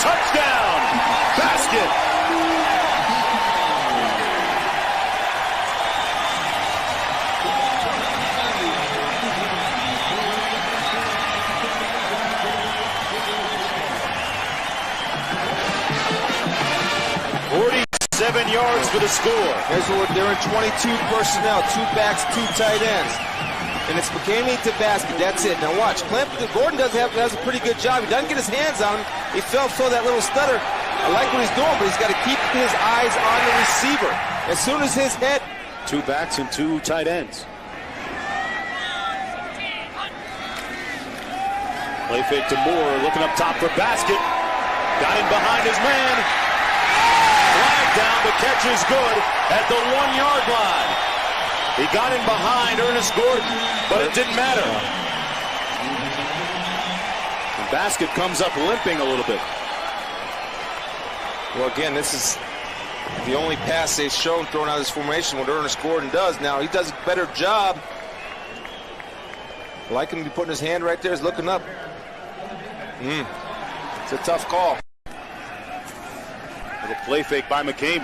touchdown. Basket. Seven yards for the score. Here's what they're in 22 personnel, 2 backs, 2 tight ends. And it's McCamey to basket. That's it. Now watch. Gordon does a pretty good job. He doesn't get his hands on him. He fell that little stutter. I like what he's doing, but he's got to keep his eyes on the receiver. As soon as his head. 2 backs and 2 tight ends. Play fake to Moore, looking up top for basket. Got him behind his man. Flag down, the catch is good at the 1-yard line. He got him behind Ernest Gordon, but it didn't matter. The basket comes up limping a little bit. Well, again, this is the only pass they've shown throwing out of this formation, what Ernest Gordon does. Now, he does a better job. I like him to be putting his hand right there. He's looking up. It's a tough call. Little play fake by McCain.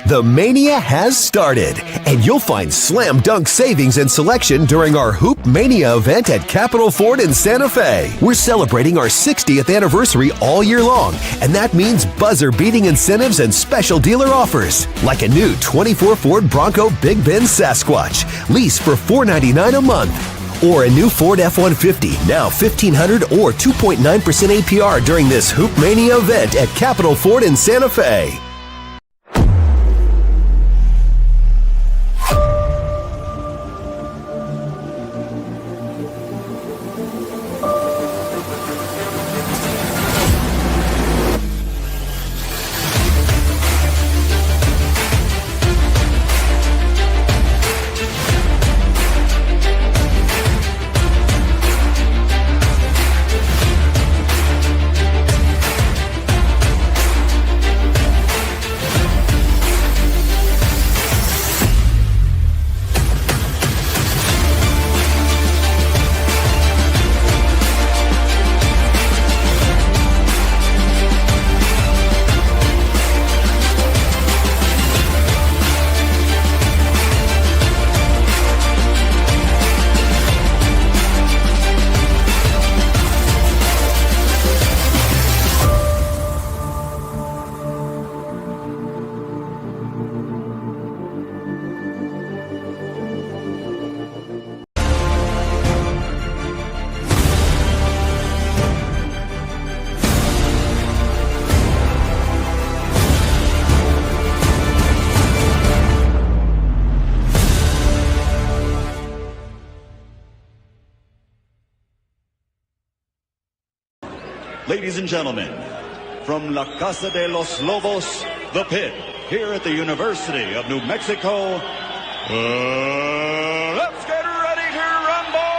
The Mania has started, and you'll find slam dunk savings and selection during our Hoop Mania event at Capitol Ford in Santa Fe. We're celebrating our 60th anniversary all year long, and that means buzzer-beating incentives and special dealer offers, like a new 24 Ford Bronco Big Bend Sasquatch, lease for $499 a month. Or a new Ford F-150, now $1,500 or 2.9% APR during this Hoop Mania event at Capitol Ford in Santa Fe. Ladies and gentlemen, from La Casa de los Lobos, the pit, here at the University of New Mexico, let's get ready to rumble!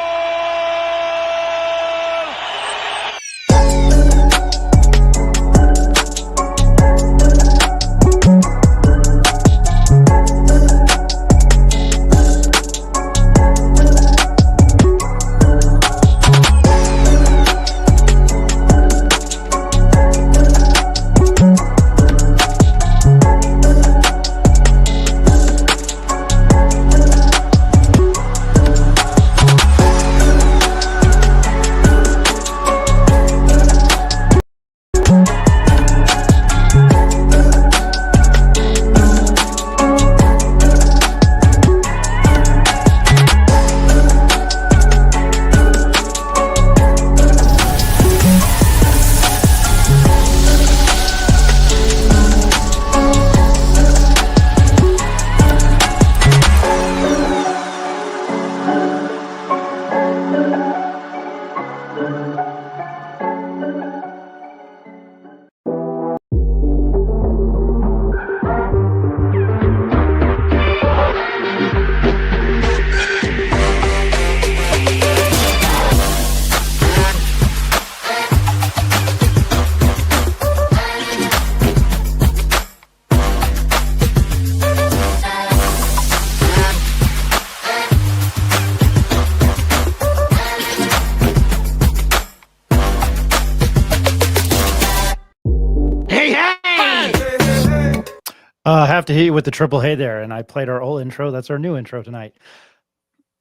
Have to hit you with the triple hey there, and I played our old intro. That's our new intro tonight.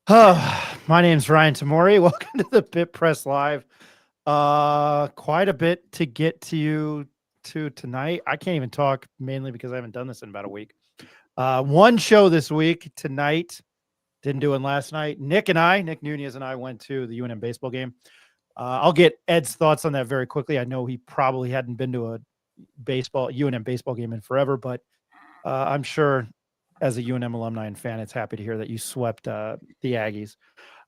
My name's Ryan Tamori. Welcome to the Pit Press Live. Quite a bit to get to you to tonight. I can't even talk mainly because I haven't done this in about a week. One show this week tonight. Didn't do it last night. Nick Nunees and I went to the UNM baseball game. I'll get Ed's thoughts on that very quickly. I know he probably hadn't been to a UNM baseball game in forever, but I'm sure as a UNM alumni and fan, it's happy to hear that you swept the Aggies.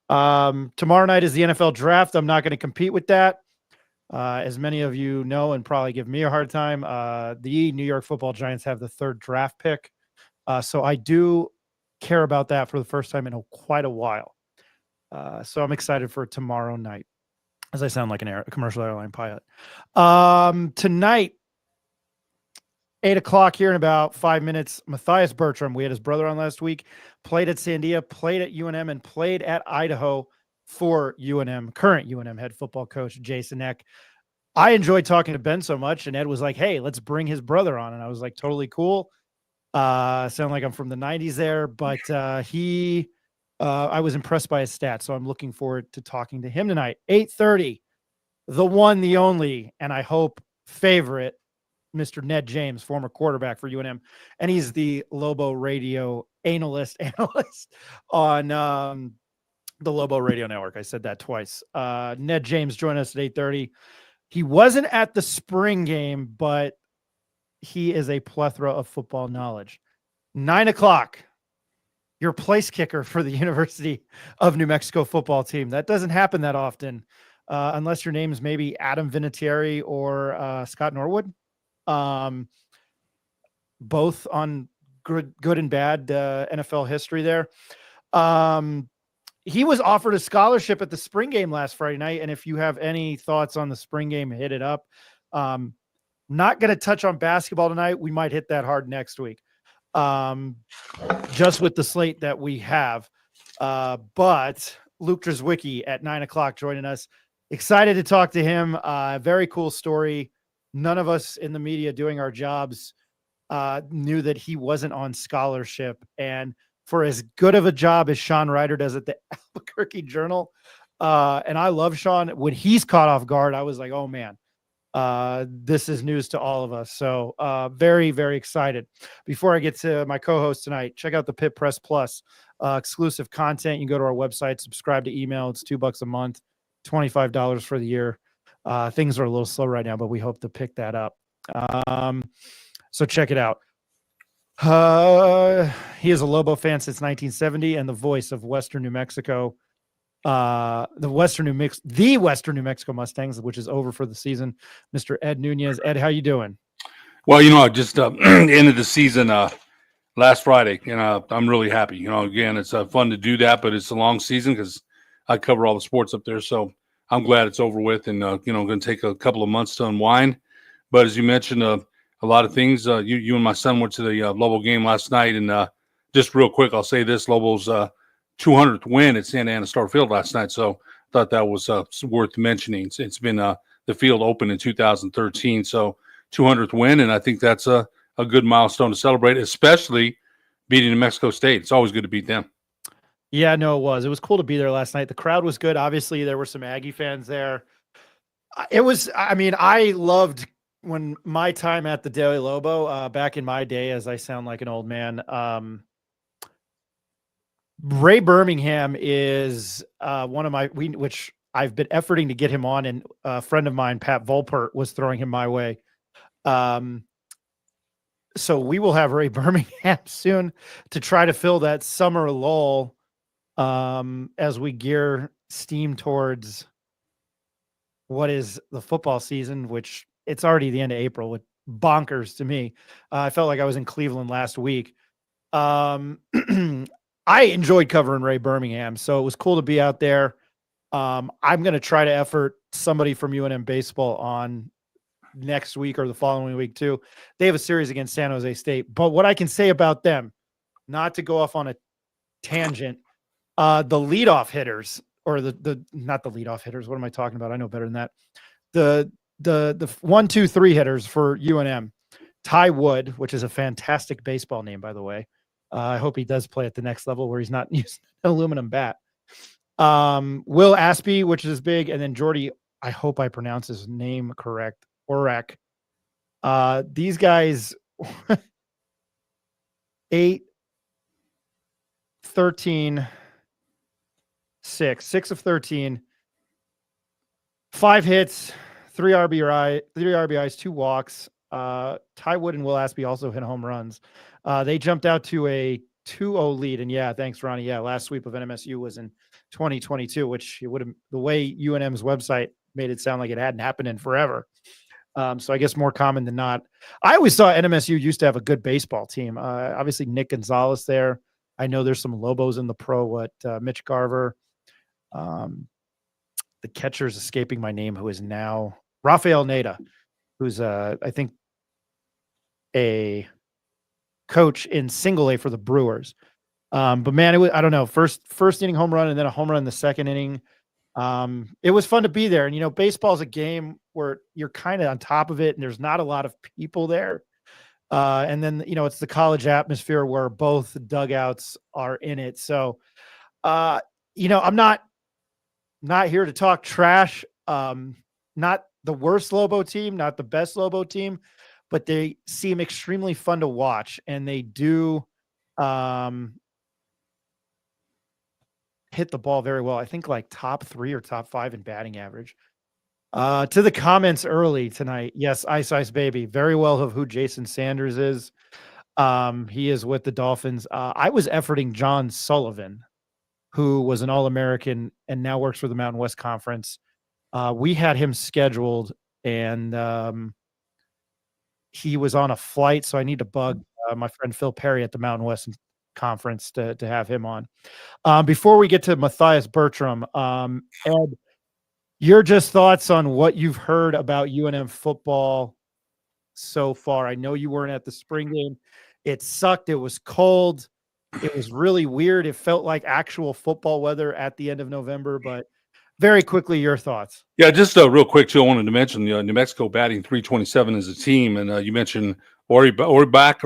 Tomorrow night is the NFL draft. I'm not going to compete with that. As many of you know and probably give me a hard time, the New York Football Giants have the 3rd draft pick. So I do care about that for the first time in quite a while. So I'm excited for tomorrow night, as I sound like a commercial airline pilot. Tonight, 8 o'clock here in about 5 minutes, Mathias Bertram, we had his brother on last week, played at Sandia, played at UNM, and played at Idaho for UNM, current UNM head football coach Jason Eck. I enjoyed talking to Ben so much, and Ed was like, hey, let's bring his brother on. And I was like, totally cool. Sound like I'm from the 90s there, but I was impressed by his stats, so I'm looking forward to talking to him tonight. 8:30, the one, the only, and I hope favorite, Mr. Ned James, former quarterback for UNM, and he's the Lobo radio analyst on the Lobo radio network. I said that twice. Ned James joined us at 8:30. He wasn't at the spring game, but he is a plethora of football knowledge. 9 o'clock, your place kicker for the University of New Mexico football team. That doesn't happen that often, unless your name is maybe Adam Vinatieri or Scott Norwood. Both on good and bad NFL history there. He was offered a scholarship at the spring game last Friday night, and if you have any thoughts on the spring game, hit it up. Not going to touch on basketball tonight. We might hit that hard next week, just with the slate that we have. But Luke Driswiki at 9 o'clock joining us. Excited to talk to him. Very cool story. None of us in the media doing our jobs knew that he wasn't on scholarship. And for as good of a job as Sean Ryder does at the Albuquerque Journal, and I love Sean, when he's caught off guard, I was like, oh, man, this is news to all of us. So very, very excited. Before I get to my co-host tonight, check out the Pit Press Plus exclusive content. You can go to our website, subscribe to email. It's $2 a month, $25 for the year. Things are a little slow right now, but we hope to pick that up. So check it out. He is a Lobo fan since 1970 and the voice of Western New Mexico, the Western New Mexico Mustangs, which is over for the season. Mr. Ed Nunees. Ed, how you doing? Well, I just ended the season last Friday, and I'm really happy. Again, it's fun to do that, but it's a long season because I cover all the sports up there, so I'm glad it's over with, and going to take a couple of months to unwind. But as you mentioned, a lot of things. You and my son went to the Lobo game last night, and just real quick, I'll say this: Lobo's 200th win at Santa Ana Star Field last night. So I thought that was worth mentioning. It's been the field opened in 2013, so 200th win, and I think that's a good milestone to celebrate, especially beating New Mexico State. It's always good to beat them. Yeah, no, it was. It was cool to be there last night. The crowd was good. Obviously, there were some Aggie fans there. I loved when my time at the Daily Lobo, back in my day, as I sound like an old man, Ray Birmingham is one of my, which I've been efforting to get him on, and a friend of mine, Pat Volpert, was throwing him my way. So we will have Ray Birmingham soon to try to fill that summer lull as we gear steam towards what is the football season, which it's already the end of April, with bonkers to me. I felt like I was in Cleveland last week. I enjoyed covering Ray Birmingham, so it was cool to be out there. I'm going to try to effort somebody from UNM baseball on next week or the following week too. They have a series against San Jose State, but what I can say about them, not to go off on a tangent, the leadoff hitters, or not the leadoff hitters. What am I talking about? I know better than that. The 1, 2, 3 hitters for UNM. Ty Wood, which is a fantastic baseball name, by the way. I hope he does play at the next level where he's not using an aluminum bat. Will Aspie, which is big, and then Jordy, I hope I pronounce his name correct, Orek. These guys 8, 13, 6 of 13, 5 hits, 3 RBIs, 2 walks. Ty Wood and Will Aspie also hit home runs. They jumped out to a 2-0 lead. And yeah, thanks, Ronnie. Yeah, last sweep of NMSU was in 2022, which it would have, the way UNM's website made it sound like it hadn't happened in forever. So I guess more common than not. I always thought NMSU used to have a good baseball team. Obviously, Nick Gonzalez there. I know there's some Lobos in the pro. Mitch Garver. The catcher's escaping my name, who is now Rafael Neda, who's I think a coach in single A for the Brewers. But man, I don't know. First inning home run and then a home run in the second inning. It was fun to be there. And, baseball is a game where you're kind of on top of it and there's not a lot of people there. And then, it's the college atmosphere where both dugouts are in it. So, I'm not here to talk trash. Not the worst Lobo team, not the best Lobo team, but they seem extremely fun to watch. And they do, hit the ball very well. I think like top 3 or top 5 in batting average. To the comments early tonight. Yes, Ice Baby. Very well of who Jason Sanders is. He is with the Dolphins. I was efforting John Sullivan, who was an All-American and now works for the Mountain West Conference. We had him scheduled and he was on a flight. So I need to bug my friend Phil Perry at the Mountain West Conference to have him on. Before we get to Mathias Bertram, Ed, your just thoughts on what you've heard about UNM football so far. I know you weren't at the spring game. It sucked. It was cold. It was really weird. It felt like actual football weather at the end of November, but very quickly, your thoughts. Yeah, just real quick, too, I wanted to mention New Mexico batting 327 as a team, and you mentioned Oriak.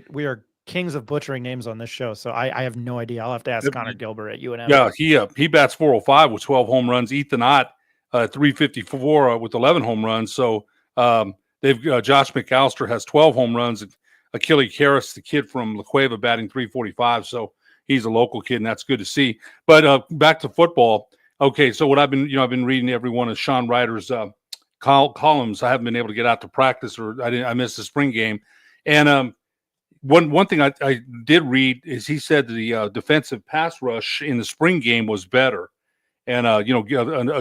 We are kings of butchering names on this show, so I have no idea. I'll have to ask Connor Gilbert at UNM. Yeah, he bats 405 with 12 home runs. Ethan Ott, 354 with 11 home runs. So they've Josh McAllister has 12 home runs. Achille Karras, the kid from La Cueva, batting 345. So he's a local kid, and that's good to see. But back to football. Okay, so what I've been reading every one of Sean Ryder's columns. I haven't been able to get out to practice, or I missed the spring game. And one thing I did read is he said the defensive pass rush in the spring game was better, and a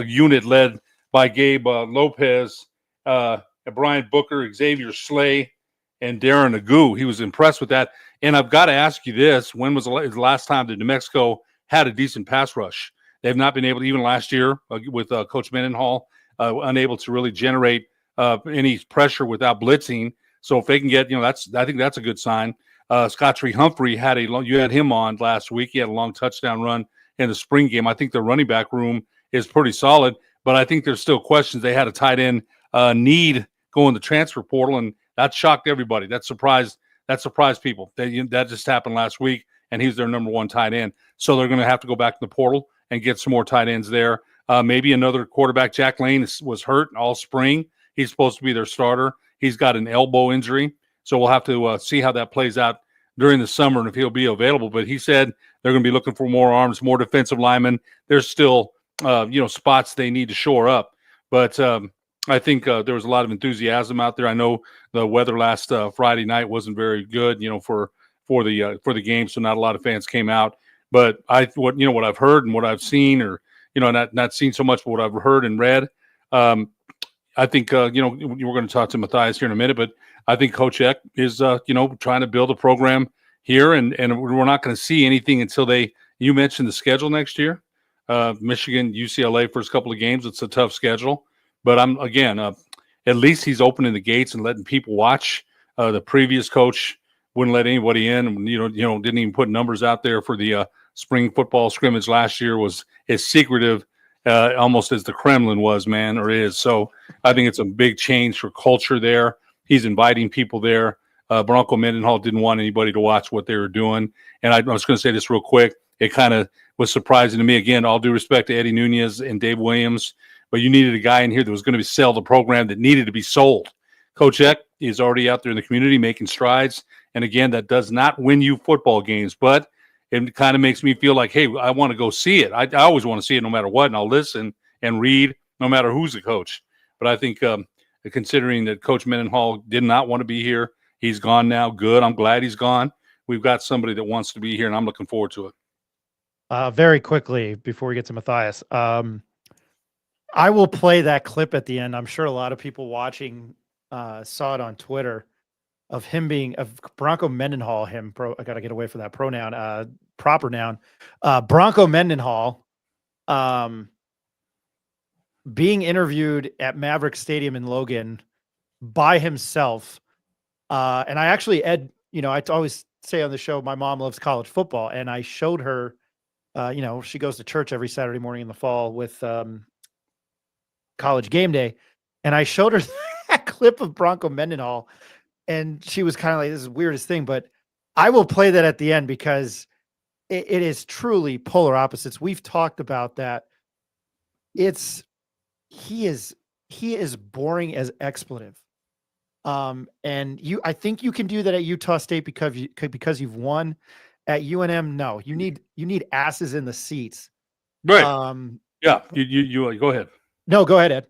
unit led by Gabe Lopez, Brian Booker, Xavier Slay, and Darren Agu. He was impressed with that. And I've got to ask you this: when was the last time that New Mexico had a decent pass rush? They've not been able to, even last year with Coach Mendenhall, unable to really generate any pressure without blitzing. So if they can get, I think that's a good sign. Scott Tree Humphrey you had him on last week. He had a long touchdown run in the spring game. I think the running back room is pretty solid, but I think there's still questions. They had a tight end need going to transfer portal, and that shocked everybody. That surprised people. That just happened last week, and he's their number 1 tight end. So they're going to have to go back to the portal and get some more tight ends there. Maybe another quarterback. Jack Lane was hurt all spring. He's supposed to be their starter. He's got an elbow injury, so we'll have to see how that plays out during the summer and if he'll be available. But he said they're going to be looking for more arms, more defensive linemen. There's still, spots they need to shore up. But I think there was a lot of enthusiasm out there. I know the weather last Friday night wasn't very good, for the game, so not a lot of fans came out. But what I've heard and what I've seen, or not seen so much, but what I've heard and read. I think, we're going to talk to Mathias here in a minute, but I think Coach Eck is, trying to build a program here, and we're not going to see anything until you mentioned the schedule next year. Michigan, UCLA, first couple of games, it's a tough schedule. But at least he's opening the gates and letting people watch. The previous coach wouldn't let anybody in, didn't even put numbers out there for the spring football scrimmage last year, was as secretive almost as the Kremlin was, man, or is. So I think it's a big change for culture there. He's inviting people there. Bronco Mendenhall didn't want anybody to watch what they were doing. And I was going to say this real quick. It kind of was surprising to me. Again, all due respect to Ed Nunees and Dave Williams, but you needed a guy in here that was going to sell the program that needed to be sold. Coach Eck is already out there in the community making strides. And again, that does not win you football games, but it kind of makes me feel like, hey, I want to go see it. I always want to see it no matter what, and I'll listen and read no matter who's the coach. But I think considering that Coach Mendenhall did not want to be here, he's gone now. Good. I'm glad he's gone. We've got somebody that wants to be here, and I'm looking forward to it. Very quickly, before we get to Matthias, I will play that clip at the end. I'm sure a lot of people watching saw it on Twitter of him being of Bronco Mendenhall. I got to get away from that pronoun, proper noun. Bronco Mendenhall being interviewed at Maverick Stadium in Logan by himself. And I actually, Ed, I always say on the show, my mom loves college football, and I showed her, she goes to church every Saturday morning in the fall with College Game Day, and I showed her that clip of Bronco Mendenhall, and she was kind of like, this is the weirdest thing, but I will play that at the end because it is truly polar opposites. We've talked about that. He is boring as expletive. And I think you can do that at Utah State because you've won. At UNM, no. You need asses in the seats. Right. Yeah. You go ahead. No, go ahead, Ed.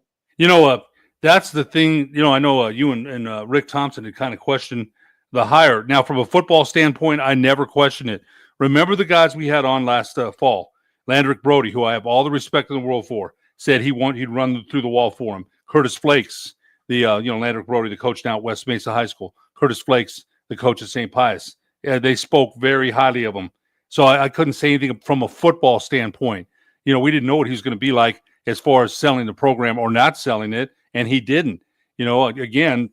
That's the thing. I know you and Rick Thompson had kind of questioned the hire. Now, from a football standpoint, I never question it. Remember the guys we had on last fall. Landrick Brody, who I have all the respect in the world for, said he'd run through the wall for him. Curtis Flakes, Landrick Brody, the coach now at West Mesa High School. Curtis Flakes, the coach at St. Pius. They spoke very highly of him. So I couldn't say anything from a football standpoint. We didn't know what he was going to be like as far as selling the program or not selling it, and he didn't. Again,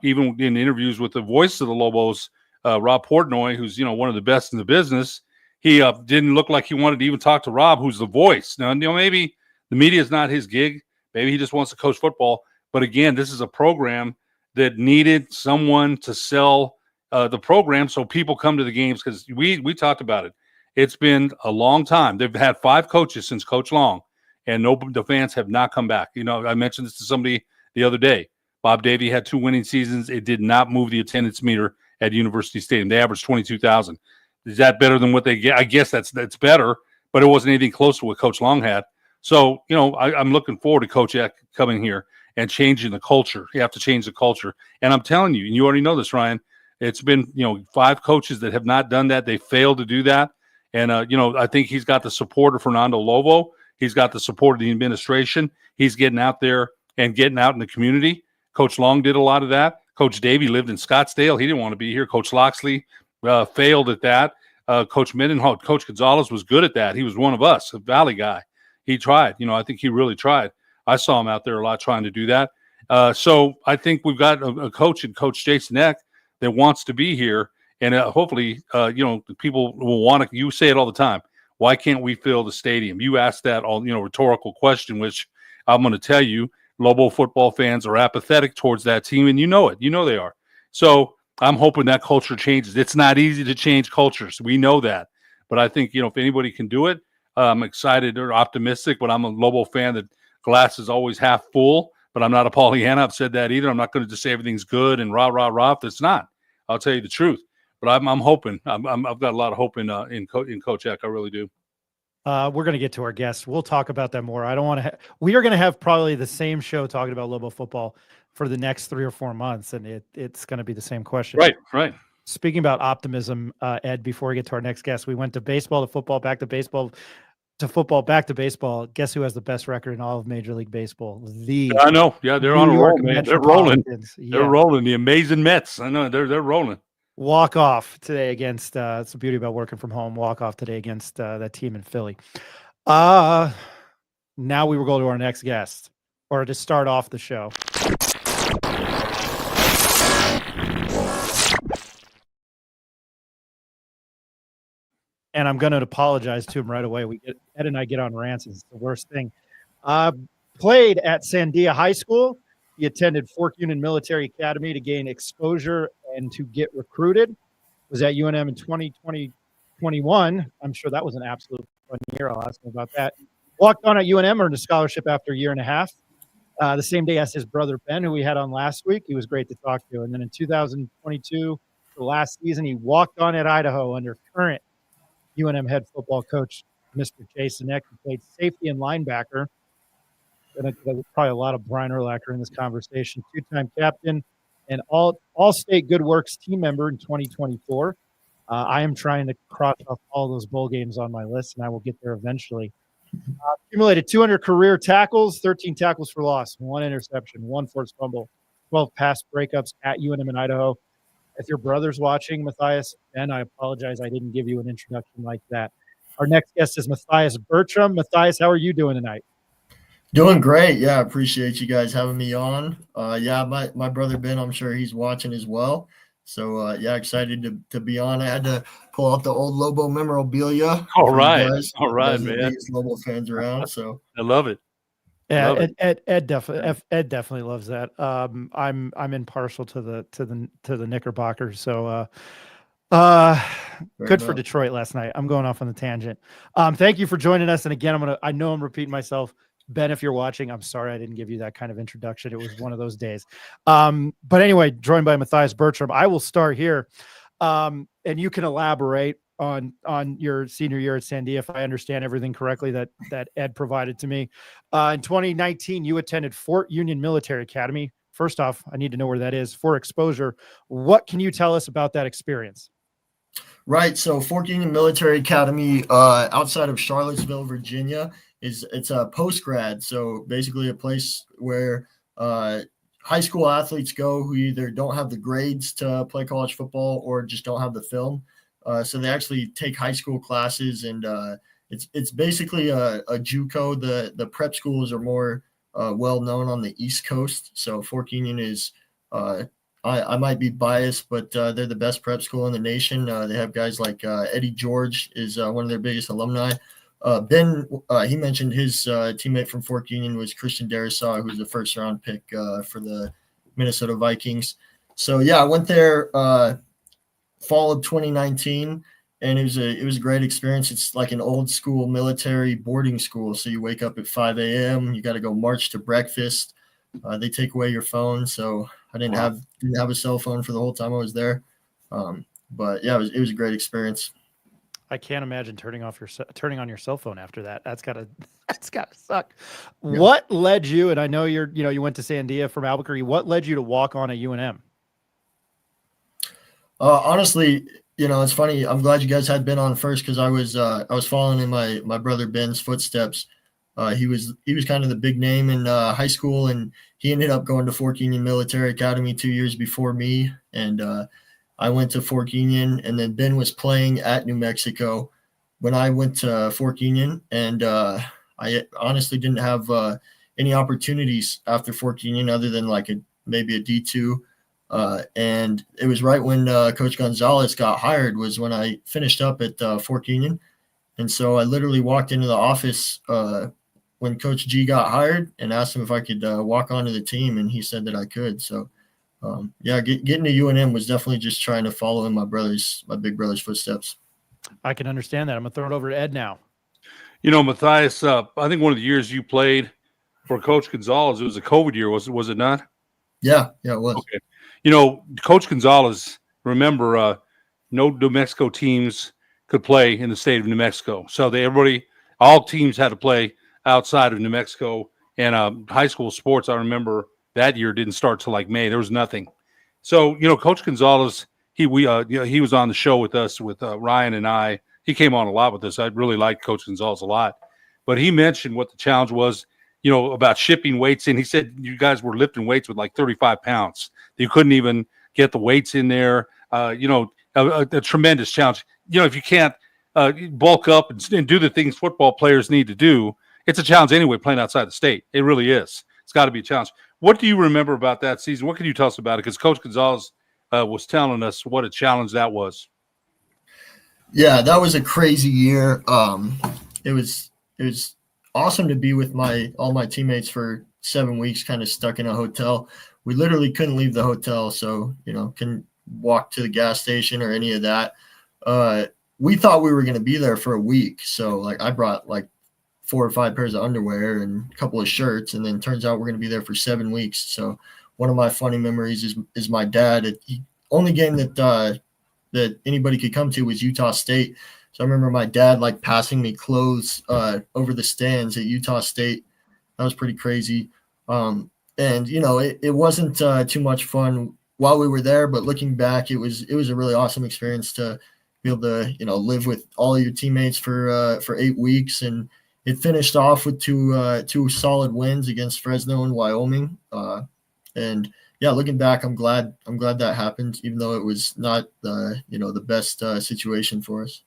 even in interviews with the voice of the Lobos, Rob Portnoy, who's one of the best in the business, he didn't look like he wanted to even talk to Rob, who's the voice. Now, maybe the media is not his gig. Maybe he just wants to coach football. But again, this is a program that needed someone to sell the program so people come to the games, because we talked about it. It's been a long time. They've had 5 coaches since Coach Long, and the fans have not come back. I mentioned this to somebody the other day. Bob Davey had 2 winning seasons. It did not move the attendance meter at University Stadium. They averaged 22,000. Is that better than what they get? I guess that's better, but it wasn't anything close to what Coach Long had. So, I'm looking forward to Coach Eck coming here and changing the culture. You have to change the culture. And I'm telling you, and you already know this, Ryan, it's been, 5 coaches that have not done that. They failed to do that. And, I think he's got the support of Fernando Lobo. He's got the support of the administration. He's getting out there and getting out in the community. Coach Long did a lot of that. Coach Davey lived in Scottsdale. He didn't want to be here. Coach Loxley failed at that. Coach Mendenhall, Coach Gonzalez was good at that. He was one of us, a Valley guy. He tried. I think he really tried. I saw him out there a lot trying to do that. So I think we've got a coach in Coach Jason Eck that wants to be here. And hopefully, people will want to. You say it all the time. Why can't we fill the stadium? You asked that rhetorical question, which I'm going to tell you, Lobo football fans are apathetic towards that team, and you know it. You know they are. So I'm hoping that culture changes. It's not easy to change cultures. We know that. But I think, if anybody can do it, I'm excited or optimistic, but I'm a Lobo fan that glass is always half full, but I'm not a Pollyanna. I've said that either. I'm not going to just say everything's good and rah, rah, rah. It's not. I'll tell you the truth. But I'm hoping. I've got a lot of hope in Coach Eck. I really do. We're going to get to our guests. We'll talk about that more. I don't want to. We are going to have probably the same show talking about Lobo football for the next 3 or 4 months, and it's going to be the same question. Right. Speaking about optimism, Ed, before we get to our next guest, we went to baseball to football, back to baseball to football, back to baseball. Guess who has the best record in all of Major League Baseball? I know. Yeah, they're on a roll, man. They're rolling. Yeah. They're rolling. The amazing Mets. I know they're rolling. Walk off today against. It's the beauty about working from home. Walk off today against that team in Philly. Now we will go to our next guest, or to start off the show. And I'm going to apologize to him right away. Ed and I get on rants. It's the worst thing. Played at Sandia High School, He attended Fork Union Military Academy to gain exposure and to get recruited. Was at UNM in 2021. I'm sure that was an absolute fun year. I'll ask him about that. Walked on at UNM, earned a scholarship after a year and a half. The same day as his brother Ben, who we had on last week. He was great to talk to. And then in 2022, the last season, he walked on at Idaho under current UNM head football coach, Mr. Jason Eck, who played safety and linebacker. And there's probably a lot of Brian Urlacher in this conversation. Two-time captain and all-state Good Works team member in 2024. I am trying to cross off all those bowl games on my list, and I will get there eventually. Accumulated 200 career tackles, 13 tackles for loss, 1 interception, 1 forced fumble, 12 pass breakups at UNM in Idaho. If your brother's watching, Matthias, Ben, I apologize I didn't give you an introduction like that. Our next guest is Mathias Bertram. Matthias, how are you doing tonight? Doing great. Yeah, appreciate you guys having me on. My brother Ben, I'm sure he's watching as well. So, excited to be on. I had to pull out the old Lobo memorabilia. All right, man. Man. Biggest Lobo fans around, so. I love it. Yeah, Ed definitely loves that. I'm impartial to the Knickerbockers, so good for Detroit last night. I'm going off on the tangent. Thank you for joining us. And again, I know I'm repeating myself. Ben, if you're watching, I'm sorry I didn't give you that kind of introduction. It was one of those days. But anyway, joined by Mathias Bertram. I will start here, and you can elaborate on your senior year at Sandia, if I understand everything correctly that Ed provided to me. In 2019, you attended Fort Union Military Academy. First off, I need to know where that is for exposure. What can you tell us about that experience? Right. So Fort Union Military Academy, outside of Charlottesville, Virginia, it's a post-grad. So basically a place where high school athletes go who either don't have the grades to play college football or just don't have the film. So they actually take high school classes, and it's basically a JUCO. The prep schools are more well known on the East Coast. So Fort Union is I might be biased, but they're the best prep school in the nation. They have guys like Eddie George is one of their biggest alumni. Ben, he mentioned his teammate from Fort Union was Christian Darrisaw, who was the first-round pick for the Minnesota Vikings. So, yeah, I went there fall of 2019, and it was a great experience. It's like an old-school military boarding school. So you wake up at 5 a.m., you got to go march to breakfast. They take away your phone, so I didn't have a cell phone for the whole time I was there. But, yeah, it was a great experience. I can't imagine turning on your cell phone after that. That's gotta suck. Yeah. What led you? And I know you went to Sandia from Albuquerque. What led you to walk on at UNM? Honestly, it's funny. I'm glad you guys had Ben on first because I was following in my brother Ben's footsteps. He was kind of the big name in high school, and he ended up going to Fort Union Military Academy 2 years before me, and I went to Fort Union, and then Ben was playing at New Mexico when I went to Fort Union, and I honestly didn't have any opportunities after Fort Union other than like maybe a D2. And it was right when Coach Gonzalez got hired was when I finished up at Fort Union. And so I literally walked into the office when Coach G got hired and asked him if I could walk onto the team, and he said that I could. So getting to UNM was definitely just trying to follow in my big brother's footsteps. I can understand that. I'm gonna throw it over to Ed now. Matthias, I think one of the years you played for Coach Gonzalez, it was a COVID year, was it not? Yeah, it was. Okay. Coach Gonzalez, remember, no New Mexico teams could play in the state of New Mexico. So all teams had to play outside of New Mexico, and high school sports, I remember that year didn't start till like May. There was nothing. So, Coach Gonzalez, he was on the show with us, with Ryan and I. He came on a lot with us. I really liked Coach Gonzalez a lot. But he mentioned what the challenge was, about shipping weights in. He said you guys were lifting weights with like 35 pounds. You couldn't even get the weights in there. A tremendous challenge. If you can't bulk up and do the things football players need to do, it's a challenge anyway playing outside the state. It really is. It's got to be a challenge. What do you remember about that season? What can you tell us about it? Because Coach Gonzalez was telling us what a challenge that was. Yeah, that was a crazy year. It was awesome to be with all my teammates for 7 weeks kind of stuck in a hotel. We literally couldn't leave the hotel, so couldn't walk to the gas station or any of that. We thought we were going to be there for a week, so like I brought like 4 or 5 pairs of underwear and a couple of shirts, and then turns out we're going to be there for 7 weeks. So one of my funny memories is my dad. Only game that anybody could come to was Utah State. So I remember my dad like passing me clothes over the stands at Utah State. That was pretty crazy. And it wasn't too much fun while we were there, but looking back, it was a really awesome experience to be able to live with all of your teammates for 8 weeks, and it finished off with two solid wins against Fresno and Wyoming. And yeah, looking back, I'm glad that happened, even though it was not the best situation for us.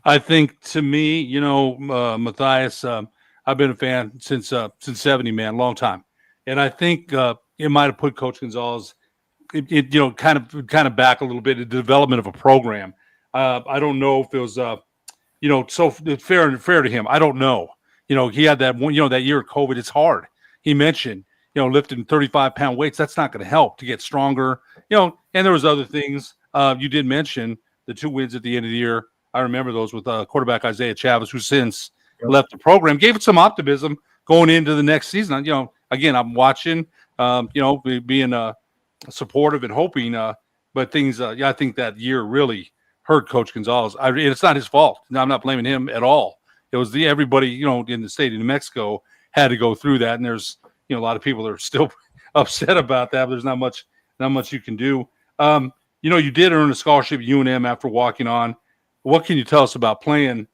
I think to me, Matthias, I've been a fan since 70, man, long time. And I think it might have put Coach Gonzalez, kind of back a little bit in the development of a program. I don't know if it was, so fair to him. I don't know. He had that one, that year of COVID. It's hard. He mentioned, lifting 35-pound weights. That's not going to help to get stronger. And there was other things. You did mention the 2 wins at the end of the year. I remember those with quarterback Isaiah Chavez, who since left the program, gave it some optimism going into the next season. Again, I'm watching, being supportive and hoping, but things. I think that year really hurt Coach Gonzalez. It's not his fault. I'm not blaming him at all. It was everybody, in the state of New Mexico had to go through that, and there's a lot of people that are still upset about that. But there's not much you can do. You did earn a scholarship at UNM after walking on. What can you tell us about playing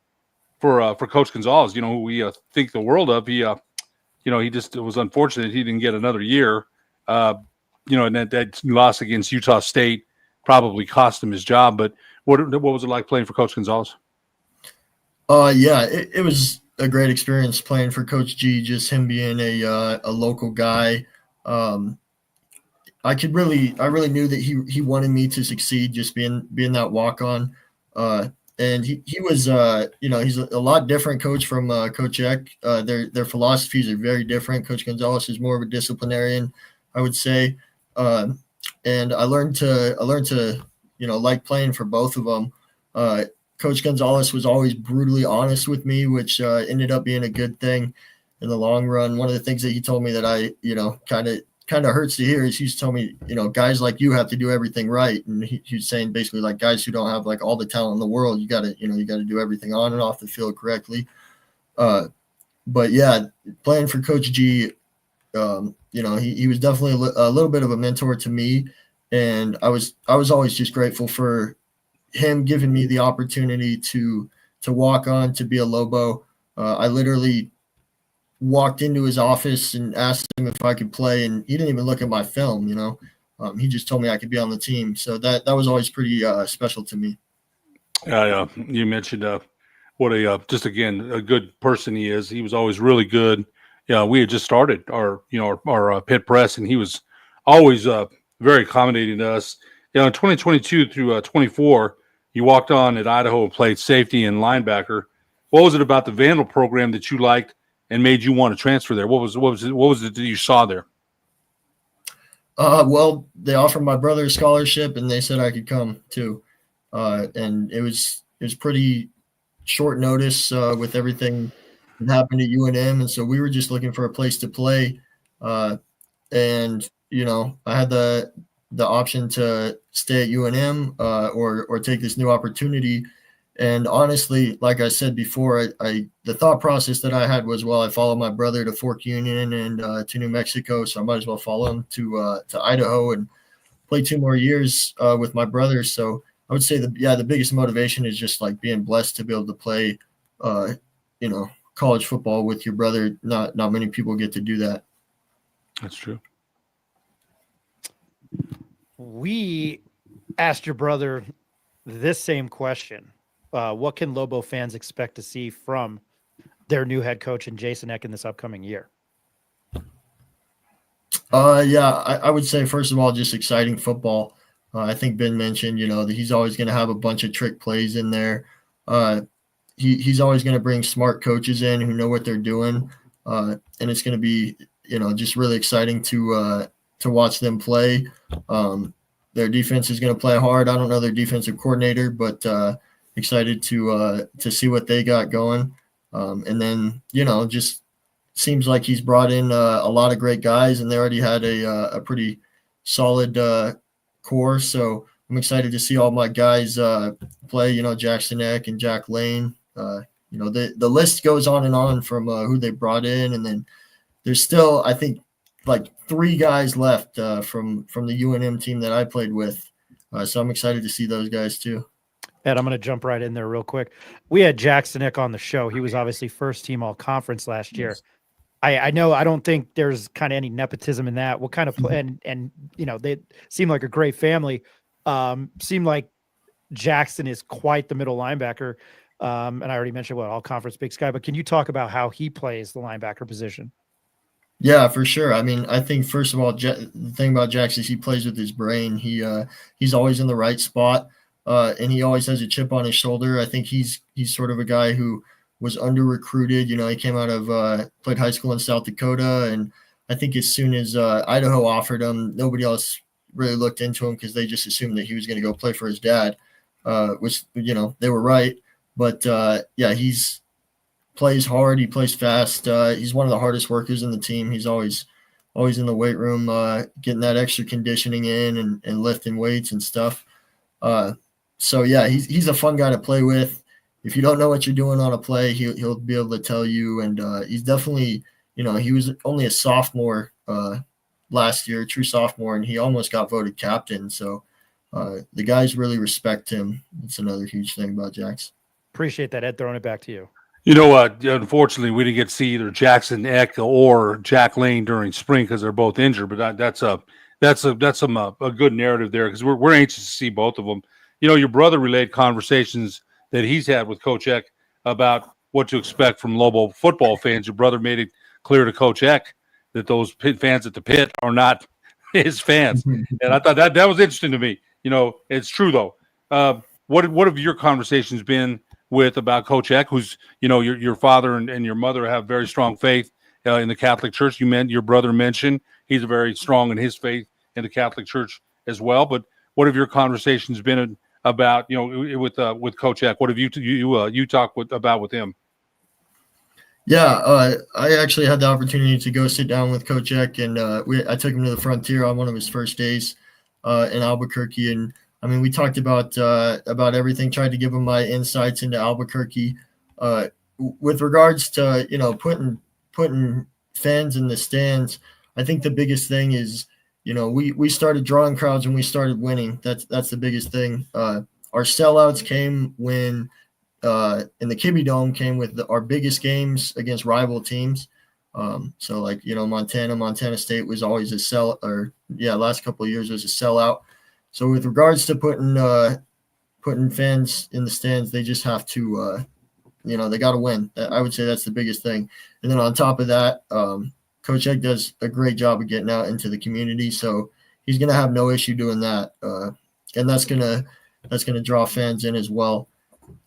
for Coach Gonzalez? Who we think the world of. He it was unfortunate he didn't get another year. And that loss against Utah State probably cost him his job. But what was it like playing for Coach Gonzalez? Yeah, it was a great experience playing for Coach G. Just him being a local guy. I really knew that he wanted me to succeed, just being that walk on. And he was, he's a lot different coach from Coach Eck. Their philosophies are very different. Coach Gonzalez is more of a disciplinarian, I would say. And I learned to like playing for both of them. Coach Gonzalez was always brutally honest with me, which ended up being a good thing in the long run. One of the things that he told me that I, kind of hurts to hear is he's told me, guys like you have to do everything right. And he was saying basically like guys who don't have like all the talent in the world, you got to do everything on and off the field correctly. But yeah, playing for Coach G, he was definitely a little bit of a mentor to me. And I was always just grateful for him giving me the opportunity to walk on, to be a Lobo. I literally walked into his office and asked him if I could play, and he didn't even look at my film, he just told me I could be on the team. So that was always pretty special to me. You mentioned what a good person he is. He was always really good. We had just started our pit press, and he was always very accommodating to us. In 2022 through 24, you walked on at Idaho and played safety and linebacker. What was it about the Vandal program that you liked and made you want to transfer there? What was it that you saw there? Well, they offered my brother a scholarship, and they said I could come too. And it was pretty short notice with everything that happened at UNM, and so we were just looking for a place to play. And I had the option to stay at UNM or take this new opportunity. And honestly, like I said before, the thought process that I had was, well, I followed my brother to Fork Union and to New Mexico, so I might as well follow him to Idaho and play 2 more years with my brother. So I would say the biggest motivation is just like being blessed to be able to play, college football with your brother. Not many people get to do that. That's true. We asked your brother this same question. What can Lobo fans expect to see from their new head coach and Jason Eck in this upcoming year? I would say, first of all, just exciting football. I think Ben mentioned, that he's always going to have a bunch of trick plays in there. He's always going to bring smart coaches in who know what they're doing. And it's going to be, just really exciting to watch them play. Their defense is going to play hard. I don't know their defensive coordinator, but excited to see what they got going. And then, just seems like he's brought in a lot of great guys, and they already had a pretty solid core. So I'm excited to see all my guys play, Jackson Eck and Jack Lane. The list goes on and on from who they brought in. And then there's still, I think, like 3 guys left from the UNM team that I played with. So I'm excited to see those guys too. Ed, I'm going to jump right in there real quick. We had Jackson Eck on the show. He was obviously first team all conference last year. I know, I don't think there's kind of any nepotism in that. What kind of play, and they seem like a great family. Seem like Jackson is quite the middle linebacker. And I already mentioned all conference Big Sky, but can you talk about how he plays the linebacker position? Yeah, for sure. I mean, I think first of all, the thing about Jackson is he plays with his brain. He's always in the right spot, and he always has a chip on his shoulder. I think he's sort of a guy who was under recruited. He came out of played high school in South Dakota, and I think as soon as Idaho offered him, nobody else really looked into him because they just assumed that he was going to go play for his dad, which they were right. But he's plays hard. He plays fast. He's one of the hardest workers in the team. He's always in the weight room, getting that extra conditioning in and lifting weights and stuff. So he's a fun guy to play with. If you don't know what you're doing on a play, he'll be able to tell you. And he's definitely, he was only a sophomore last year, true sophomore, and he almost got voted captain. So the guys really respect him. It's another huge thing about Jax. Appreciate that, Ed. Throwing it back to you. Unfortunately, we didn't get to see either Jackson Eck or Jack Lane during spring because they're both injured. But that's a good narrative there because we're anxious to see both of them. Your brother relayed conversations that he's had with Coach Eck about what to expect from Lobo football fans. Your brother made it clear to Coach Eck that those Pitt fans at the Pit are not his fans, and I thought that was interesting to me. It's true though. What have your conversations been with about Coach Eck, who's your father and your mother have very strong faith in the Catholic Church? Your brother mentioned he's very strong in his faith in the Catholic Church as well. But what have your conversations been about with Coach Eck? What have you talked about with him? Yeah, I actually had the opportunity to go sit down with Coach Eck, and I took him to the Frontier on one of his first days in Albuquerque, and I mean, we talked about everything, tried to give him my insights into Albuquerque. With regards to, putting fans in the stands, I think the biggest thing is, we started drawing crowds when we started winning. That's the biggest thing. Our sellouts came when in the Kibbe Dome came with our biggest games against rival teams. So like, Montana State was always a last couple of years was a sellout. So with regards to putting fans in the stands, they just have to, they got to win. I would say that's the biggest thing. And then on top of that, Coach Eck does a great job of getting out into the community. So he's going to have no issue doing that. And that's going to draw fans in as well.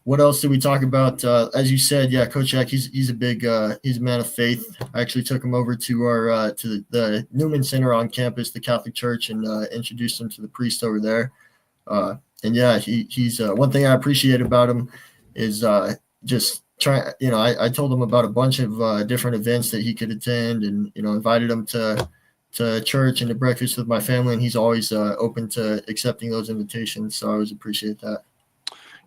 What else did we talk about? As you said, Coach Eck, he's a big, he's a man of faith. I actually took him over to our to the Newman Center on campus, the Catholic Church, and introduced him to the priest over there. He's one thing I appreciate about him is just trying. I told him about a bunch of different events that he could attend, and invited him to church and to breakfast with my family, and he's always open to accepting those invitations. So I always appreciate that.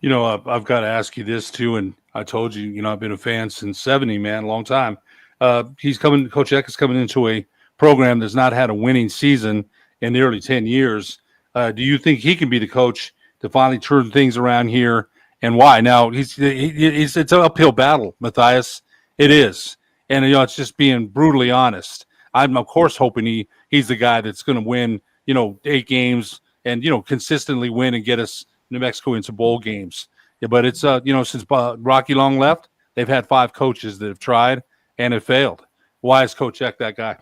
I've got to ask you this too, and I told you, I've been a fan since '70, man, a long time. Coach Eck is coming into a program that's not had a winning season in nearly 10 years. Do you think he can be the coach to finally turn things around here, and why? Now, it's an uphill battle, Matthias. It is, and it's just being brutally honest. I'm of course hoping he's the guy that's going to win, 8 games and consistently win and get us New Mexico into bowl games. Yeah, but it's since Rocky Long left, they've had 5 coaches that have tried and have failed. Why is Coach Eck that guy?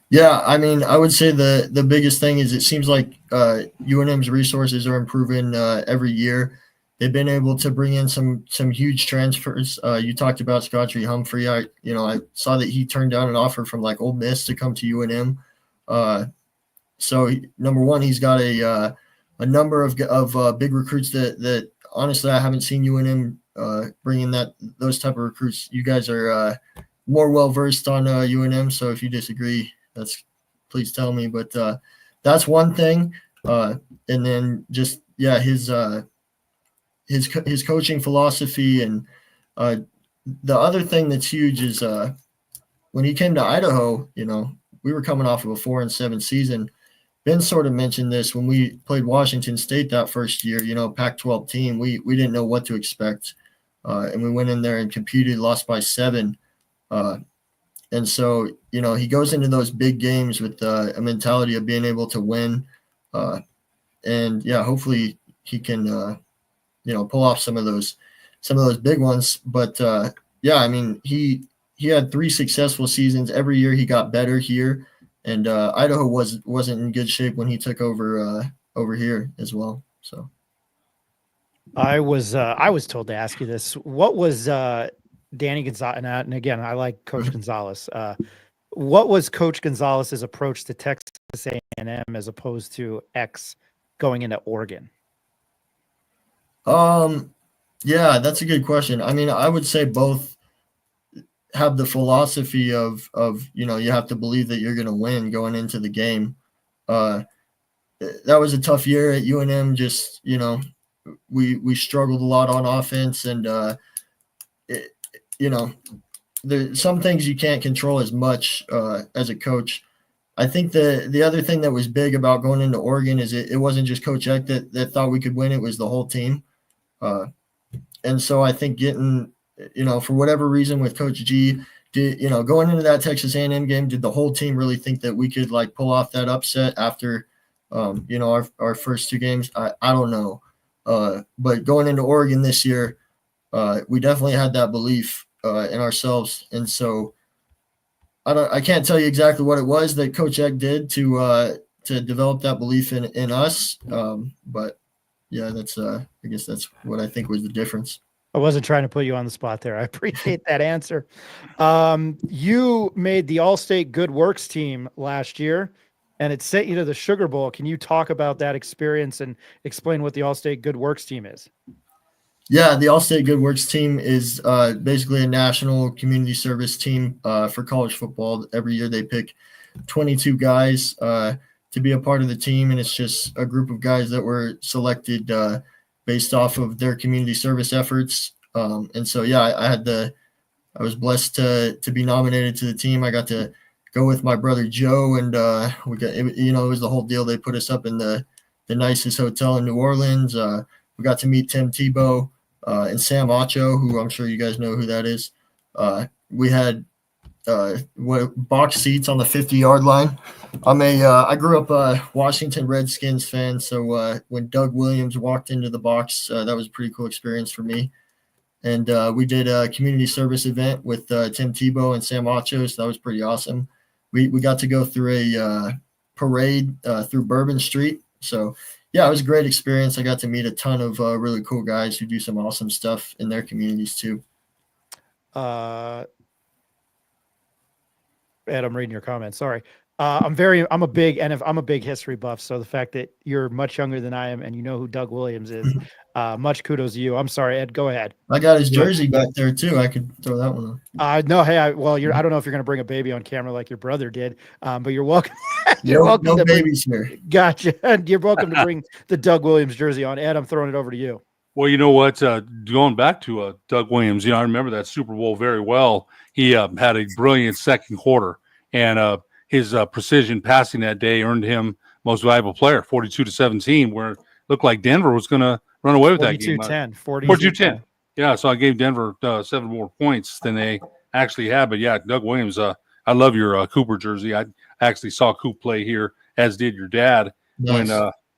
Yeah, I mean, I would say the biggest thing is it seems like UNM's resources are improving every year. they've been able to bring in some huge transfers. You talked about Scotty Humphrey. I saw that he turned down an offer from like Ole Miss to come to UNM. So number one, he's got a number of big recruits that honestly I haven't seen UNM bring in those type of recruits. You guys are more well versed on UNM, so if you disagree, please tell me. But that's one thing, and then just his coaching philosophy, and the other thing that's huge is when he came to Idaho. We were coming off of a 4-7 season. Ben sort of mentioned this when we played Washington State that first year. Pac-12 team. We didn't know what to expect, and we went in there and competed, lost by 7. And so, he goes into those big games with a mentality of being able to win. And hopefully he can, pull off some of those big ones. But he had 3 successful seasons. Every year he got better here, and Idaho wasn't in good shape when he took over here as well. So I was told to ask you this. What was Danny Gonzalez, and again, I like Coach Gonzalez. What was Coach Gonzalez's approach to Texas A&M as opposed to X going into Oregon? Yeah, that's a good question. I mean, I would say both have the philosophy of you have to believe that you're going to win going into the game. That was a tough year at UNM. Just we struggled a lot on offense, and there's some things you can't control as much as a coach. I think the other thing that was big about going into Oregon is it wasn't just Coach Eck that thought we could win. It was the whole team. And so I think getting, for whatever reason with Coach G, going into that Texas A&M game, did the whole team really think that we could like pull off that upset after, our first 2 games? I don't know. But going into Oregon this year, we definitely had that belief in ourselves. And so I can't tell you exactly what it was that Coach Eck did to develop that belief in us. But yeah, that's I guess that's what I think was the difference. I wasn't trying to put you on the spot there. I appreciate that answer. You made the All-State Good Works team last year, and it sent you to the Sugar Bowl. Can you talk about that experience and explain what the All-State Good Works team is? Yeah, the All-State Good Works team is basically a national community service team for college football. Every year they pick 22 guys to be a part of the team, and it's just a group of guys that were selected based off of their community service efforts. And so, I was blessed to be nominated to the team. I got to go with my brother Joe, and we got it was the whole deal. They put us up in the nicest hotel in New Orleans. We got to meet Tim Tebow and Sam Acho, who I'm sure you guys know who that is. We had box seats on the 50-yard line. I grew up a Washington Redskins fan, so when Doug Williams walked into the box, that was a pretty cool experience for me. And we did a community service event with Tim Tebow and Sam Acho, so that was pretty awesome. We got to go through a parade through Bourbon Street. So, yeah, it was a great experience. I got to meet a ton of really cool guys who do some awesome stuff in their communities too. Ed, I'm reading your comments. Sorry. I'm a big history buff. So the fact that you're much younger than I am and you know who Doug Williams is, much kudos to you. I'm sorry, Ed, go ahead. I got his jersey back there too. I could throw that one on. No, hey, I don't know if you're going to bring a baby on camera like your brother did, but you're welcome. No babies here. Gotcha. You're welcome to bring the Doug Williams jersey on. Ed, I'm throwing it over to you. Well, you know what? Going back to Doug Williams, I remember that Super Bowl very well. He had a brilliant second quarter, and his precision passing that day earned him most valuable player, 42-17, where it looked like Denver was going to run away with that game. 42-10. Yeah, so I gave Denver 7 more points than they actually had. But, yeah, Doug Williams, I love your Cooper jersey. I actually saw Coop play here, as did your dad. Nice.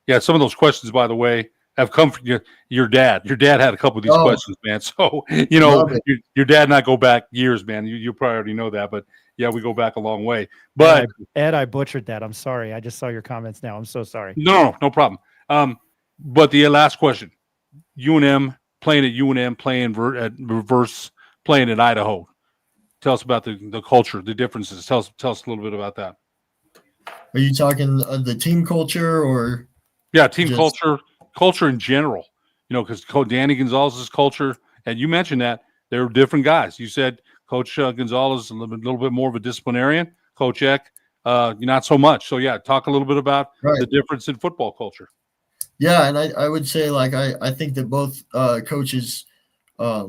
When some of those questions, by the way, have come from your dad. Your dad had a couple of these questions, man. So, your dad and I go back years, man. You probably already know that, but yeah, we go back a long way. But Ed, I butchered that. I'm sorry. I just saw your comments now. I'm so sorry. No problem. But the last question, UNM, playing at UNM, playing at reverse, playing at Idaho. Tell us about the culture, the differences. Tell us a little bit about that. Are you talking the team culture or? Yeah, team culture in general. Because Danny Gonzalez's culture, and you mentioned that they're different guys. You said Coach Gonzalez a little bit more of a disciplinarian. Coach Eck, not so much. So yeah, talk a little bit about the difference in football culture. Yeah, and I would say I think that both coaches, I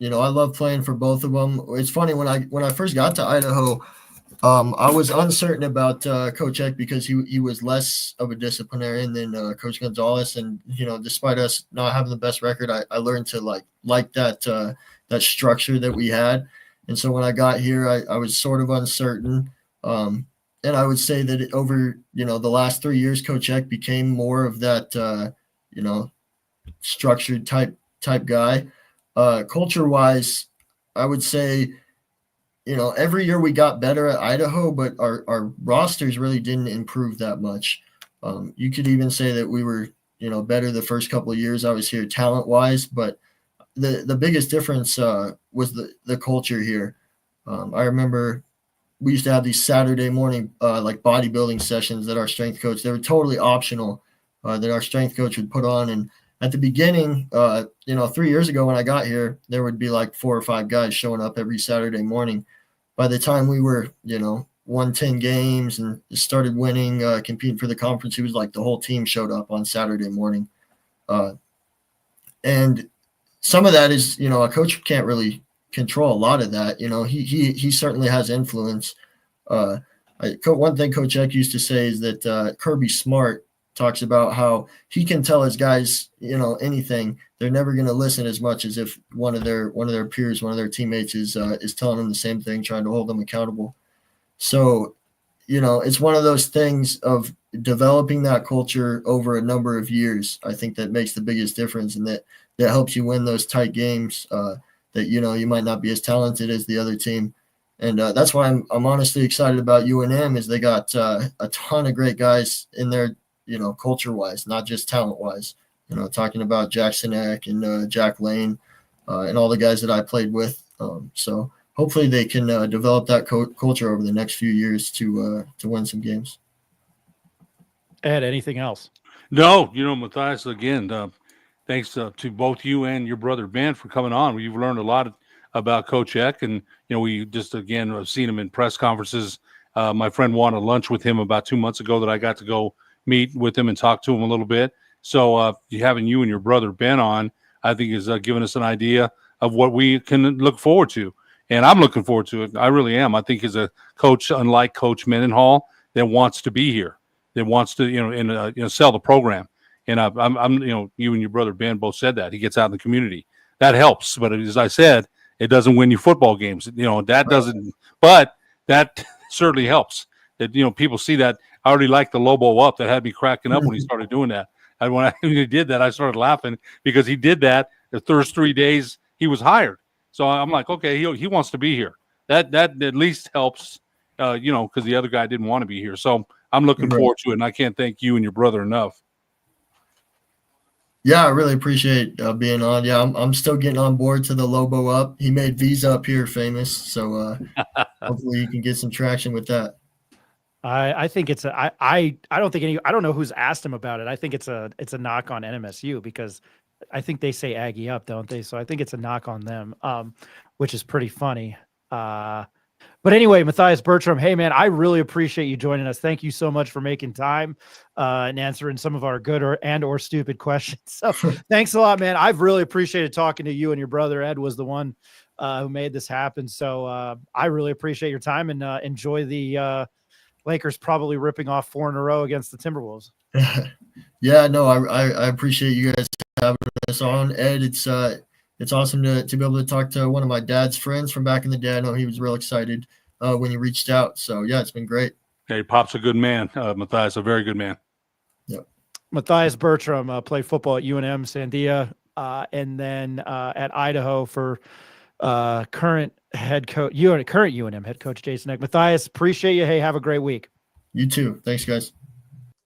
love playing for both of them. It's funny when I first got to Idaho. I was uncertain about Coach Eck because he was less of a disciplinarian than Coach Gonzalez, and despite us not having the best record, I learned to like that structure that we had. And so when I got here, I was sort of uncertain, and I would say that over the last 3 years, Coach Eck became more of that structured type guy. Culture wise, I would say. Every year we got better at Idaho, but our rosters really didn't improve that much. You could even say that we were, better the first couple of years I was here talent-wise, but the biggest difference was the culture here. I remember we used to have these Saturday morning bodybuilding sessions that our strength coach, they were totally optional, that our strength coach would put on. And at the beginning, 3 years ago when I got here, there would be 4 or 5 guys showing up every Saturday morning. By the time we were, won 10 games and started winning, competing for the conference, it was like the whole team showed up on Saturday morning. And some of that is, a coach can't really control a lot of that. He certainly has influence. One thing Coach Eck used to say is that Kirby Smart talks about how he can tell his guys, anything. They're never going to listen as much as if one of their peers, one of their teammates is telling them the same thing, trying to hold them accountable. So, it's one of those things of developing that culture over a number of years. I think that makes the biggest difference, and that helps you win those tight games that, you might not be as talented as the other team. And that's why I'm honestly excited about UNM is they got a ton of great guys in there, culture-wise, not just talent-wise. Talking about Jackson Eck and Jack Lane and all the guys that I played with. So hopefully they can develop that culture over the next few years to win some games. Ed, anything else? No, Mathias, again, thanks to both you and your brother Ben for coming on. We've learned a lot about Coach Eck, and we just again have seen him in press conferences. My friend wanted lunch with him about 2 months ago that I got to go meet with him and talk to him a little bit. So having you and your brother Ben on, I think is giving us an idea of what we can look forward to. And I'm looking forward to it. I really am. I think as a coach, unlike Coach Mendenhall, that wants to be here, that wants to, sell the program. And I'm you and your brother Ben both said that. He gets out in the community. That helps. But as I said, it doesn't win you football games. That doesn't, but that certainly helps. That, people see that. I already liked the Lobo up. That had me cracking up when he started doing that. And when he did that, I started laughing because he did that the first 3 days he was hired. So I'm like, okay, he wants to be here. That at least helps, because the other guy didn't want to be here. So I'm looking forward to it, and I can't thank you and your brother enough. Yeah, I really appreciate being on. Yeah, I'm still getting on board to the Lobo up. He made Visa up here famous, so hopefully you can get some traction with that. I think it's I don't think I don't know who's asked him about it. I think it's a knock on NMSU because I think they say Aggie up, don't they? So I think it's a knock on them, which is pretty funny. But anyway, Mathias Bertram, hey man, I really appreciate you joining us. Thank you so much for making time and answering some of our good or stupid questions. So thanks a lot, man. I've really appreciated talking to you and your brother. Ed was the one who made this happen. So I really appreciate your time and enjoy the Lakers probably ripping off 4 in a row against the Timberwolves. Yeah, no, I appreciate you guys having us on. Ed, it's awesome to be able to talk to one of my dad's friends from back in the day. I know he was real excited when you reached out. So, yeah, it's been great. Hey, Pop's a good man, Mathias, a very good man. Yep. Mathias Bertram played football at UNM Sandia and then at Idaho for current UNM head coach Jason Eck. Mathias, appreciate you. Hey, have a great week. You too. Thanks, guys.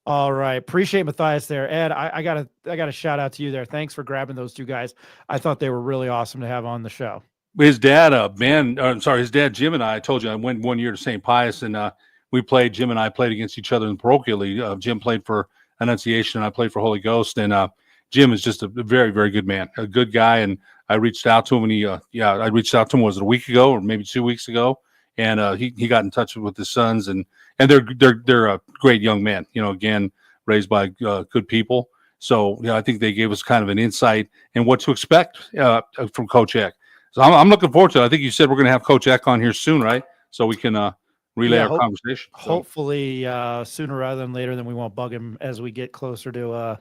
All right. Appreciate Matthias there. Ed, I gotta shout out to you there. Thanks for grabbing those two guys. I thought they were really awesome to have on the show. His dad, his dad, Jim, and I told you I went 1 year to St. Pius, and Jim and I played against each other in parochial league. Jim played for Annunciation, and I played for Holy Ghost. And Jim is just a very, very good man, a good guy. And I reached out to him, and I reached out to him, was it a week ago or maybe 2 weeks ago? And he got in touch with his sons, and they're a great young man. Again, raised by good people. So I think they gave us kind of an insight in what to expect from Coach Eck. So I'm looking forward to it. I think you said we're going to have Coach Eck on here soon, right? So we can relay our conversation. So. Hopefully sooner rather than later, then we won't bug him as we get closer to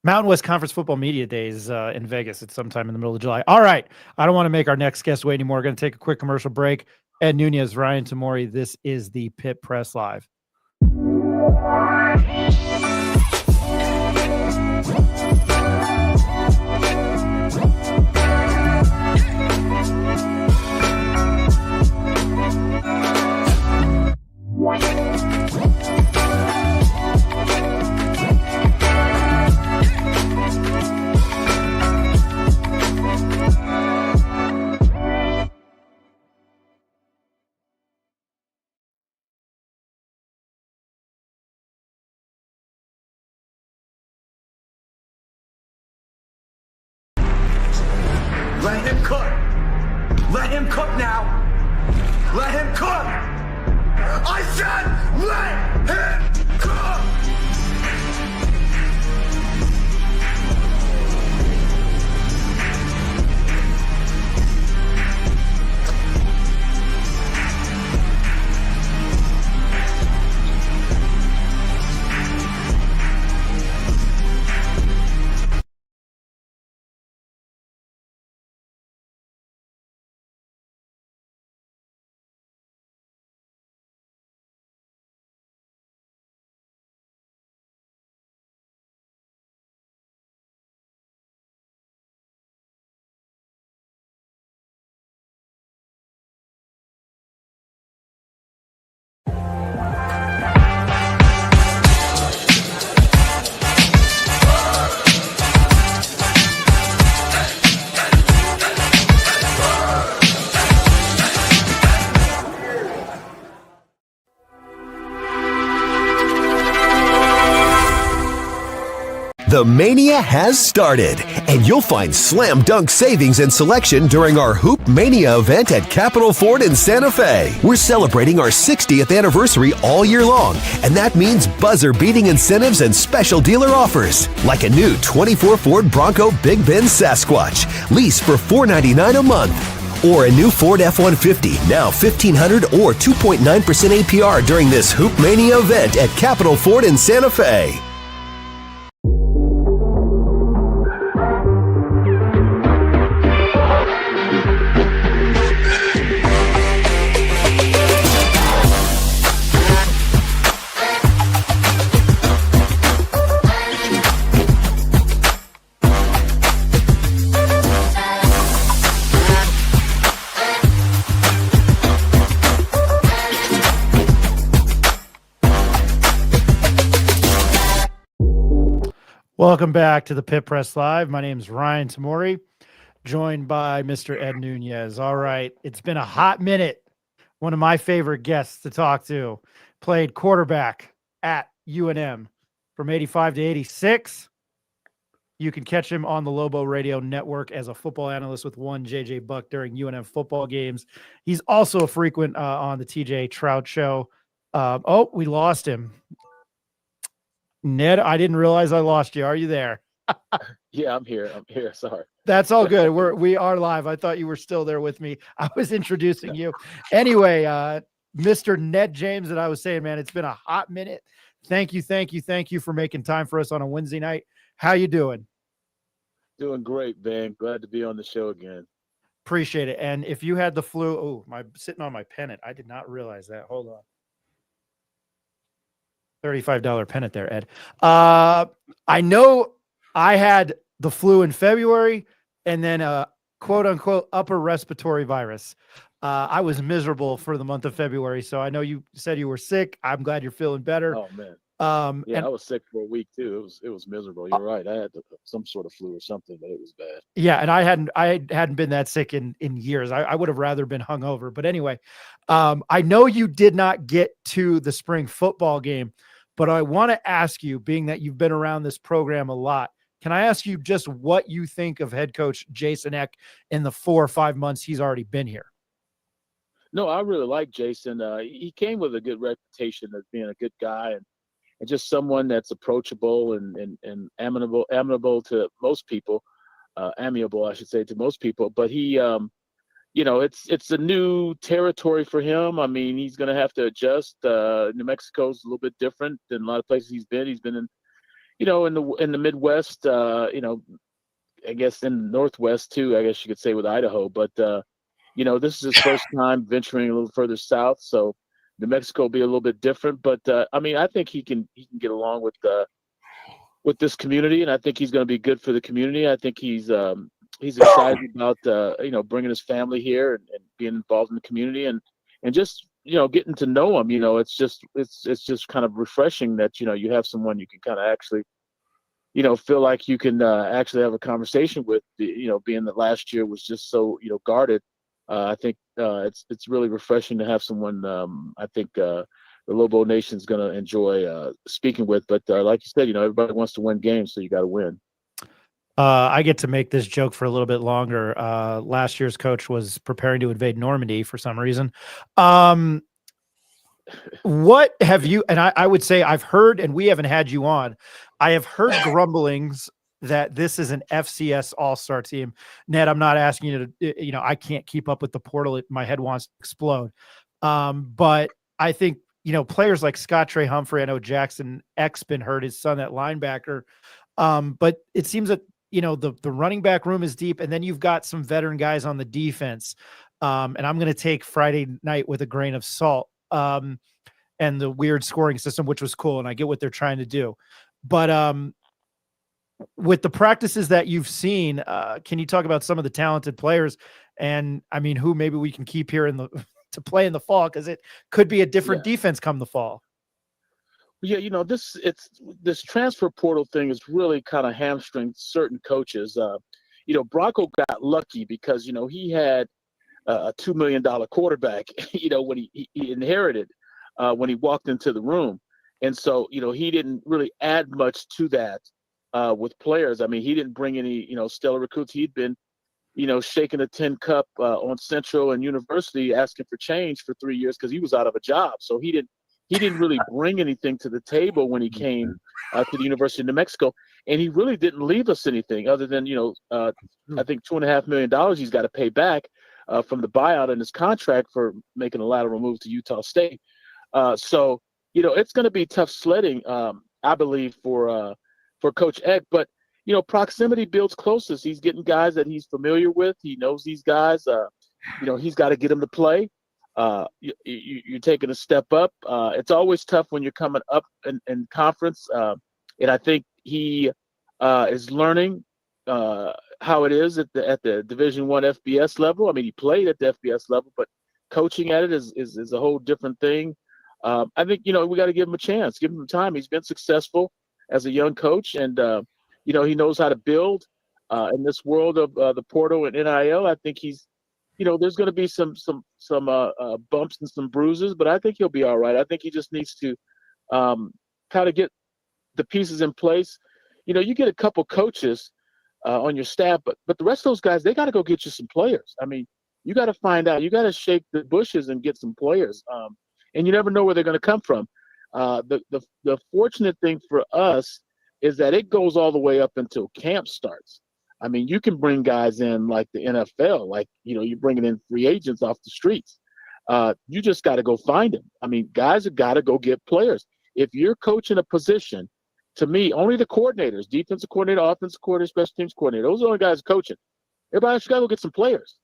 Mountain West Conference Football Media Days in Vegas. It's sometime in the middle of July. All right. I don't want to make our next guest wait anymore. We're going to take a quick commercial break. Ed Nunees, Ryan Tamori. This is the Pitt Press Live. Let him cook. Let him cook now. Let him cook. I said let him cook. The Mania has started, and you'll find slam dunk savings and selection during our Hoop Mania event at Capitol Ford in Santa Fe. We're celebrating our 60th anniversary all year long, and that means buzzer-beating incentives and special dealer offers, like a new 24 Ford Bronco Big Bend Sasquatch, lease for $499 a month. Or a new Ford F-150, now $1,500 or 2.9% APR during this Hoop Mania event at Capitol Ford in Santa Fe. Welcome back to the Pitt Press Live. My name is Ryan Tamori, joined by Mr. Ed Nunees. All right, it's been a hot minute. One of my favorite guests to talk to. Played quarterback at UNM from 85 to 86. You can catch him on the Lobo Radio Network as a football analyst with one JJ Buck during UNM football games. He's also a frequent on the TJ Trout Show. We lost him. Ned, I didn't realize I lost you. Are you there? Yeah, I'm here. Sorry. That's all good. We are live. I thought you were still there with me. I was introducing you. Anyway, Mr. Ned James, that I was saying, man, it's been a hot minute. Thank you for making time for us on a Wednesday night. How you doing? Doing great, man. Glad to be on the show again. Appreciate it. And if you had the flu, sitting on my pennant. I did not realize that. Hold on. $35 pennant there, Ed. I know I had the flu in February and then a quote unquote upper respiratory virus. I was miserable for the month of February. So I know you said you were sick. I'm glad you're feeling better. Oh man. Yeah, I was sick for a week too. It was miserable. You're right. I had some sort of flu or something, but it was bad. Yeah, and I hadn't been that sick in years. I would have rather been hungover. But anyway, I know you did not get to the spring football game, but I want to ask you, being that you've been around this program a lot, can I ask you just what you think of head coach Jason Eck in the 4 or 5 months he's already been here? No, I really like Jason. He came with a good reputation as being a good guy and just someone that's approachable and amenable to most people, amiable, I should say, to most people. But he, it's a new territory for him. I mean, he's going to have to adjust. New Mexico's a little bit different than a lot of places he's been. He's been in, in the Midwest, I guess in the Northwest too, I guess you could say with Idaho. But, this is his first time venturing a little further south. So New Mexico will be a little bit different. But, I think he can get along with this community, and I think he's going to be good for the community. I think he's excited about, bringing his family here and being involved in the community and just, getting to know him. It's just kind of refreshing that, you have someone you can kind of actually, feel like you can actually have a conversation with, being that last year was just so, guarded. I think it's really refreshing to have someone I think the Lobo Nation's going to enjoy speaking with. But like you said, everybody wants to win games, so you got to win. I get to make this joke for a little bit longer. Last year's coach was preparing to invade Normandy for some reason. What have you, and I would say I've heard, and we haven't had you on, I have heard grumblings that this is an FCS all-star team. Ned, I'm not asking you to, I can't keep up with the portal. My head wants to explode. But I think, players like Scott Trey Humphrey, I know Jackson Eck's been hurt, his son at linebacker. But it seems that, the running back room is deep, and then you've got some veteran guys on the defense. And I'm going to take Friday night with a grain of salt, and the weird scoring system, which was cool. And I get what they're trying to do, but, with the practices that you've seen, can you talk about some of the talented players and who maybe we can keep here to play in the fall? Cause it could be a different defense come the fall. Yeah, this transfer portal thing is really kind of hamstring certain coaches. Bronco got lucky because, he had a $2 million quarterback, when he inherited when he walked into the room. And so, he didn't really add much to that with players. I mean, he didn't bring any, stellar recruits. He'd been, shaking a tin cup on Central and University asking for change for 3 years because he was out of a job. So he didn't really bring anything to the table when he came to the University of New Mexico. And he really didn't leave us anything other than, I think $2.5 million he's got to pay back from the buyout in his contract for making a lateral move to Utah State. So, it's going to be tough sledding, I believe, for Coach Eck. But, proximity builds closeness. He's getting guys that he's familiar with. He knows these guys. He's got to get them to play. You're taking a step up. It's always tough when you're coming up in conference. And I think he is learning how it is at the Division I FBS level. I mean, he played at the FBS level, but coaching at it is a whole different thing. I think, we got to give him a chance, give him time. He's been successful as a young coach, and, he knows how to build in this world of the portal and NIL. I think he's, there's going to be some bumps and some bruises, but I think he'll be all right. I think he just needs to kind of get the pieces in place. You get a couple coaches on your staff, but the rest of those guys, they got to go get you some players. I mean, you got to find out. You got to shake the bushes and get some players. And you never know where they're going to come from. The fortunate thing for us is that it goes all the way up until camp starts. I mean, you can bring guys in like the NFL, like, you're bringing in free agents off the streets. You just got to go find them. I mean, guys have got to go get players. If you're coaching a position, to me, only the coordinators, defensive coordinator, offensive coordinator, special teams coordinator, those are the only guys coaching. Everybody else got to go get some players.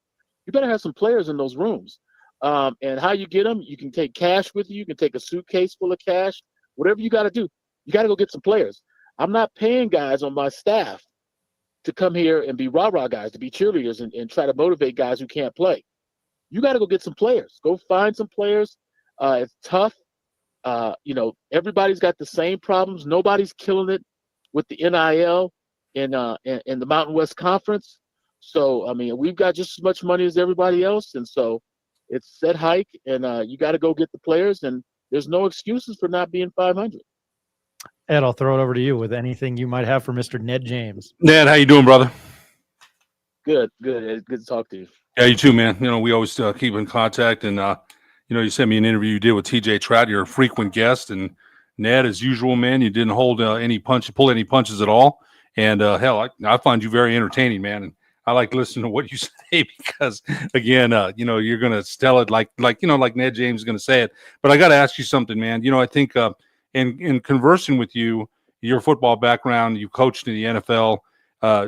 You better have some players in those rooms. And how you get them, you can take cash with you. You can take a suitcase full of cash, whatever you got to do. You got to go get some players. I'm not paying guys on my staff to come here and be rah-rah guys, to be cheerleaders and try to motivate guys who can't play. You got to go get some players. Go find some players. It's tough. Everybody's got the same problems. Nobody's killing it with the NIL in the Mountain West Conference. So, I mean, we've got just as much money as everybody else. And so it's set hike, and you got to go get the players. And there's no excuses for not being 500. Ed, I'll throw it over to you with anything you might have for Mr. Ned James. Ned, how you doing, brother? Good. Good to talk to you. Yeah, you too, man. We always keep in contact, and you sent me an interview you did with TJ Trout. You're a frequent guest, and Ned, as usual, man, you didn't pull any punches at all. And hell, I find you very entertaining, man. And I like listening to what you say because, again, you're gonna tell it like Ned James is gonna say it. But I got to ask you something, man. I think in conversing with you, your football background, you coached in the NFL,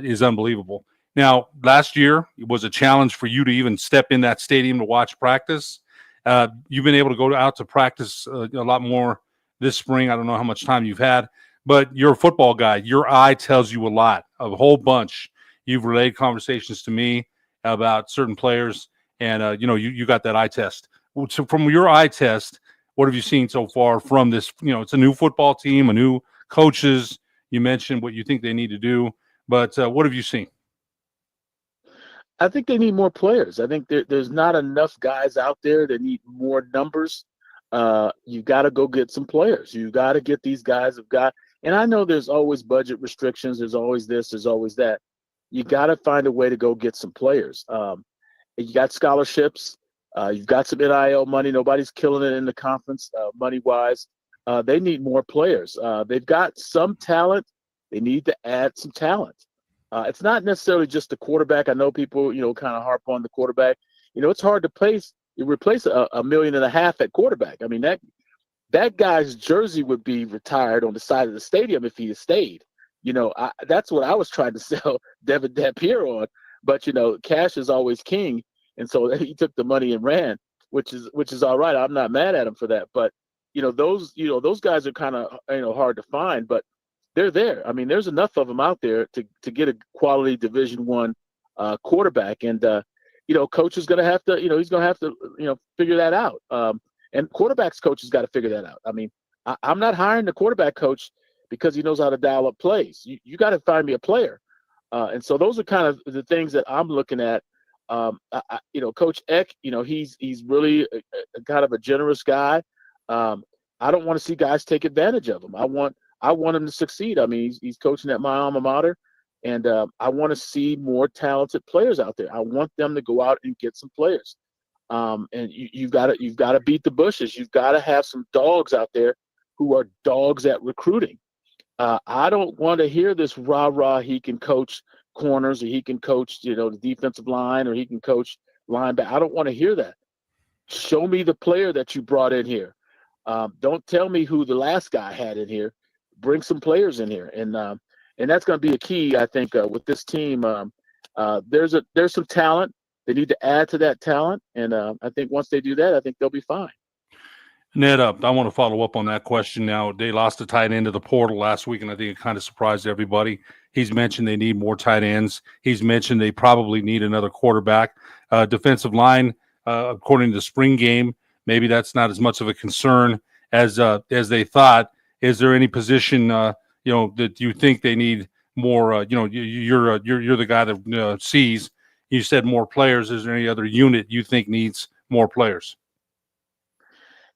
is unbelievable. Now, last year it was a challenge for you to even step in that stadium to watch practice. You've been able to go out to practice a lot more this spring. I don't know how much time you've had, but you're a football guy. Your eye tells you a whole bunch. You've relayed conversations to me about certain players, and you got that eye test. So from your eye test, what have you seen so far from this? It's a new football team, a new coaches. You mentioned what you think they need to do, but what have you seen? I think they need more players. I think there's not enough guys out there that need more numbers. You got to go get some players. You got to get these guys and I know there's always budget restrictions. There's always this, there's always that. You got to find a way to go get some players. You got scholarships. You've got some NIL money. Nobody's killing it in the conference money-wise. They need more players. They've got some talent. They need to add some talent. It's not necessarily just the quarterback. I know people, kind of harp on the quarterback. It's hard to replace $1.5 million at quarterback. I mean, that guy's jersey would be retired on the side of the stadium if he had stayed. That's what I was trying to sell Devin Dampier on. But, cash is always king. And so he took the money and ran, which is all right. I'm not mad at him for that. But, those guys are kind of, hard to find. But they're there. I mean, there's enough of them out there to get a quality Division I quarterback. And, coach is going to have to, he's going to have to, figure that out. And quarterback's coach has got to figure that out. I mean, I'm not hiring the quarterback coach because he knows how to dial up plays. You got to find me a player. And so those are kind of the things that I'm looking at. Coach Eck, he's really a kind of a generous guy. I don't want to see guys take advantage of him. I want him to succeed. I mean, he's coaching at my alma mater, and I want to see more talented players out there. I want them to go out and get some players. And you've got to beat the bushes. You've got to have some dogs out there who are dogs at recruiting. I don't want to hear this rah-rah. He can coach corners, or he can coach, the defensive line, or he can coach linebacker. I don't want to hear that. Show me the player that you brought in here. Don't tell me who the last guy had in here. Bring some players in here, and that's going to be a key, I think, with this team. There's some talent. They need to add to that talent, and I think once they do that, I think they'll be fine. Ned, I want to follow up on that question now. They lost a tight end to the portal last week, and I think it kind of surprised everybody. He's mentioned they need more tight ends. He's mentioned they probably need another quarterback. Defensive line, according to the spring game, maybe that's not as much of a concern as they thought. Is there any position, that you think they need more? You're the guy that sees. You said more players. Is there any other unit you think needs more players?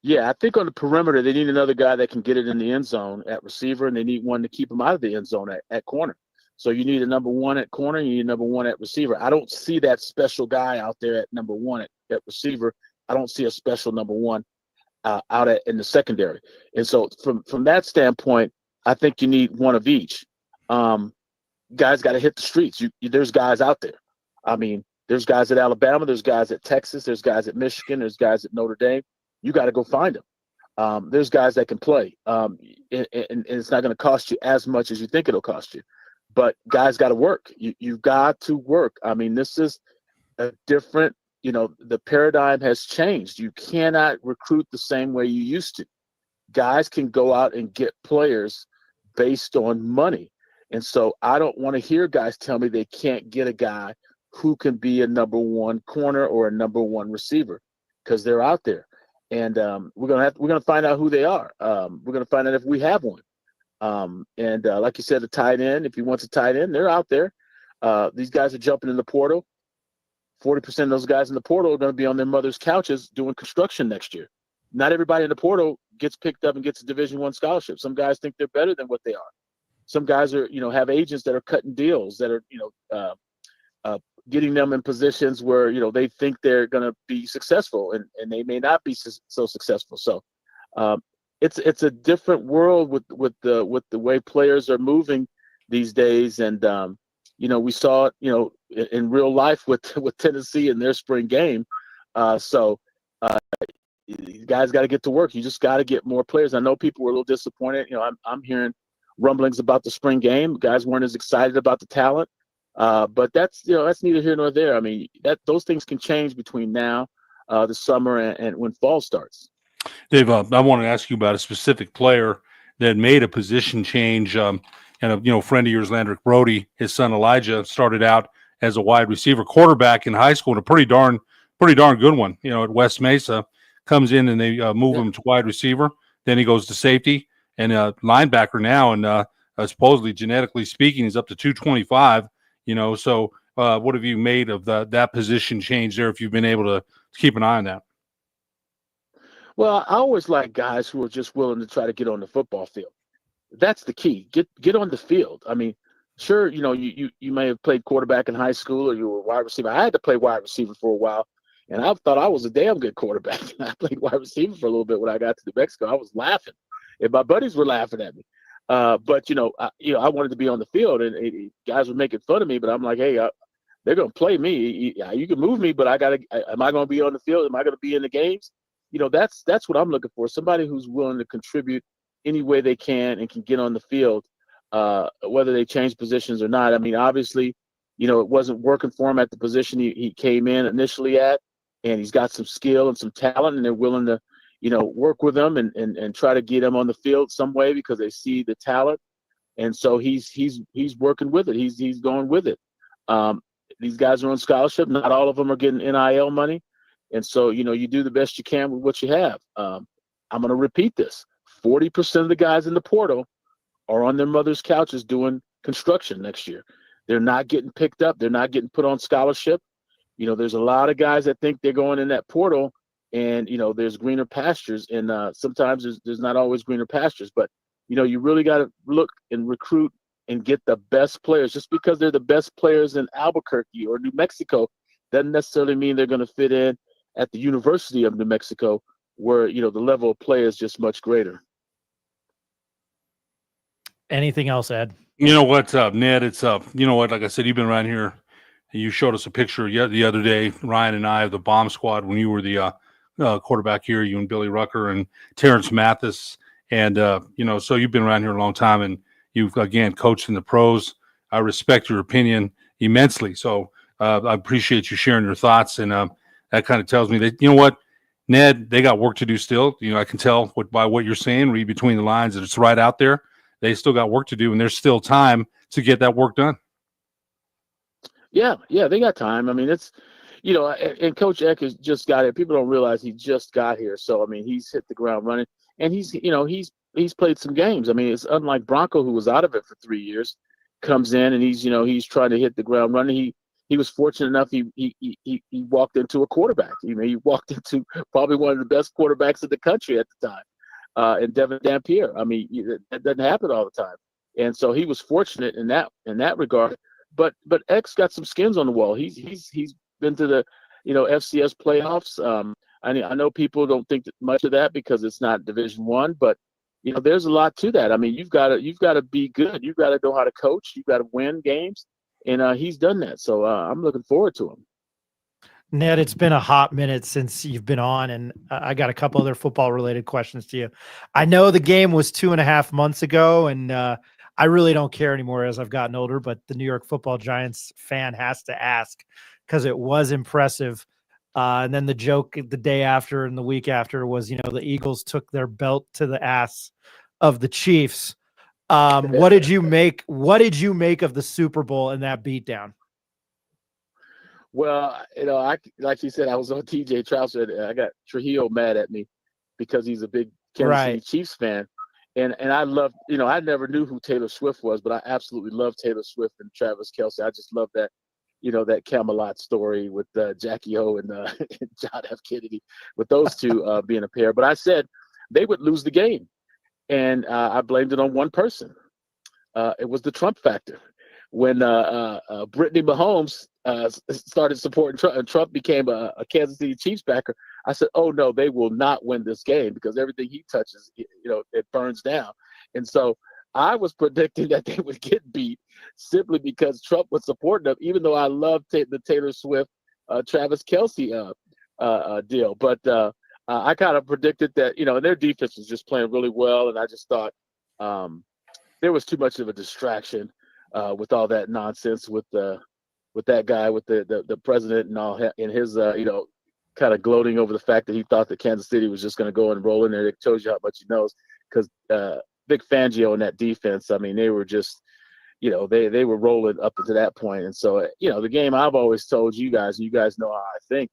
Yeah, I think on the perimeter, they need another guy that can get it in the end zone at receiver, and they need one to keep him out of the end zone at corner. So you need a number one at corner, and you need a number one at receiver. I don't see that special guy out there at number one at receiver. I don't see a special number one out in the secondary. And so from that standpoint, I think you need one of each. Guys got to hit the streets. There's guys out there. I mean, there's guys at Alabama, there's guys at Texas, there's guys at Michigan, there's guys at Notre Dame. You got to go find them. There's guys that can play, and it's not going to cost you as much as you think it'll cost you. But guys got to work. You've got to work. I mean, this is a different, the paradigm has changed. You cannot recruit the same way you used to. Guys can go out and get players based on money. And so I don't want to hear guys tell me they can't get a guy who can be a number one corner or a number one receiver, because they're out there. and we're gonna find out who they are. We're gonna find out if we have one. And like you said, the tight end, if he wants a tight end, they're out there. These guys are jumping in the portal. 40% of those guys in the portal are going to be on their mother's couches doing construction next year. Not everybody in the portal gets picked up and gets a Division I scholarship. Some guys think they're better than what they are. Some guys are, have agents that are cutting deals that are, getting them in positions where, they think they're going to be successful and they may not be so successful. So it's a different world with the way players are moving these days. And, we saw it, in real life with Tennessee in their spring game. You guys got to get to work. You just got to get more players. I know people were a little disappointed. I'm hearing rumblings about the spring game. Guys weren't as excited about the talent. But that's neither here nor there. I mean, those things can change between now, the summer, and when fall starts. Dave, I want to ask you about a specific player that made a position change. And a friend of yours, Landrick Brody, his son Elijah, started out as a wide receiver quarterback in high school, and a pretty darn good one. At West Mesa, comes in and they move him to wide receiver. Then he goes to safety and linebacker now, and supposedly genetically speaking, he's up to 225. So what have you made of that position change there? If you've been able to keep an eye on that. Well, I always like guys who are just willing to try to get on the football field. That's the key. Get on the field. I mean, sure, you may have played quarterback in high school or you were a wide receiver. I had to play wide receiver for a while, and I thought I was a damn good quarterback. I played wide receiver for a little bit when I got to New Mexico. I was laughing, and my buddies were laughing at me. But I wanted to be on the field, and guys were making fun of me. But I'm like, hey, they're gonna play me. You can move me, but am I gonna be on the field? Am I gonna be in the games? That's what I'm looking for. Somebody who's willing to contribute any way they can and can get on the field, whether they change positions or not. I mean, obviously, it wasn't working for him at the position he came in initially at, and he's got some skill and some talent, and they're willing to, work with him and try to get him on the field some way because they see the talent. And so he's working with it. He's going with it. These guys are on scholarship. Not all of them are getting NIL money. And so, you do the best you can with what you have. I'm going to repeat this. 40% of the guys in the portal are on their mother's couches doing construction next year. They're not getting picked up. They're not getting put on scholarship. There's a lot of guys that think they're going in that portal and, there's greener pastures. And sometimes there's not always greener pastures. But, you really got to look and recruit and get the best players. Just because they're the best players in Albuquerque or New Mexico doesn't necessarily mean they're going to fit in at the University of New Mexico where, the level of play is just much greater. Anything else, Ed? You know what, Ned? It's like I said, you've been around here. You showed us a picture the other day, Ryan and I, of the bomb squad when you were the quarterback here, you and Billy Rucker and Terrence Mathis. And, so you've been around here a long time, and you've, again, coached in the pros. I respect your opinion immensely. So I appreciate you sharing your thoughts. And that kind of tells me that, Ned, they got work to do still. I can tell by what you're saying, read between the lines, that it's right out there. They still got work to do, and there's still time to get that work done. Yeah, they got time. I mean, it's, and Coach Eck has just got here. People don't realize he just got here. So, I mean, he's hit the ground running, and he's played some games. I mean, it's unlike Bronco, who was out of it for 3 years, comes in and he's trying to hit the ground running. He was fortunate enough. He walked into a quarterback. He walked into probably one of the best quarterbacks in the country at the time. And Devin Dampier. I mean, that doesn't happen all the time. And so he was fortunate in that regard. But X got some skins on the wall. He's been to the FCS playoffs. I know people don't think much of that because it's not Division I, but there's a lot to that. I mean, you've got to be good. You've got to know how to coach. You've got to win games, and he's done that. So I'm looking forward to him. Ned, it's been a hot minute since you've been on, and I got a couple other football-related questions to you. I know the game was 2.5 months ago, and I really don't care anymore as I've gotten older, but the New York Football Giants fan has to ask because it was impressive. And then the joke the day after and the week after was, the Eagles took their belt to the ass of the Chiefs. What did you make of the Super Bowl and that beatdown? Well, like you said, I was on TJ Trouser. I got Trujillo mad at me. because he's a big Kansas City Chiefs fan. And I love, I never knew who Taylor Swift was, but I absolutely love Taylor Swift and Travis Kelce. I just love that, that Camelot story with Jackie O and John F. Kennedy, with those two being a pair. But I said they would lose the game. And I blamed it on one person. It was the Trump factor. When Brittany Mahomes started supporting Trump, and Trump became a Kansas City Chiefs backer, I said, oh, no, they will not win this game because everything he touches, it burns down. And so I was predicting that they would get beat simply because Trump was supporting them, even though I love the Taylor Swift, Travis Kelce deal. But I kind of predicted that, their defense was just playing really well. And I just thought there was too much of a distraction with all that nonsense with that guy, with the president and all, and his, kind of gloating over the fact that he thought that Kansas City was just going to go and roll in there. It shows you how much he knows, because Vic Fangio and that defense, I mean, they were just, they were rolling up to that point. And so, the game, I've always told you guys, and you guys know how I think,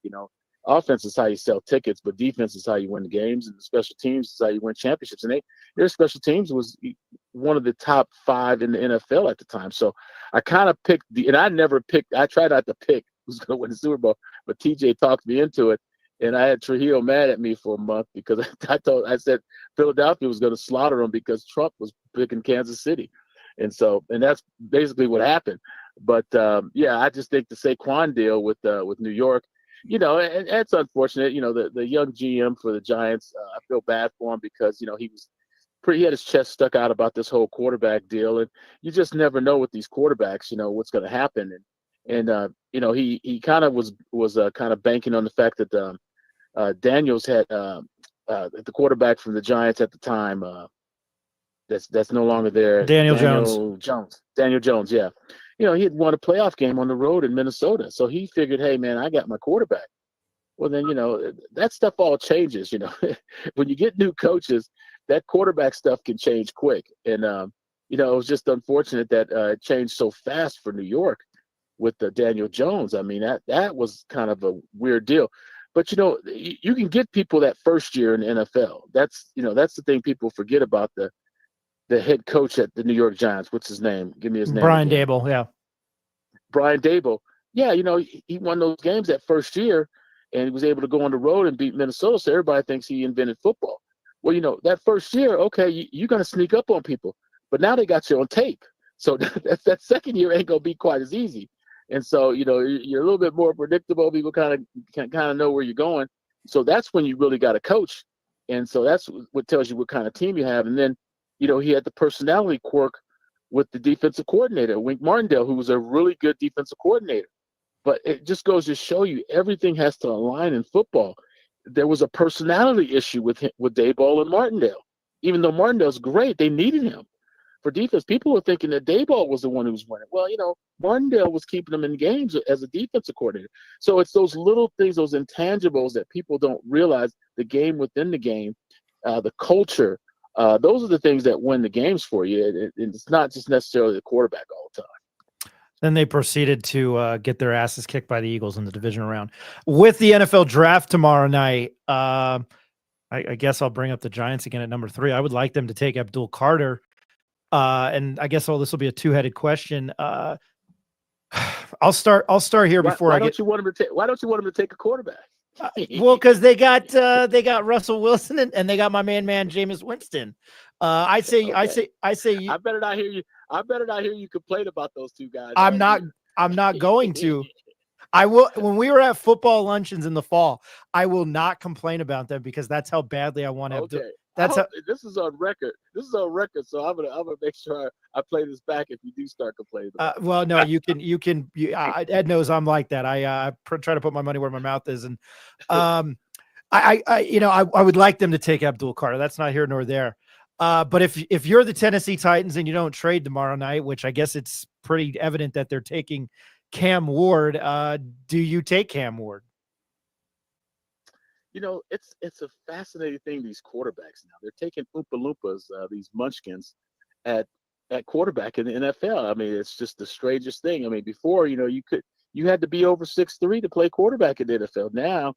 offense is how you sell tickets, but defense is how you win the games, and the special teams is how you win championships. And their special teams was one of the top 5 in the NFL at the time. So I kind of picked and I tried not to pick who's going to win the Super Bowl, but TJ talked me into it. And I had Trujillo mad at me for a month because I said Philadelphia was going to slaughter them because Trump was picking Kansas City. And that's basically what happened. But I just think the Saquon deal with New York, and it's unfortunate, the young GM for the Giants, I feel bad for him because, he had his chest stuck out about this whole quarterback deal. And you just never know with these quarterbacks, what's going to happen. And he kind of was kind of banking on the fact that Daniels had the quarterback from the Giants at the time, that's no longer there. Daniel Jones, yeah. He had won a playoff game on the road in Minnesota. So he figured, hey, man, I got my quarterback. Well, then, that stuff all changes, When you get new coaches, that quarterback stuff can change quick. And, it was just unfortunate that it changed so fast for New York with Daniel Jones. I mean, that was kind of a weird deal. But, you can get people that first year in the NFL. That's the thing people forget about the head coach at the New York Giants. What's his name? Give me his name. Brian Daboll, yeah. Brian Daboll. Yeah, he won those games that first year, and he was able to go on the road and beat Minnesota, so everybody thinks he invented football. Well, that first year, okay, you're going to sneak up on people, but now they got you on tape. So that second year ain't going to be quite as easy. And so, you're a little bit more predictable. People kind of know where you're going. So that's when you really got to coach. And so that's what tells you what kind of team you have. And then, he had the personality quirk with the defensive coordinator, Wink Martindale, who was a really good defensive coordinator. But it just goes to show you everything has to align in football. There was a personality issue with Daboll and Martindale. Even though Martindale's great, they needed him for defense. People were thinking that Daboll was the one who was winning. Well, Martindale was keeping them in games as a defensive coordinator. So it's those little things, those intangibles that people don't realize, the game within the game, the culture. Those are the things that win the games for you. It's not just necessarily the quarterback all the time. Then they proceeded to get their asses kicked by the Eagles in the divisional round. With the NFL draft tomorrow night, I guess I'll bring up the Giants again at number 3. I would like them to take Abdul Carter. And I guess this will be a two-headed question. I'll start here before why don't you want him to take a quarterback? Well, because they got Russell Wilson and they got my man Jameis Winston. I better not hear you complain about those two guys. I'm not going to. I will. When we were at football luncheons in the fall, I will not complain about them because that's how badly I want to. Okay. That's this is on record. So I'm gonna make sure I play this back if you do start complaining. Well, no, you can. Ed knows I'm like that. I try to put my money where my mouth is, and I would like them to take Abdul Carter. That's not here nor there. But if you're the Tennessee Titans and you don't trade tomorrow night, which I guess it's pretty evident that they're taking Cam Ward, do you take Cam Ward? It's a fascinating thing, these quarterbacks now. They're taking Oompa Loompas, these munchkins, at quarterback in the NFL. I mean, it's just the strangest thing. I mean, before, you had to be over 6'3" to play quarterback in the NFL. Now,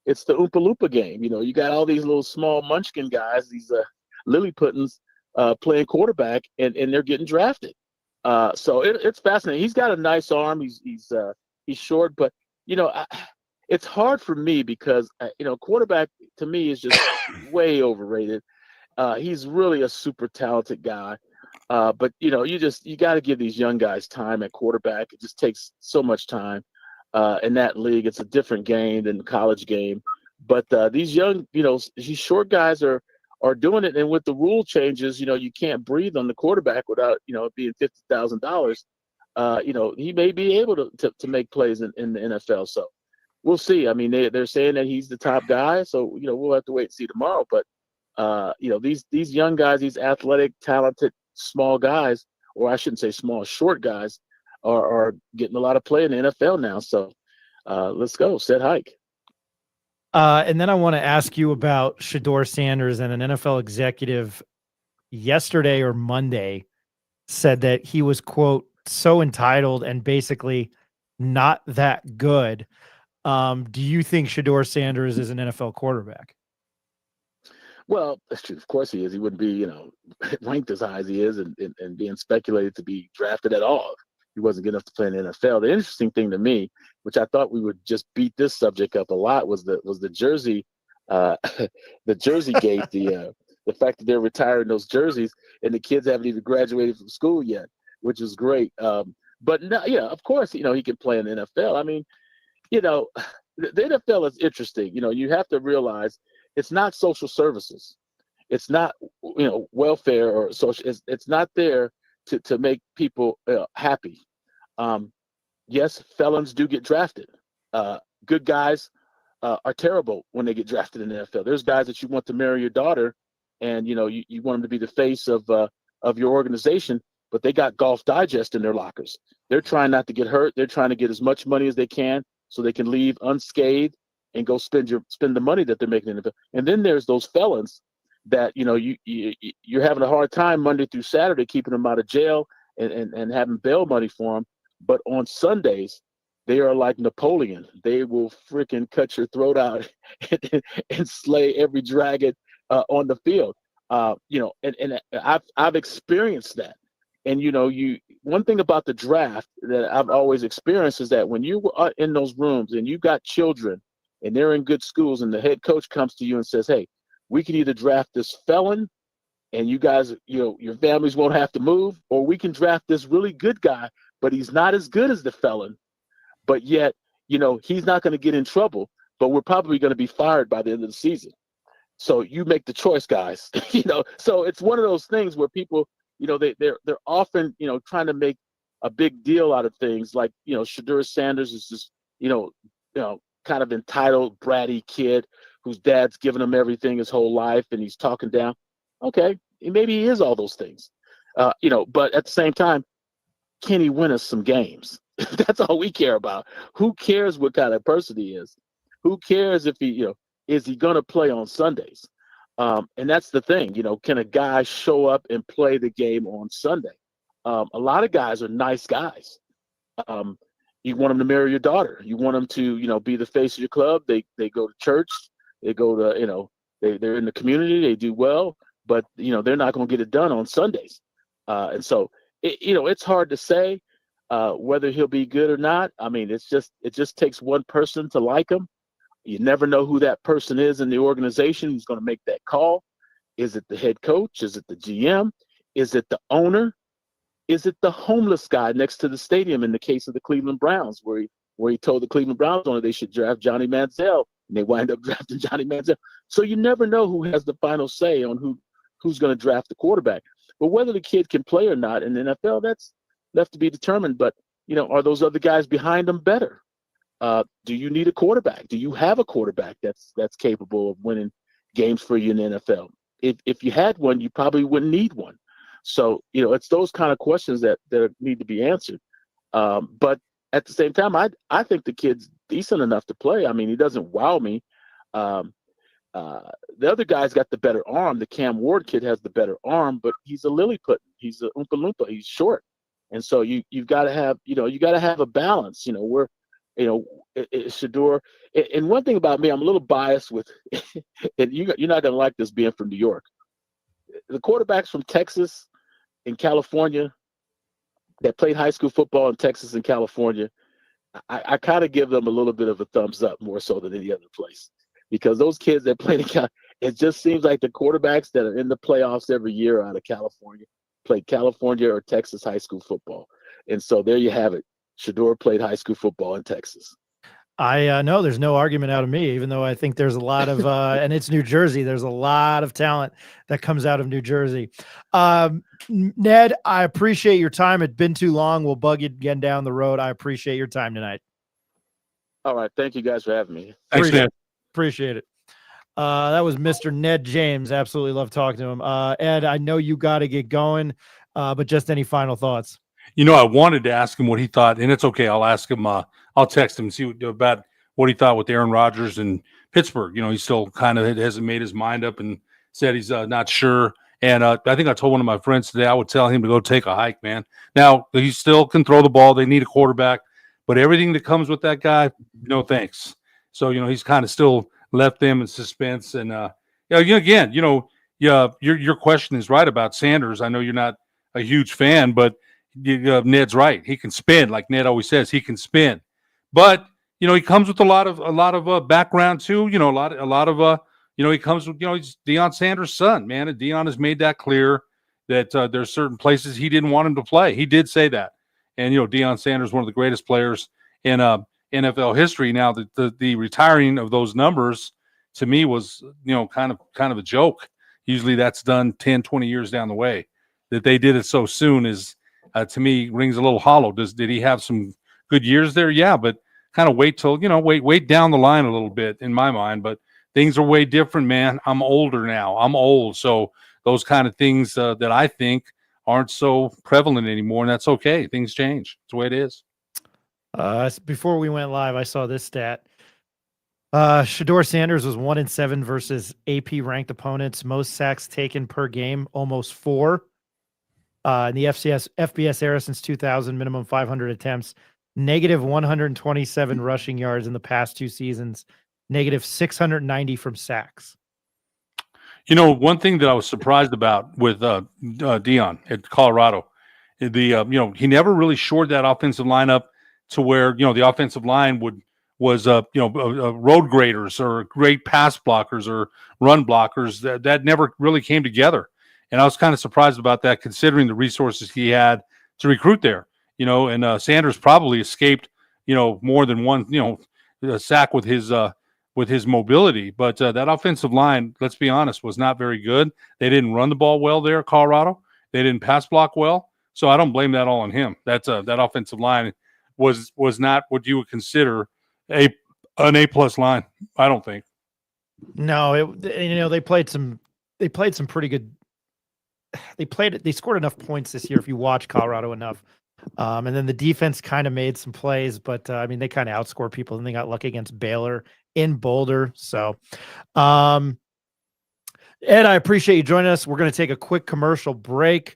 it's the Oompa Loompa game. You got all these little small munchkin guys, these Lilliputans playing quarterback, and they're getting drafted. So it's fascinating. He's got a nice arm. He's short, but it's hard for me because quarterback to me is just way overrated. He's really a super talented guy. But you got to give these young guys time at quarterback. It just takes so much time in that league. It's a different game than the college game. But these young, these short guys are doing it. And with the rule changes, you can't breathe on the quarterback without, it being $50,000. He may be able to make plays in the NFL. So we'll see. I mean, they're saying that he's the top guy. So, we'll have to wait and see tomorrow. But, these young guys, these athletic, talented, small guys, or I shouldn't say small, short guys, are getting a lot of play in the NFL now. So let's go. Set hike. And then I want to ask you about Shedeur Sanders. And an NFL executive yesterday or Monday said that he was, quote, so entitled and basically not that good. Do you think Shedeur Sanders is an NFL quarterback? Well, of course he is. He wouldn't be, ranked as high as he is and being speculated to be drafted at all. He wasn't good enough to play in the NFL. The interesting thing to me, which I thought we would just beat this subject up a lot, was the jersey, the jersey gate, the fact that they're retiring those jerseys and the kids haven't even graduated from school yet, which is great. But no, yeah, of course, he can play in the NFL. I mean, the NFL is interesting. You have to realize it's not social services. It's not, welfare or social. It's not there to make people happy. Yes, felons do get drafted. Good guys are terrible when they get drafted in the NFL. There's guys that you want to marry your daughter, and you want them to be the face of your organization, but they got Golf Digest in their lockers. They're trying not to get hurt. They're trying to get as much money as they can so they can leave unscathed and go spend the money that they're making in the NFL. And then there's those felons that you're having a hard time Monday through Saturday keeping them out of jail and having bail money for them. But on Sundays, they are like Napoleon. They will freaking cut your throat out and slay every dragon on the field. And I've experienced that. And one thing about the draft that I've always experienced is that when you are in those rooms and you got children and they're in good schools and the head coach comes to you and says, hey, we can either draft this felon and you guys, your families won't have to move, or we can draft this really good guy, but he's not as good as the felon, but yet, he's not going to get in trouble, but we're probably going to be fired by the end of the season. So you make the choice, guys. So it's one of those things where people, they're often, trying to make a big deal out of things like, Shedeur Sanders is just, kind of entitled, bratty kid whose dad's given him everything his whole life and he's talking down. Okay, maybe he is all those things, but at the same time, can he win us some games? That's all we care about. Who cares what kind of person he is? Who cares if he, is he going to play on Sundays? And that's the thing, can a guy show up and play the game on Sunday? A lot of guys are nice guys. You want them to marry your daughter. You want them to, be the face of your club. They go to church. They go to, they're in the community. They do well, but, they're not going to get it done on Sundays. And so, it's hard to say whether he'll be good or not. I mean, it just takes one person to like him. You never know who that person is in the organization who's going to make that call. Is it the head coach? Is it the GM? Is it the owner? Is it the homeless guy next to the stadium in the case of the Cleveland Browns, where he told the Cleveland Browns owner they should draft Johnny Manziel, and they wind up drafting Johnny Manziel. So you never know who has the final say on who's going to draft the quarterback. But whether the kid can play or not in the NFL, that's left to be determined. But, are those other guys behind them better? Do you need a quarterback? Do you have a quarterback that's capable of winning games for you in the NFL? If you had one, you probably wouldn't need one. So, it's those kind of questions that need to be answered. But at the same time, I think the kid's decent enough to play. I mean, he doesn't wow me. The other guy's got the better arm. The Cam Ward kid has the better arm, but he's a Lilliput. He's a Oompa Loompa. He's short. And so you've got to have, you got to have a balance, where Shedeur. And one thing about me, I'm a little biased with, and you're not going to like this being from New York. The quarterbacks from Texas and California that played high school football in Texas and California, I kind of give them a little bit of a thumbs up more so than any other place, because those kids that play it just seems like the quarterbacks that are in the playoffs every year out of California played California or Texas high school football. And so there you have it. Shedeur played high school football in Texas. I know there's no argument out of me, even though I think there's a lot of, and it's New Jersey. There's a lot of talent that comes out of New Jersey. Ned, I appreciate your time. It's been too long. We'll bug you again down the road. I appreciate your time tonight. All right. Thank you guys for having me. Thanks, Ned. Appreciate it. That was Mr. Ned James. Absolutely love talking to him. Ed, I know you got to get going, but just any final thoughts? I wanted to ask him what he thought, and it's okay. I'll ask him. I'll text him and see about what he thought with Aaron Rodgers and Pittsburgh. He still kind of hasn't made his mind up and said he's not sure. And I think I told one of my friends today I would tell him to go take a hike, man. Now, he still can throw the ball. They need a quarterback. But everything that comes with that guy, no thanks. So, he's kind of still left them in suspense. And, again, your question is right about Sanders. I know you're not a huge fan, but Ned's right. He can spin, like Ned always says. He can spin, but he comes with a lot of background too. He comes with he's Deion Sanders' son, man, and Deion has made that clear that there's certain places he didn't want him to play. He did say that, and Deion Sanders, one of the greatest players in NFL history. Now, the retiring of those numbers to me was kind of a joke. Usually that's done 10, 20 years down the way. That they did it so soon is. To me, rings a little hollow. Did he have some good years there? Yeah, but kind of wait till wait down the line a little bit in my mind. But things are way different, man. I'm older now. I'm old, so those kind of things that I think aren't so prevalent anymore, and that's okay. Things change. It's the way it is. Before we went live, I saw this stat. Shedeur Sanders was 1-7 versus AP ranked opponents. Most sacks taken per game, almost 4. In the FBS era since 2000, minimum 500 attempts, negative 127 rushing yards in the past 2 seasons, negative 690 from sacks. One thing that I was surprised about with Deion at Colorado, he never really shored that offensive line up to where the offensive line was road graders or great pass blockers or run blockers. That never really came together. And I was kind of surprised about that, considering the resources he had to recruit there. And Sanders probably escaped, more than one, sack with his mobility. But that offensive line, let's be honest, was not very good. They didn't run the ball well there at Colorado. They didn't pass block well. So I don't blame that all on him. That offensive line was not what you would consider an A-plus line. I don't think. No, they played some pretty good. They scored enough points this year if you watch Colorado enough. And then the defense kind of made some plays, but they kind of outscored people, and they got lucky against Baylor in Boulder. So, Ed, I appreciate you joining us. We're going to take a quick commercial break.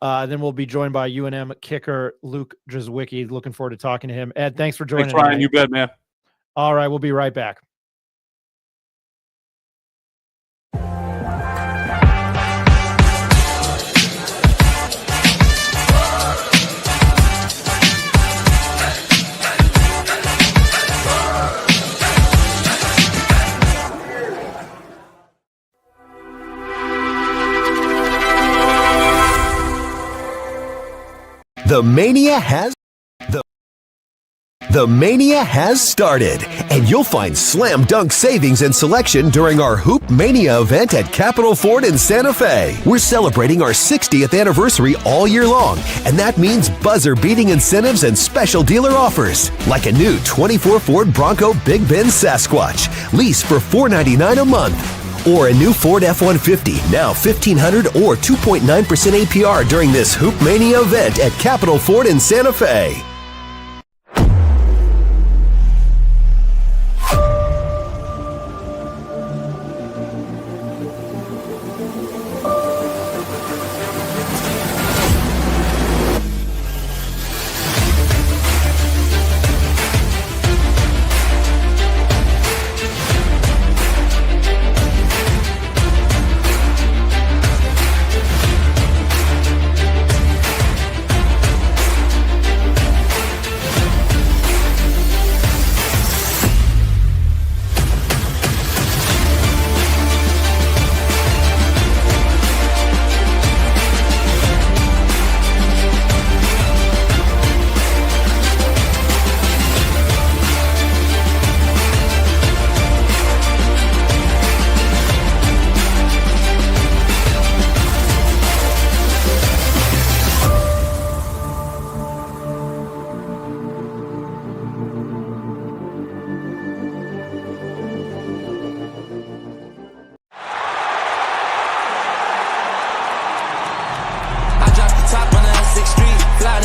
Then we'll be joined by UNM kicker Luke Driswiki. Looking forward to talking to him. Ed, thanks for joining us. Thanks, Ryan. You bet, man. All right, we'll be right back. The mania has started, and you'll find slam dunk savings and selection during our Hoop Mania event at Capitol Ford in Santa Fe. We're celebrating our 60th anniversary all year long, and that means buzzer-beating incentives and special dealer offers, like a new 24 Ford Bronco Big Bend Sasquatch, lease for $499 a month. Or a new Ford F-150, now $1,500 or 2.9% APR during this Hoop Mania event at Capitol Ford in Santa Fe.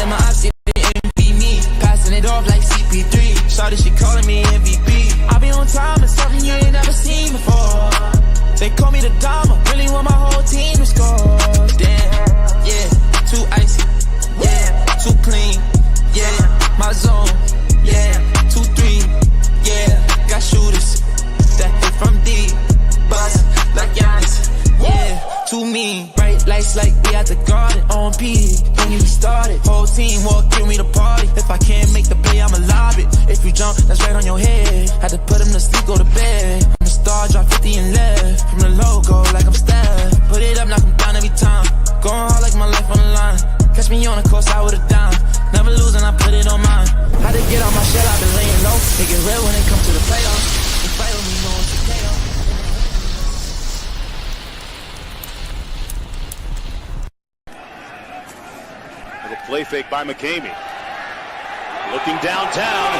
my ops didn't envy me. Passing it off like CP3. Shawty, she calling me MVP. I be on time, it's something you ain't never seen before. They call me the Dama, really want my whole team to score. Damn, yeah, too icy, yeah, too clean, yeah, my zone, yeah, 2-3, yeah, got shooters that hit from deep, bust like Giannis, yeah, too mean. Bright lights like we at the garden, on P, don't get me started. Whole team walk through me to party. If I can't make the play, I'ma lob it. If you jump, that's right on your head. Had to put him to sleep, go to bed. I'm the star, drop 50 and left. From the logo, like I'm Steph. Put it up, knock him down every time. Going hard like my life on the line. Catch me on the coast, I would've dime. Never losing, I put it on mine. Had to get on my shell, I've been laying low. They get real when it comes to the playoffs. The fight with me, no one's a KO. Little play fake by McCamey. Looking downtown.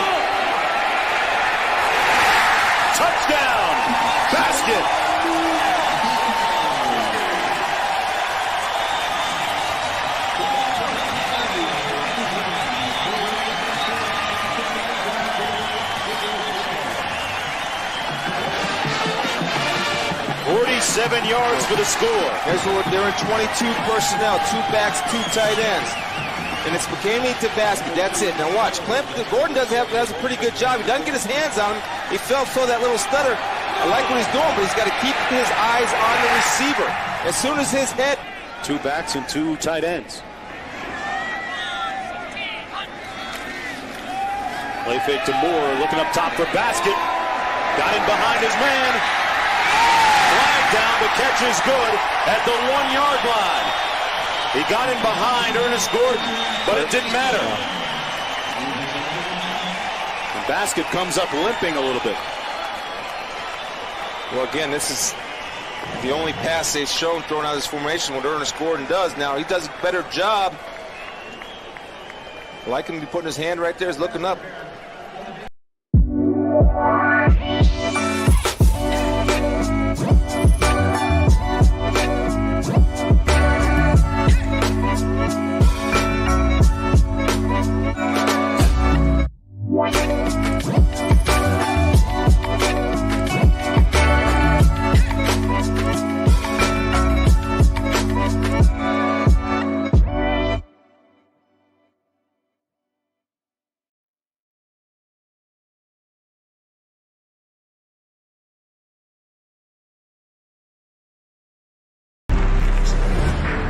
Touchdown! Basket! Seven yards for the score. Here's what they're in 22 personnel, 2 backs, 2 tight ends. And it's McCamey to basket. That's it. Now watch. Gordon does a pretty good job. He doesn't get his hands on him. He fell that little stutter. I like what he's doing, but he's got to keep his eyes on the receiver. As soon as his head. 2 backs and 2 tight ends. Play fake to Moore, looking up top for basket. Got in behind his man. Flag down, the catch is good at the 1-yard line. He got in behind Ernest Gordon, but it didn't matter. The basket comes up limping a little bit. Well, again, this is the only pass they've shown throwing out of this formation, what Ernest Gordon does. Now, he does a better job. I like him to be putting his hand right there. He's looking up.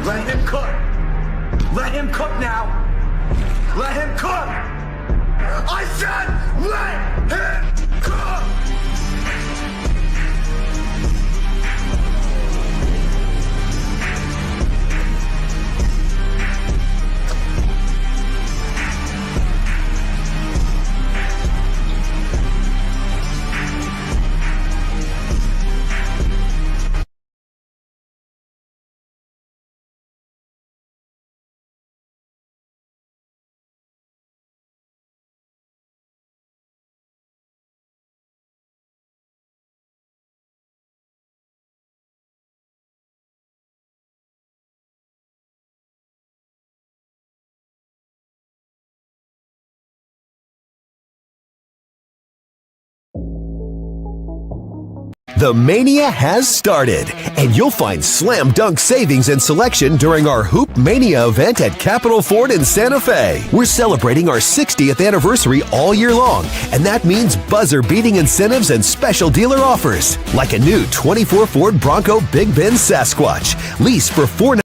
Let him cook. Let him cook now. Let him cook. I said let him cook. The Mania has started, and you'll find slam dunk savings and selection during our Hoop Mania event at Capitol Ford in Santa Fe. We're celebrating our 60th anniversary all year long, and that means buzzer-beating incentives and special dealer offers, like a new 24 Ford Bronco Big Bend Sasquatch. Lease for $4.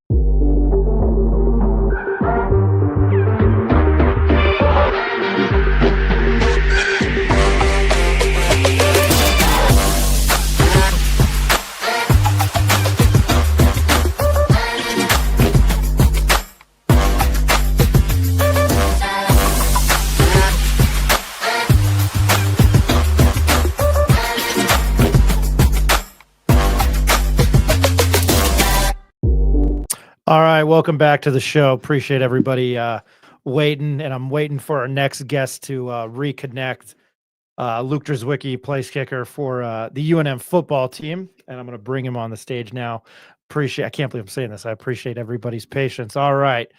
All right, welcome back to the show. Appreciate everybody waiting, and I'm waiting for our next guest to reconnect. Luke Driswiki, place kicker for the UNM football team, and I'm going to bring him on the stage now. I can't believe I'm saying this. I appreciate everybody's patience. All right.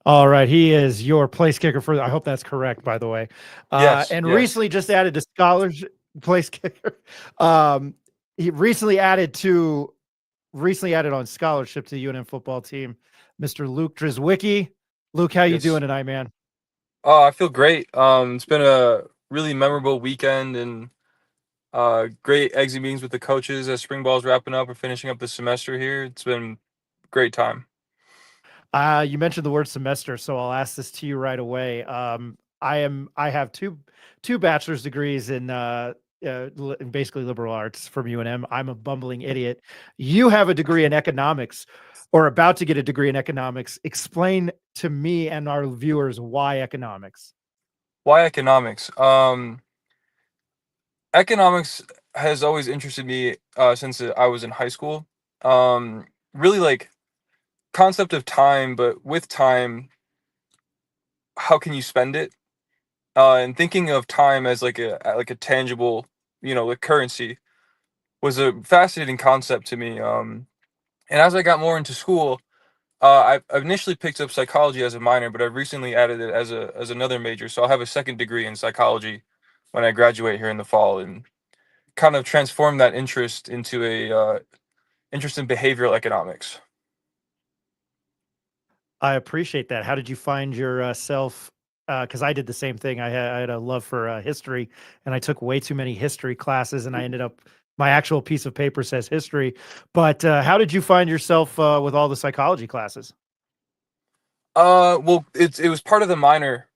All right, he is your place kicker for. I hope that's correct, by the way. Yes, And yes. recently just added to scholarship place kicker. He recently added on scholarship to the UNM football team, Mr. Luke Driswiki. Luke, how you doing tonight, man? Oh, I feel great. It's been a really memorable weekend and great exit meetings with the coaches as spring ball's wrapping up or finishing up the semester here. It's been a great time. You mentioned the word semester, so I'll ask this to you right away. I have two bachelor's degrees in basically liberal arts from UNM. I'm a bumbling idiot. You have a degree in economics, or about to get a degree in economics. Explain to me and our viewers why economics. Why economics? Economics has always interested me since I was in high school. Really like concept of time, but with time, how can you spend it? And thinking of time as like a tangible, like currency was a fascinating concept to me. And as I got more into school, I initially picked up psychology as a minor, but I've recently added it as another major. So I'll have a second degree in psychology when I graduate here in the fall, and kind of transform that interest into a interest in behavioral economics. I appreciate that. How did you find yourself? Because I did the same thing. I had a love for history, and I took way too many history classes, and I ended up my actual piece of paper says history. But how did you find yourself with all the psychology classes? Well, it was part of the minor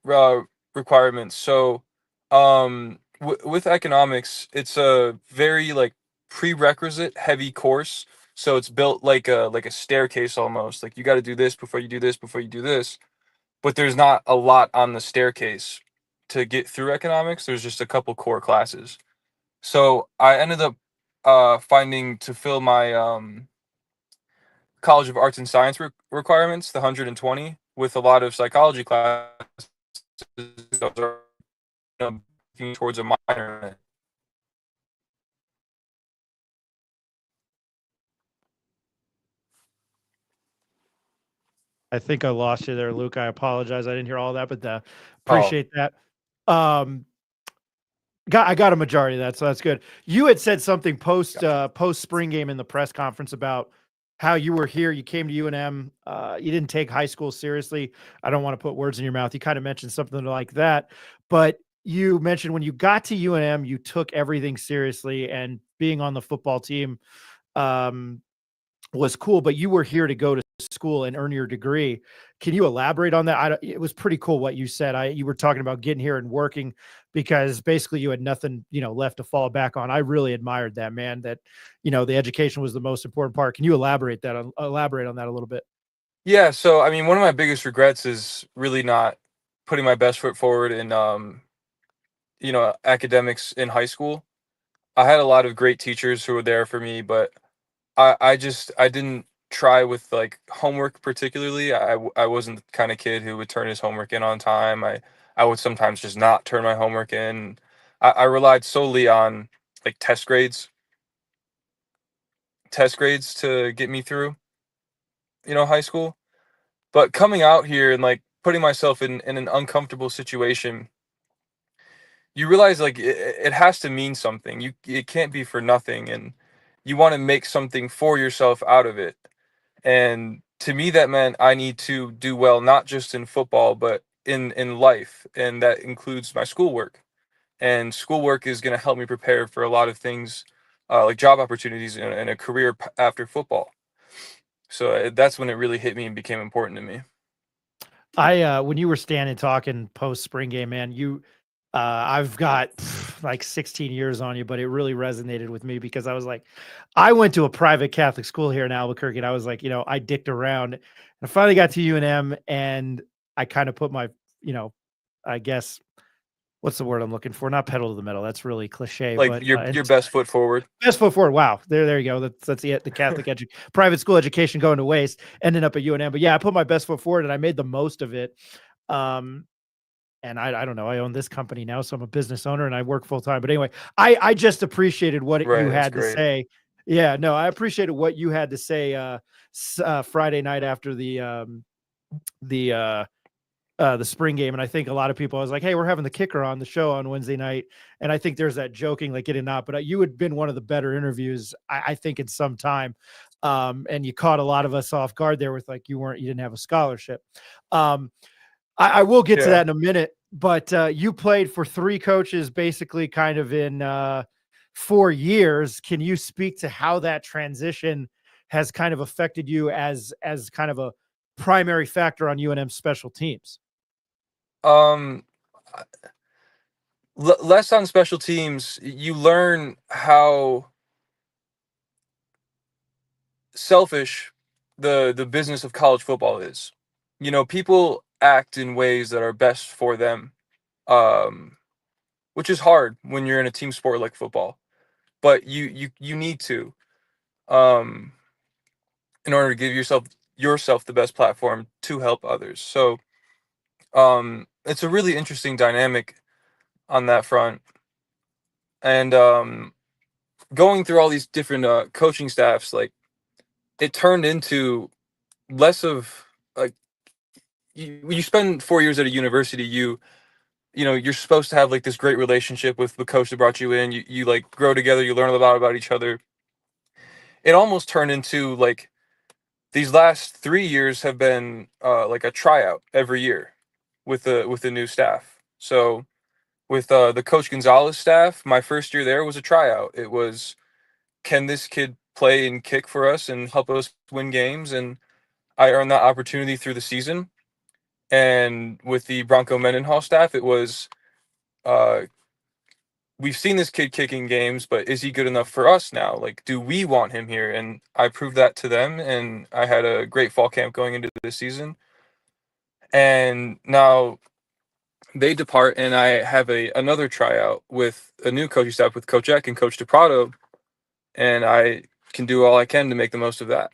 requirements. So, with economics, it's a very like prerequisite heavy course. So it's built like a staircase almost. Like you got to do this before you do this before you do this. But there's not a lot on the staircase to get through economics. There's just a couple core classes. So I ended up finding to fill my College of Arts and Science requirements, the 120, with a lot of psychology classes that are, looking towards a minor. I think I lost you there, Luke. I apologize. I didn't hear all that, but appreciate that. I got a majority of that, so that's good. You had said something post spring game in the press conference about how you were here. You came to UNM. You didn't take high school seriously. I don't want to put words in your mouth. You kind of mentioned something like that, but you mentioned when you got to UNM, you took everything seriously, and being on the football team was cool. But you were here to go to school and earn your degree. Can you elaborate on that? It was pretty cool what you said. You were talking about getting here and working because basically you had nothing, left to fall back on. I really admired that, man, that, the education was the most important part. Can you elaborate on that a little bit? Yeah, so I mean, one of my biggest regrets is really not putting my best foot forward in academics in high school. I had a lot of great teachers who were there for me, but I didn't try with like homework particularly. I wasn't the kind of kid who would turn his homework in on time. I would sometimes just not turn my homework in. I relied solely on like test grades to get me through, high school. But coming out here and like putting myself in an uncomfortable situation, you realize like it has to mean something. It can't be for nothing, and you want to make something for yourself out of it. And to me, that meant I need to do well, not just in football, but in life. And that includes my schoolwork. And schoolwork is going to help me prepare for a lot of things, like job opportunities and a career after football. So that's when it really hit me and became important to me. When you were standing talking post spring game, man, I've got like 16 years on you, but it really resonated with me because I was like, I went to a private Catholic school here in Albuquerque, and I was like, I dicked around, and I finally got to UNM, and I kind of put my, I guess, what's the word I'm looking for? Not pedal to the metal. That's really cliche. Like but your best foot forward. Best foot forward. Wow. There you go. That's the Catholic private school education going to waste, ending up at UNM. But yeah, I put my best foot forward and I made the most of it. And I don't know, I own this company now, so I'm a business owner and I work full time. But anyway, I just appreciated what you had to say. Yeah, no, I appreciated what you had to say Friday night after the the spring game. And I think a lot of people, I was like, hey, we're having the kicker on the show on Wednesday night. And I think there's that joking, like getting not, but you had been one of the better interviews, I think, in some time. And you caught a lot of us off guard there with like, you didn't have a scholarship. I will get to that in a minute, but you played for 3 coaches, basically kind of in 4 years. Can you speak to how that transition has kind of affected you as kind of a primary factor on UNM special teams? Less on special teams. You learn how selfish the business of college football is. You know, people act in ways that are best for them, which is hard when you're in a team sport like football. But you need to, in order to give yourself the best platform to help others. So it's a really interesting dynamic on that front. And going through all these different coaching staffs, like, it turned into less of like, you spend 4 years at a university, you know, you're supposed to have like this great relationship with the coach that brought you in. You like grow together, you learn a lot about each other. It almost turned into like, these last 3 years have been like a tryout every year with the new staff. So with the Coach Gonzalez staff, my first year there was a tryout. It was, can this kid play and kick for us and help us win games? And I earned that opportunity through the season. And with the Bronco Mendenhall staff, it was, we've seen this kid kicking games, but is he good enough for us now? Like, do we want him here? And I proved that to them, and I had a great fall camp going into this season. And now they depart, and I have another tryout with a new coaching staff with Coach Eck and Coach DePrado, and I can do all I can to make the most of that.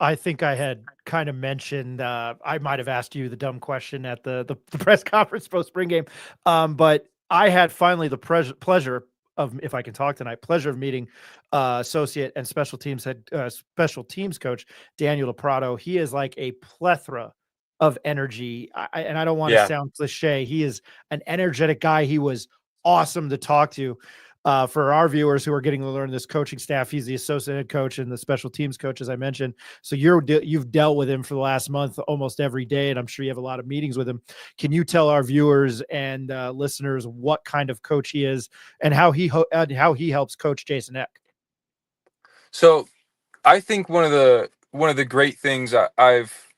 I think I had kind of mentioned, I might have asked you the dumb question at the press conference post spring game, but I had finally the pleasure of, if I can talk tonight, pleasure of meeting associate and special teams coach Daniel DePrado. He is like a plethora of energy, and I don't want to sound cliche. He is an energetic guy. He was awesome to talk to. For our viewers who are getting to learn this coaching staff, he's the associate head coach and the special teams coach, as I mentioned. So you've dealt with him for the last month almost every day, and I'm sure you have a lot of meetings with him. Can you tell our viewers and listeners what kind of coach he is and how he helps coach Jason Eck? So I think one of the great things I've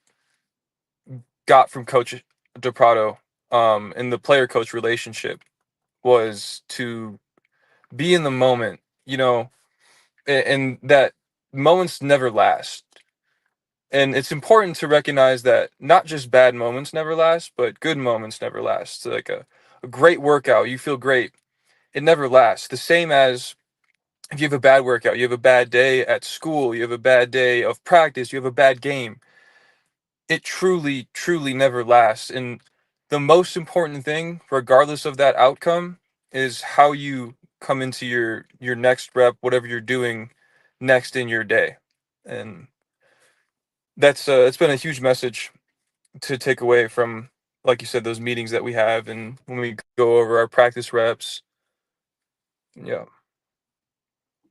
got from Coach DePrado in the player coach relationship was to be in the moment, you know, and that moments never last. And it's important to recognize that not just bad moments never last, but good moments never last. So like a great workout, you feel great, it never lasts. The same as if you have a bad workout, you have a bad day at school, you have a bad day of practice, you have a bad game. It truly, truly never lasts. And the most important thing, regardless of that outcome, is how you come into your next rep, whatever you're doing next in your day. And that's it's been a huge message to take away from, like you said, those meetings that we have and when we go over our practice reps. Yeah.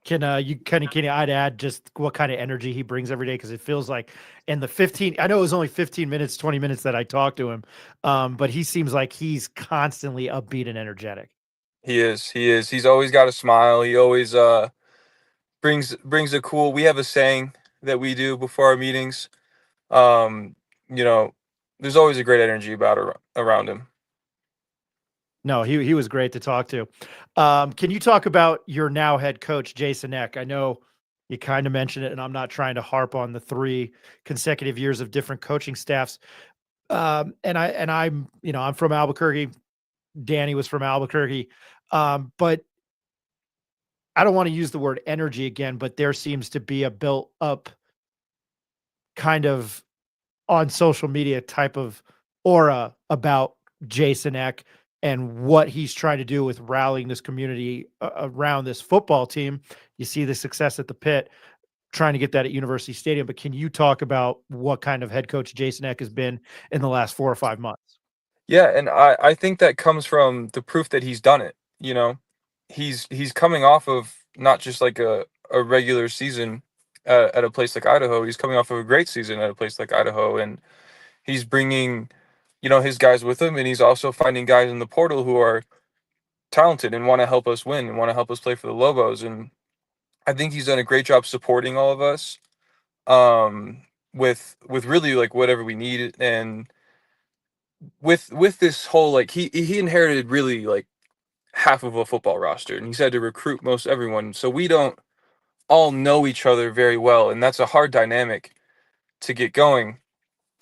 Can I'd add just what kind of energy he brings every day? Because it feels like in the 15, I know it was only 15 minutes, 20 minutes that I talked to him, but he seems like he's constantly upbeat and energetic. He is. He's always got a smile. He always brings a cool. We have a saying that we do before our meetings. You know, there's always a great energy around him. No, he was great to talk to. Can you talk about your now head coach, Jason Eck? I know you kind of mentioned it, and I'm not trying to harp on the 3 consecutive years of different coaching staffs. And I'm from Albuquerque. Danny was from Albuquerque. But I don't want to use the word energy again, but there seems to be a built up kind of on social media type of aura about Jason Eck and what he's trying to do with rallying this community around this football team. You see the success at the Pit. trying to get that at University Stadium. But can you talk about what kind of head coach Jason Eck has been in the last 4 or 5 months? Yeah, and I think that comes from the proof that he's done it. You know, he's coming off of not just like a regular season at a place like Idaho. He's coming off of a great season at a place like Idaho, and he's bringing, his guys with him, and he's also finding guys in the portal who are talented and want to help us win and want to help us play for the Lobos. And I think he's done a great job supporting all of us, with really like whatever we need. And with this whole, like, he inherited really like half of a football roster, and he's had to recruit most everyone. So we don't all know each other very well, and that's a hard dynamic to get going.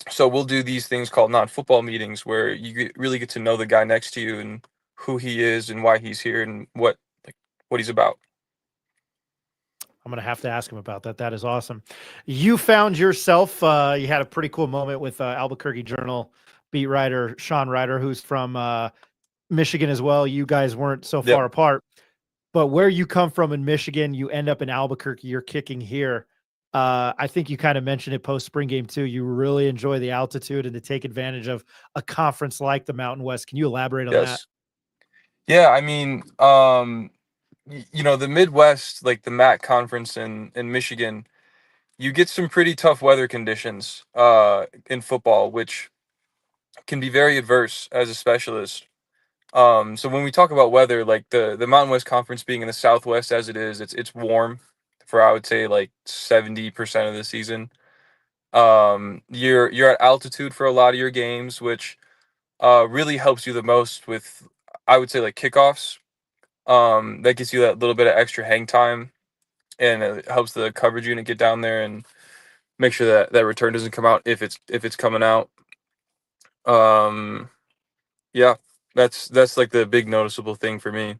So we'll do these things called non-football meetings where you really get to know the guy next to you and who he is and why he's here and what he's about. I'm going to have to ask him about that. That is awesome. You found yourself, you had a pretty cool moment with Albuquerque Journal beat writer Sean Ryder, who's from Michigan as well. You guys weren't so far apart, but where you come from in Michigan, you end up in Albuquerque, you're kicking here. I think you kind of mentioned it post spring game too. You really enjoy the altitude and to take advantage of a conference like the Mountain West. Can you elaborate on that? Yeah, I mean, the Midwest, like the MAC conference in Michigan, you get some pretty tough weather conditions in football, which can be very adverse as a specialist. So when we talk about weather, like the Mountain West Conference being in the Southwest as it is, it's warm for, I would say, like 70% of the season. You're at altitude for a lot of your games, which really helps you the most with, I would say, like kickoffs. That gives you that little bit of extra hang time, and it helps the coverage unit get down there and make sure that that return doesn't come out if it's coming out. Yeah, that's like the big noticeable thing for me.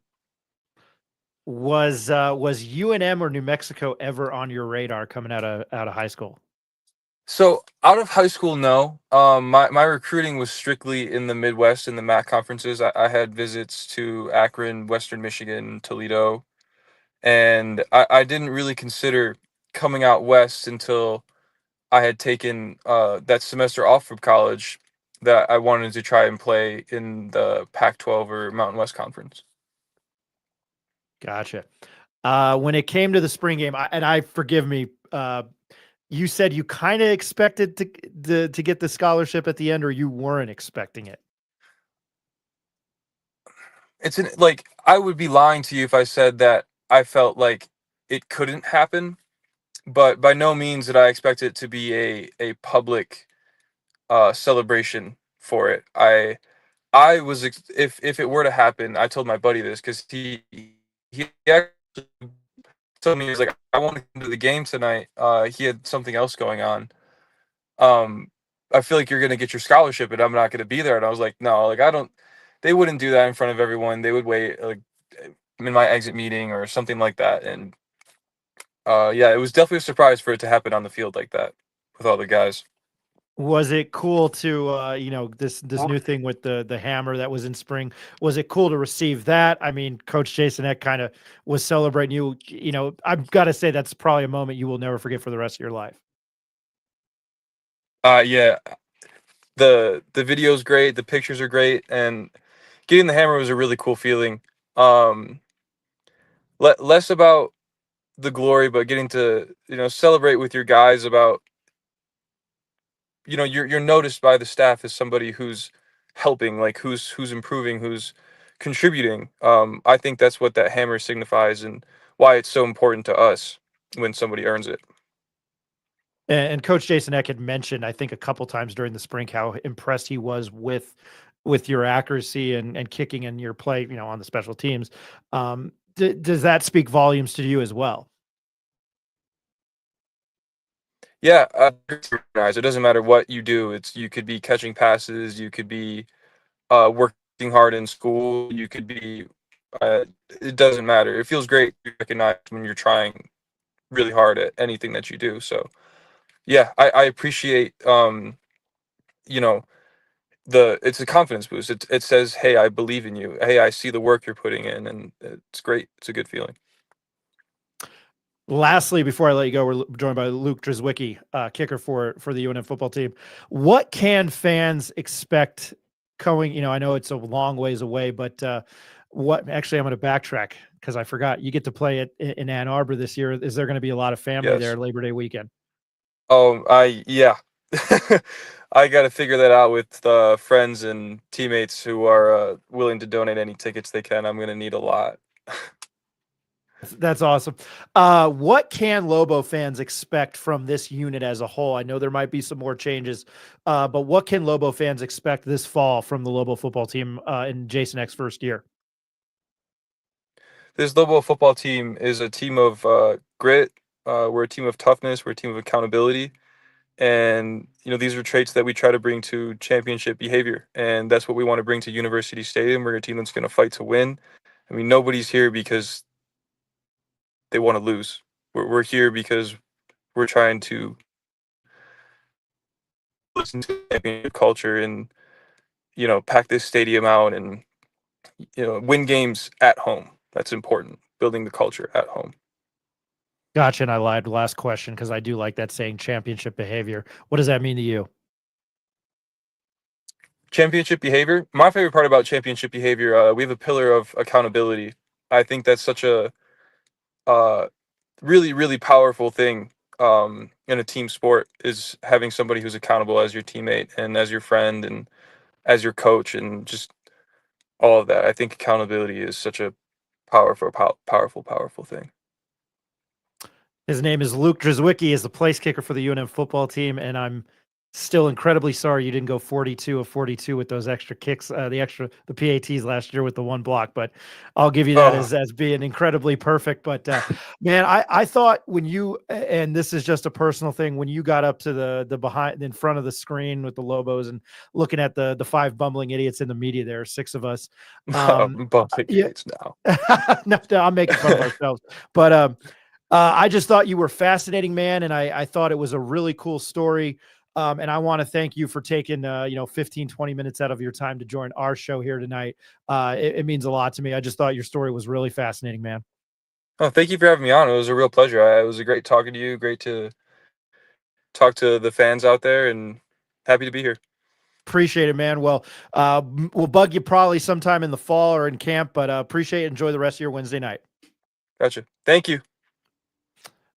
Was UNM or New Mexico ever on your radar coming out of high school? So out of high school, no. My recruiting was strictly in the Midwest in the MAC conferences. I had visits to Akron, Western Michigan, Toledo, and I didn't really consider coming out west until I had taken that semester off from college, that I wanted to try and play in the Pac-12 or Mountain West Conference. Gotcha. When it came to the spring game, forgive me, you said you kind of expected to get the scholarship at the end, or you weren't expecting it? Like, I would be lying to you if I said that I felt like it couldn't happen, but by no means did I expect it to be a public celebration for it. I was if it were to happen, I told my buddy this because he actually told me, he was like, I want to come to the game tonight. He had something else going on. I feel like you're gonna get your scholarship and I'm not gonna be there. And I was like, no, like they wouldn't do that in front of everyone. They would wait like in my exit meeting or something like that. And yeah, it was definitely a surprise for it to happen on the field like that with all the guys. Was it cool to this new thing with the hammer that was in spring? Was it cool to receive that? I mean, Coach Jason Eck kind of was celebrating you. I've got to say that's probably a moment you will never forget for the rest of your life. Yeah, the video's great, the pictures are great, and getting the hammer was a really cool feeling. Less about the glory, but getting to celebrate with your guys about you're noticed by the staff as somebody who's helping, like who's improving, who's contributing. I think that's what that hammer signifies and why it's so important to us when somebody earns it. And Coach Jason Eck had mentioned, I think, a couple times during the spring how impressed he was with your accuracy and kicking and your play, on the special teams. Does that speak volumes to you as well? Yeah, it doesn't matter what you do. You could be catching passes, you could be working hard in school, you could be. It doesn't matter. It feels great to be recognized when you're trying really hard at anything that you do. So, yeah, I appreciate it's a confidence boost. It says, hey, I believe in you. Hey, I see the work you're putting in, and it's great. It's a good feeling. Lastly, before I let you go, we're joined by Luke Driswiki, kicker for the UNM football team. What can fans expect going? I know it's a long ways away, but what? Actually, I'm going to backtrack because I forgot. You get to play it in Ann Arbor this year. Is there going to be a lot of family Yes. there Labor Day weekend? Oh, yeah. I got to figure that out with friends and teammates who are willing to donate any tickets they can. I'm going to need a lot. That's awesome. What can Lobo fans expect from this unit as a whole? I know there might be some more changes, but what can Lobo fans expect this fall from the Lobo football team in Jason Eck's first year? This Lobo football team is a team of grit. We're a team of toughness. We're a team of accountability. And, these are traits that we try to bring to championship behavior. And that's what we want to bring to University Stadium. We're a team that's going to fight to win. I mean, nobody's here because they want to lose. We're here because we're trying to listen to championship culture and, pack this stadium out and, win games at home. That's important, building the culture at home. Gotcha. And I lied. Last question, because I do like that saying, championship behavior. What does that mean to you? Championship behavior. My favorite part about championship behavior, we have a pillar of accountability. I think that's such a really, really powerful thing in a team sport, is having somebody who's accountable as your teammate and as your friend and as your coach and just all of that. I think accountability is such a powerful thing. His name is Luke Driswiki, is the place kicker for the UNM football team, and I'm still incredibly sorry you didn't go 42 of 42 with those extra kicks, the PATs last year with the one block, but I'll give you that as being incredibly perfect. But man, I thought when you, and this is just a personal thing, when you got up to the behind in front of the screen with the Lobos and looking at the five bumbling idiots in the media, there are six of us. Idiots now. No, I'm making fun of ourselves, but I just thought you were fascinating, man, and I thought it was a really cool story. And I want to thank you for taking, 15, 20 minutes out of your time to join our show here tonight. It means a lot to me. I just thought your story was really fascinating, man. Oh, thank you for having me on. It was a real pleasure. It was a great talking to you. Great to talk to the fans out there, and happy to be here. Appreciate it, man. Well, we'll bug you probably sometime in the fall or in camp, but appreciate it. Enjoy the rest of your Wednesday night. Gotcha. Thank you.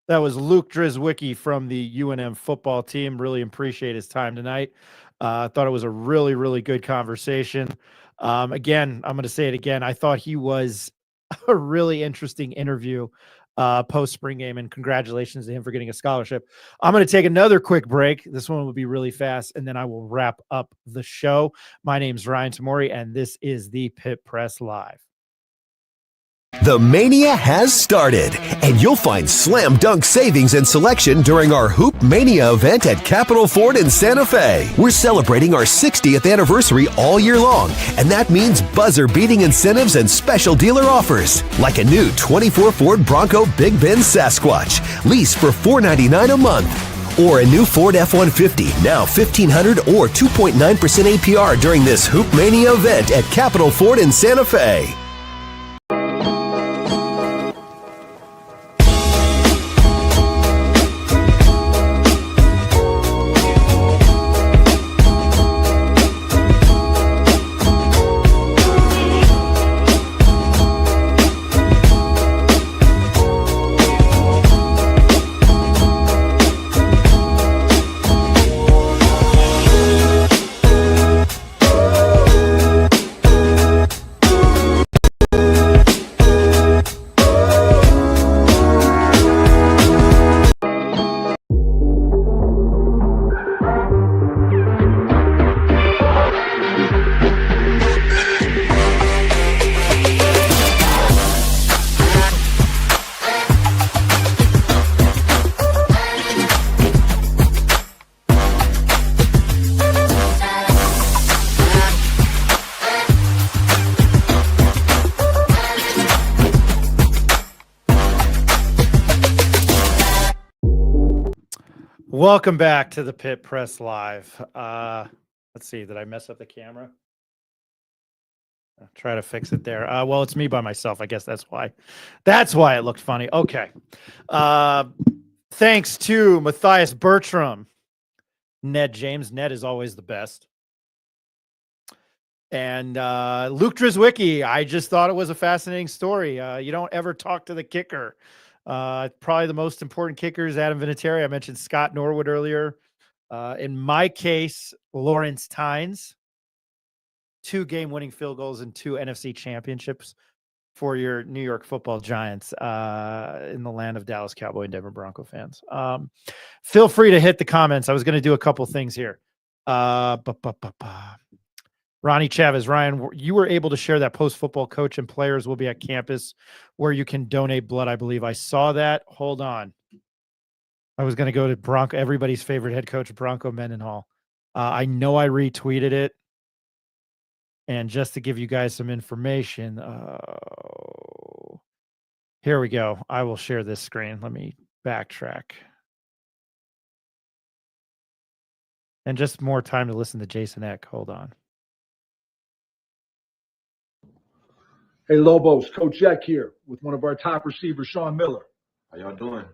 That was Luke Driswiki from the UNM football team. Really appreciate his time tonight. I thought it was a really, really good conversation. Again, I'm going to say it again. I thought he was a really interesting interview post spring game, and congratulations to him for getting a scholarship. I'm going to take another quick break. This one will be really fast, and then I will wrap up the show. My name's Ryan Tamori, and this is the Pit Press Live. The Mania has started, and you'll find slam dunk savings and selection during our Hoop Mania event at Capitol Ford in Santa Fe. We're celebrating our 60th anniversary all year long, and that means buzzer-beating incentives and special dealer offers, like a new 24 Ford Bronco Big Bend Sasquatch, lease for $499 a month. Or a new Ford F-150, now $1,500 or 2.9% APR during this Hoop Mania event at Capitol Ford in Santa Fe. Welcome back to the Pit Press Live. Let's see, did I mess up the camera? I'll try to fix it there. Well, it's me by myself. I guess that's why. That's why it looked funny. Okay. Thanks to Mathias Bertram, Ned James. Ned is always the best. And Luke Driswiki. I just thought it was a fascinating story. You don't ever talk to the kicker. Probably the most important kicker is Adam Vinatieri. I mentioned Scott Norwood earlier. In my case, Lawrence Tynes. 2 game-winning field goals and 2 NFC championships for your New York Football Giants in the land of Dallas Cowboy and Denver Bronco fans. Feel free to hit the comments. I was going to do a couple things here. Ronnie Chavez, Ryan, you were able to share that post-football coach and players will be at campus where you can donate blood, I believe. I saw that. Hold on. I was going to go to Bronco, everybody's favorite head coach, Bronco Mendenhall. I know I retweeted it. And just to give you guys some information, here we go. I will share this screen. Let me backtrack. And just more time to listen to Jason Eck. Hold on. Hey, Lobos, Coach Jack here with one of our top receivers, Sean Miller. How y'all doing?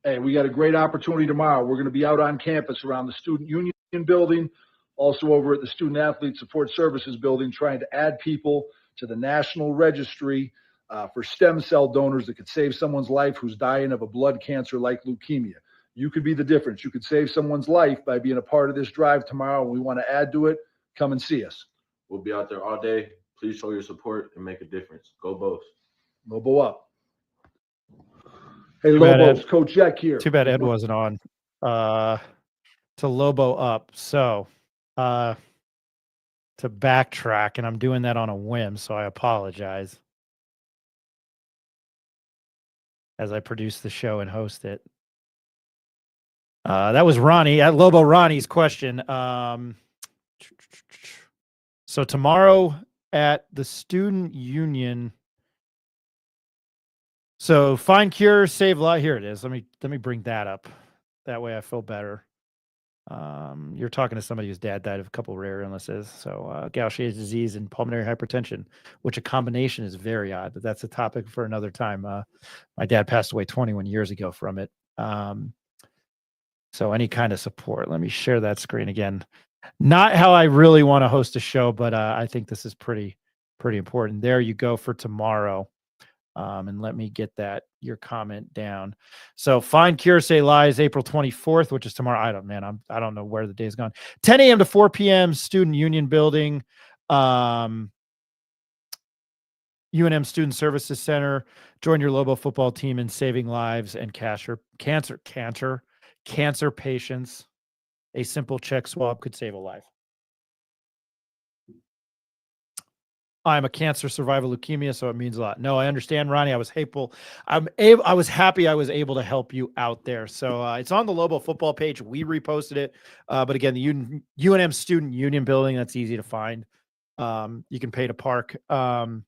Hey, we got a great opportunity tomorrow. We're going to be out on campus around the Student Union building, also over at the Student Athlete Support Services building, trying to add people to the National Registry for stem cell donors that could save someone's life who's dying of a blood cancer like leukemia. You could be the difference. You could save someone's life by being a part of this drive tomorrow. We want to add to it. Come and see us. We'll be out there all day. Please show your support and make a difference. Go Bows. Lobo up. Hey, Lobos, Coach Jack here. Too bad Ed wasn't on. To Lobo up. So to backtrack, and I'm doing that on a whim, so I apologize as I produce the show and host it. That was Ronnie at Lobo Ronnie's question. So tomorrow at the Student Union. So find cure, save life. Here it is. Let me bring that up. That way I feel better. You're talking to somebody whose dad died of a couple rare illnesses. So Gaucher's disease and pulmonary hypertension, which a combination is very odd, but that's a topic for another time. My dad passed away 21 years ago from it. So any kind of support. Let me share that screen again. Not how I really want to host a show, but I think this is pretty important. There you go for tomorrow. And let me get your comment down. So find cure, say lies, April 24th, which is tomorrow. I don't know where the day's gone. 10 a.m. to 4 p.m. Student Union Building, UNM Student Services Center. Join your Lobo football team in saving lives and cancer patients. A simple check swab could save a life. I'm a cancer survivor, leukemia, so it means a lot. No, I understand, Ronnie. I was happy I was able to help you out there. So it's on the Lobo football page. We reposted it. But again, the UNM Student Union Building, that's easy to find. You can pay to park. Tyler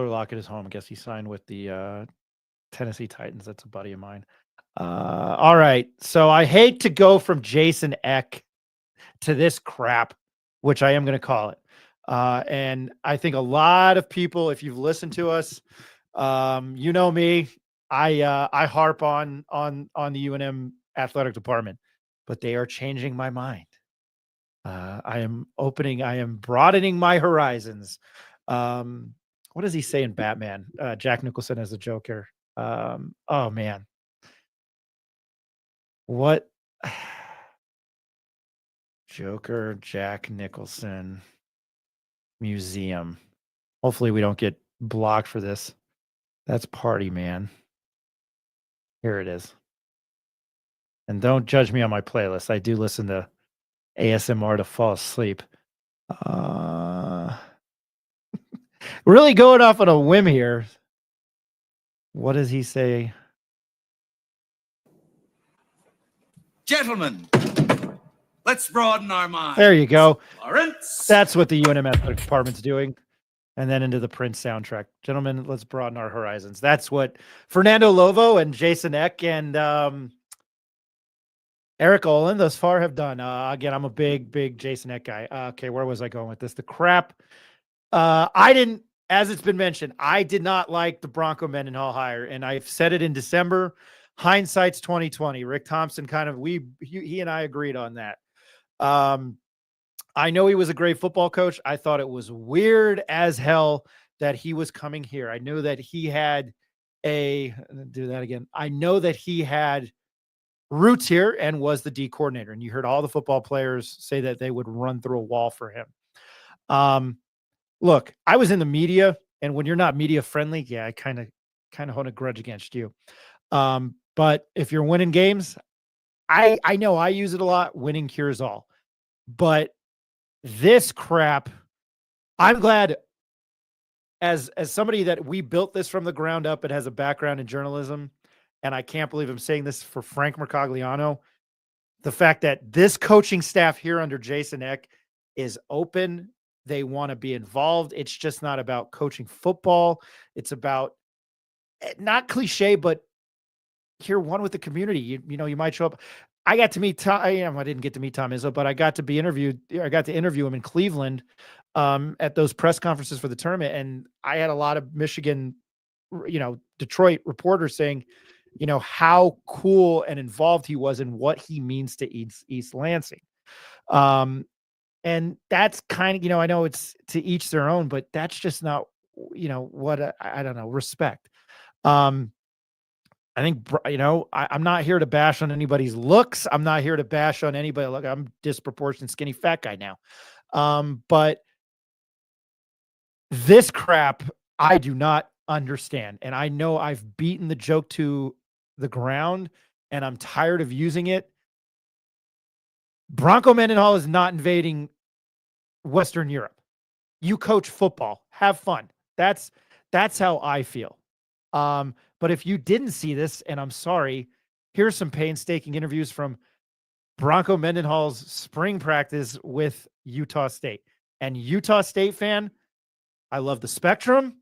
Lockett is home. I guess he signed with the Tennessee Titans. That's a buddy of mine. All right. So I hate to go from Jason Eck to this crap, which I am going to call it. And I think a lot of people, if you've listened to us, you know me, I harp on the UNM athletic department, but they are changing my mind. I am broadening my horizons. What does he say in Batman? Jack Nicholson as a Joker. Oh man. What? Joker, Jack Nicholson Museum. Hopefully we don't get blocked for this. That's Party Man. Here it is. And don't judge me on my playlist. I do listen to ASMR to fall asleep. Really going off on a whim here. What does he say? Gentlemen, let's broaden our minds. There you go. Lawrence. That's what the UNM athletic department's doing. And then into the Prince soundtrack. Gentlemen, let's broaden our horizons. That's what Fernando Lobo and Jason Eck and Eric Olin thus far have done. Again, I'm a big Jason Eck guy. Okay, where was I going with this? The crap. I didn't, as it's been mentioned, I did not like the Bronco Mendenhall hire, and I've said it in December. Hindsight's 2020. Rick Thompson he and I agreed on that. I know he was a great football coach. I thought it was weird as hell that he was coming here. I knew that he had I know that he had roots here and was the D coordinator. And you heard all the football players say that they would run through a wall for him. Look, I was in the media, and when you're not media friendly, yeah, I kind of hold a grudge against you. But if you're winning games, I know I use it a lot. Winning cures all. But this crap, I'm glad as somebody that we built this from the ground up and has a background in journalism. And I can't believe I'm saying this for Frank Mercogliano. The fact that this coaching staff here under Jason Eck is open. They want to be involved. It's just not about coaching football. It's about, not cliche, but you're one with the community. You know, you might show up. I got to meet Tom. I didn't get to meet Tom Izzo, but I got to interview him in Cleveland at those press conferences for the tournament. And I had a lot of Michigan, Detroit reporters saying, how cool and involved he was in what he means to East Lansing. And that's kind of, I know it's to each their own, but that's just not, what I don't know, respect. I think, I'm not here to bash on anybody's looks. I'm not here to bash on anybody. Look, I'm disproportionate skinny fat guy now. But this crap, I do not understand. And I know I've beaten the joke to the ground and I'm tired of using it. Bronco Mendenhall is not invading Western Europe. You coach football, have fun. That's how I feel. But if you didn't see this, and I'm sorry, here's some painstaking interviews from Bronco Mendenhall's spring practice with Utah State. And Utah State fan, I love the Spectrum.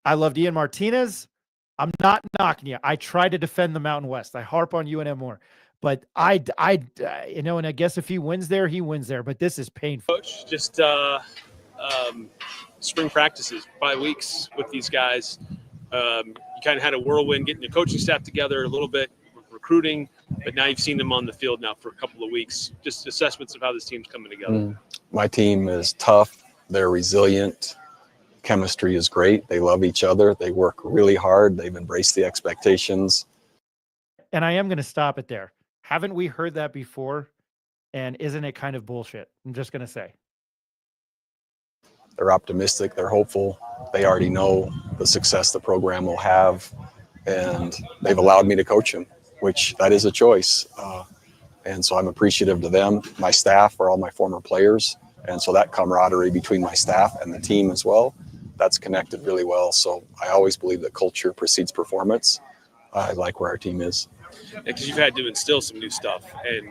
I loved Ian Martinez. I'm not knocking you. I try to defend the Mountain West. I harp on UNM more. But and I guess if he wins there, he wins there. But this is painful. Coach, just spring practices, 5 weeks with these guys. You kind of had a whirlwind getting the coaching staff together a little bit, recruiting, but now you've seen them on the field now for a couple of weeks. Just assessments of how this team's coming together. My team is tough. They're resilient. Chemistry is great. They love each other. They work really hard. They've embraced the expectations. And I am going to stop it there. Haven't we heard that before? And isn't it kind of bullshit? I'm just going to say. They're optimistic. They're hopeful. They already know the success the program will have. And they've allowed me to coach them, which that is a choice. And so I'm appreciative to them. My staff are all my former players. And so that camaraderie between my staff and the team as well, that's connected really well. So I always believe that culture precedes performance. I like where our team is. Because you've had to instill some new stuff, and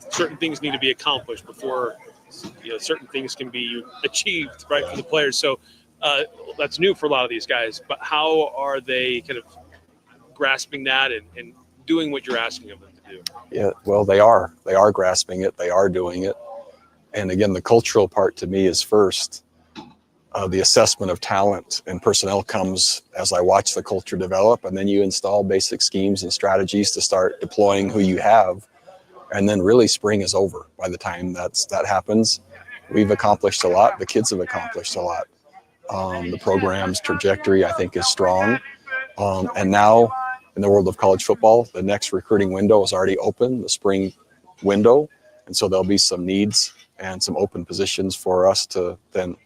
certain things need to be accomplished before certain things can be achieved, right, for the players. So that's new for a lot of these guys. But how are they kind of grasping that and doing what you're asking of them to do? Yeah, well, they are grasping it. They are doing it. And again, the cultural part to me is first. The assessment of talent and personnel comes as I watch the culture develop, and then you install basic schemes and strategies to start deploying who you have. And then really spring is over by the time that happens. We've accomplished a lot. The kids have accomplished a lot. The program's trajectory, I think, is strong. And now in the world of college football, the next recruiting window is already open, the spring window. And so there'll be some needs and some open positions for us to then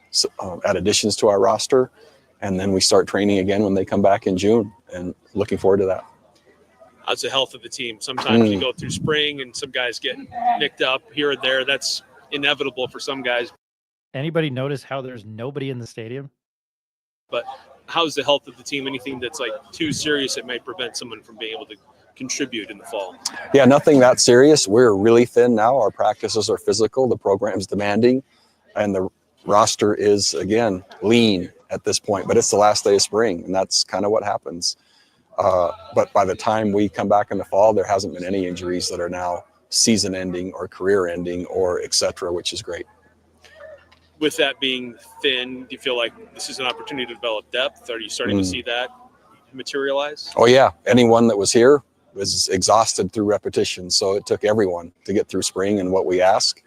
add additions to our roster. And then we start training again when they come back in June, and looking forward to that. How's the health of the team? Sometimes you go through spring and some guys get nicked up here and there. That's inevitable for some guys. Anybody notice how there's nobody in the stadium? But how's the health of the team? Anything that's like too serious that might prevent someone from being able to contribute in the fall? Yeah, nothing that serious. We're really thin now. Our practices are physical. The program's demanding, and the roster is, again, lean at this point. But it's the last day of spring, and that's kind of what happens. But by the time we come back in the fall, there hasn't been any injuries that are now season ending or career ending or et cetera, which is great. With that being thin, do you feel like this is an opportunity to develop depth? Are you starting to see that materialize? Oh yeah, anyone that was here was exhausted through repetition. So it took everyone to get through spring and what we ask.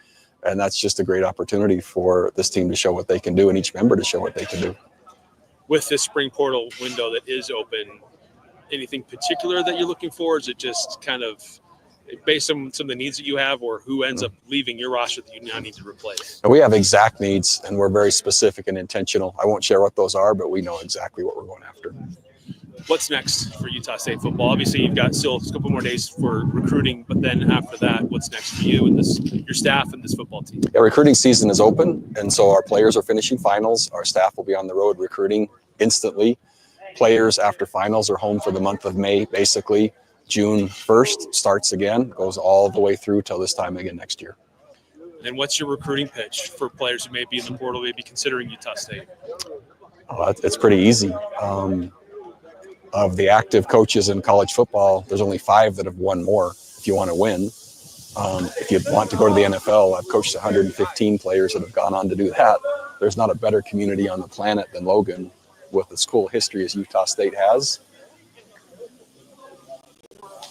And that's just a great opportunity for this team to show what they can do and each member to show what they can do. With this spring portal window that is open, anything particular that you're looking for? Is it just kind of based on some of the needs that you have, or who ends up leaving your roster that you now need to replace? We have exact needs, and we're very specific and intentional. I won't share what those are, but we know exactly what we're going after. What's next for Utah State football? Obviously, you've got still a couple more days for recruiting, but then after that, what's next for you and your staff and this football team? Yeah, recruiting season is open, and so our players are finishing finals. Our staff will be on the road recruiting instantly. Players after finals are home for the month of May, basically. June 1st starts again, goes all the way through till this time again next year. And what's your recruiting pitch for players who may be in the portal, may be considering Utah State? It's pretty easy. Of the active coaches in college football, there's only 5 that have won more if you want to win. If you want to go to the NFL, I've coached 115 players that have gone on to do that. There's not a better community on the planet than Logan with the school history as Utah State has.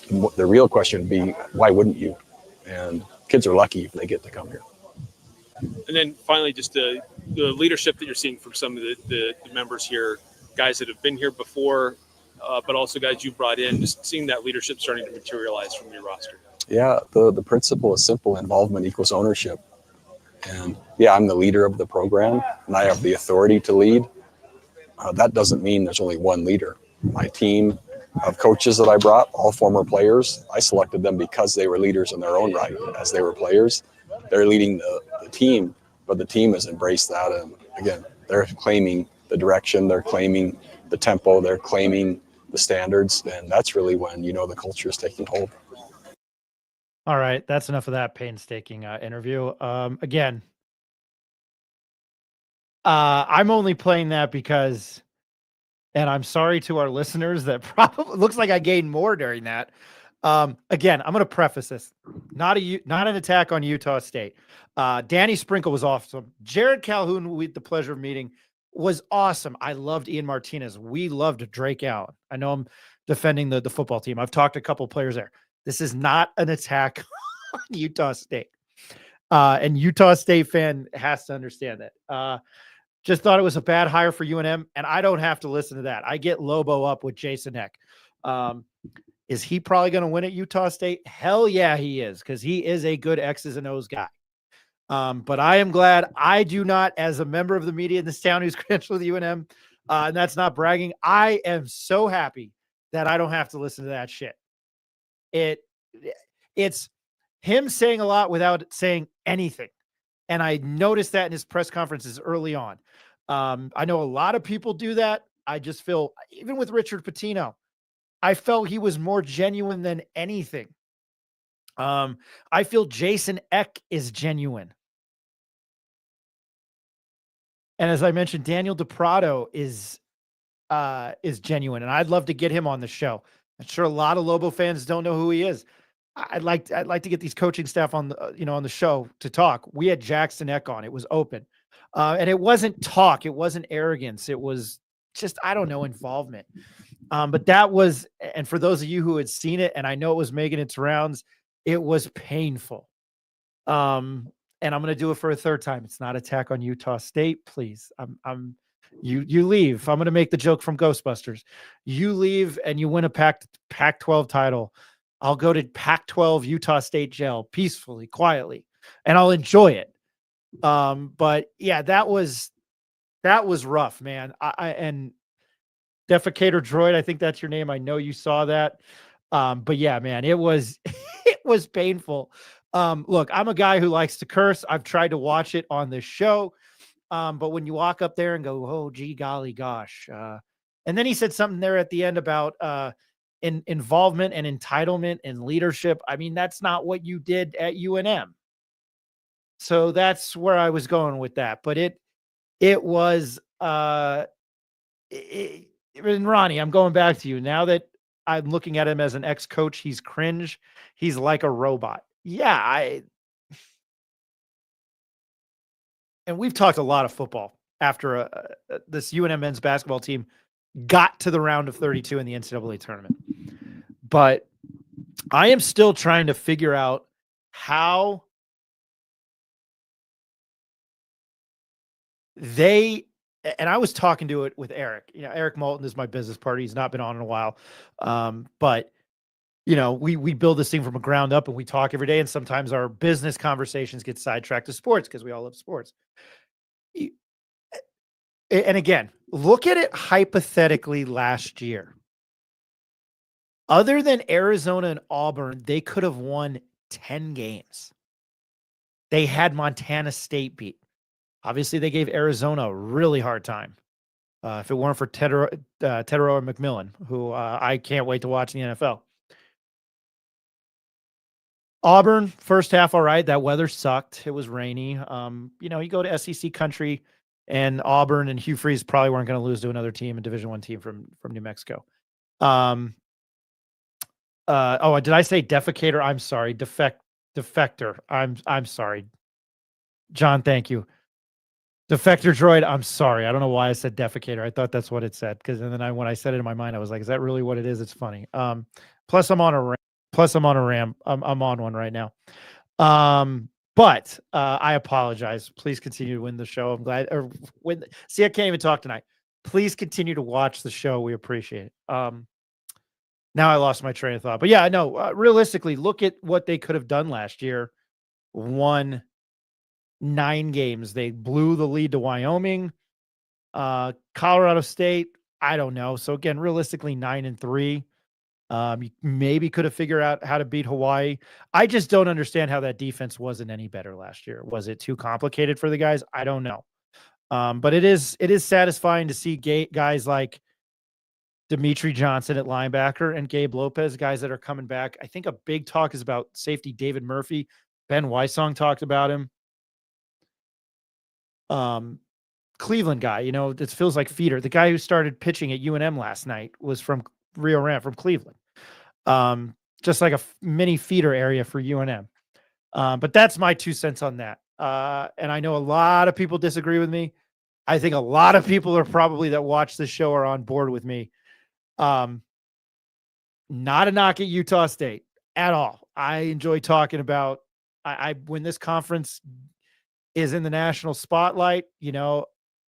The real question would be, why wouldn't you? And kids are lucky if they get to come here. And then finally, just the leadership that you're seeing from some of the members here, guys that have been here before, but also guys you brought in, just seeing that leadership starting to materialize from your roster. Yeah, the principle is simple. Involvement equals ownership. And yeah, I'm the leader of the program, and I have the authority to lead. That doesn't mean there's only one leader. My team of coaches that I brought, all former players, I selected them because they were leaders in their own right. As they were players, they're leading the team, but the team has embraced that. And again, they're claiming the direction, they're claiming the tempo, they're claiming the standards, and that's really when you know the culture is taking hold. All right, that's enough of that painstaking interview. Again, I'm only playing that because, and I'm sorry to our listeners that probably looks like I gained more during that. Again, I'm going to preface this, not an attack on Utah State. Danny Sprinkle was awesome. Jared Calhoun, we had the pleasure of meeting, was awesome. I loved Ian Martinez. We loved Drake Allen. I know I'm defending the football team. I've talked to a couple players there. This is not an attack on Utah State. And Utah State fan has to understand that. Just thought it was a bad hire for UNM, and I don't have to listen to that. I get Lobo up with Jason Eck. Is he probably going to win at Utah State? Hell yeah, he is, because he is a good X's and O's guy. But I am glad I do not, as a member of the media in this town who's credentialed with UNM, and that's not bragging, I am so happy that I don't have to listen to that shit. It's him saying a lot without saying anything. And I noticed that in his press conferences early on. I know a lot of people do that. I just feel, even with Richard Pitino, I felt he was more genuine than anything. I feel Jason Eck is genuine. And as I mentioned, Daniel DePrado is genuine, and I'd love to get him on the show. I'm sure a lot of Lobo fans don't know who he is. I'd like to get these coaching staff on the show to talk. We had Jackson Eck on. It was open. And it wasn't talk. It wasn't arrogance. It was just, I don't know, involvement. But that was, and for those of you who had seen it, and I know it was making its rounds, it was painful. And I'm going to do it for a third time. It's not attack on Utah State, please. You leave. I'm going to make the joke from Ghostbusters. You leave and you win a Pac-12 title. I'll go to Pac-12 Utah State jail peacefully, quietly, and I'll enjoy it. But yeah, that was rough, man. And Defecator Droid, I think that's your name. I know you saw that. But yeah, man, it was painful. Look, I'm a guy who likes to curse. I've tried to watch it on this show. But when you walk up there and go, oh, gee, golly, gosh. And then he said something there at the end about involvement and entitlement and leadership. I mean, that's not what you did at UNM. So that's where I was going with that. But it was, and Ronnie, I'm going back to you now that I'm looking at him as an ex-coach. He's cringe. He's like a robot. Yeah, and we've talked a lot of football after this UNM men's basketball team got to the round of 32 in the NCAA tournament. But I am still trying to figure out how they, and I was talking to it with Eric. Eric Moulton is my business partner. He's not been on in a while. But we build this thing from a ground up and we talk every day. And sometimes our business conversations get sidetracked to sports because we all love sports. And again, look at it hypothetically last year. Other than Arizona and Auburn, they could have won 10 games. They had Montana State beat. Obviously, they gave Arizona a really hard time. If it weren't for Teteroa McMillan, who I can't wait to watch in the NFL. Auburn, first half, all right. That weather sucked. It was rainy. You go to SEC country, and Auburn and Hugh Freeze probably weren't going to lose to another team, a Division I team from New Mexico. Did I say defecator? I'm sorry. Defector. I'm sorry. John, thank you. Defector droid. I'm sorry. I don't know why I said defecator. I thought that's what it said. When I said it in my mind, I was like, is that really what it is? It's funny. Plus I'm on a RAM. I'm on one right now. But I apologize. Please continue to win the show. I'm glad. See, I can't even talk tonight. Please continue to watch the show. We appreciate it. Now I lost my train of thought. But yeah, no. Realistically, look at what they could have done last year. Won 9 games. They blew the lead to Wyoming. Colorado State, I don't know. So again, realistically, 9-3. You maybe could have figured out how to beat Hawaii. I just don't understand how that defense wasn't any better last year. Was it too complicated for the guys? I don't know. But it is satisfying to see guys like Dimitri Johnson at linebacker and Gabe Lopez, guys that are coming back. I think a big talk is about safety David Murphy. Ben Wysong talked about him. Cleveland guy, it feels like feeder. The guy who started pitching at UNM last night was from Rio Rancho, from Cleveland. Just like a mini feeder area for UNM. But that's my 2 cents on that. And I know a lot of people disagree with me. I think a lot of people are probably that watch this show are on board with me. Not a knock at Utah State at all. I enjoy talking about when this conference is in the national spotlight,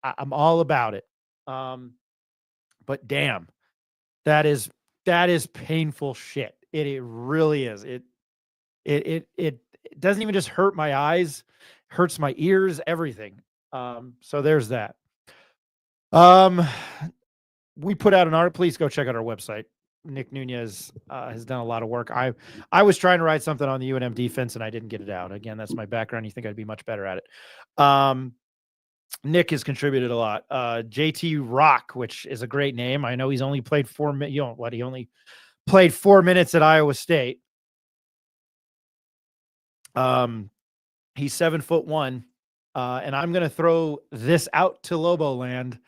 I'm all about it. But damn, that is painful shit. It really is. It doesn't even just hurt my eyes, hurts my ears, everything. So there's that. We put out an article. Please go check out our website. Nick Nunees has done a lot of work. I was trying to write something on the UNM defense and I didn't get it out. Again, that's my background. You think I'd be much better at it. Nick has contributed a lot. JT Rock, which is a great name. I know he's only played 4 minutes. He only played 4 minutes at Iowa State. He's 7'1", and I'm going to throw this out to Lobo land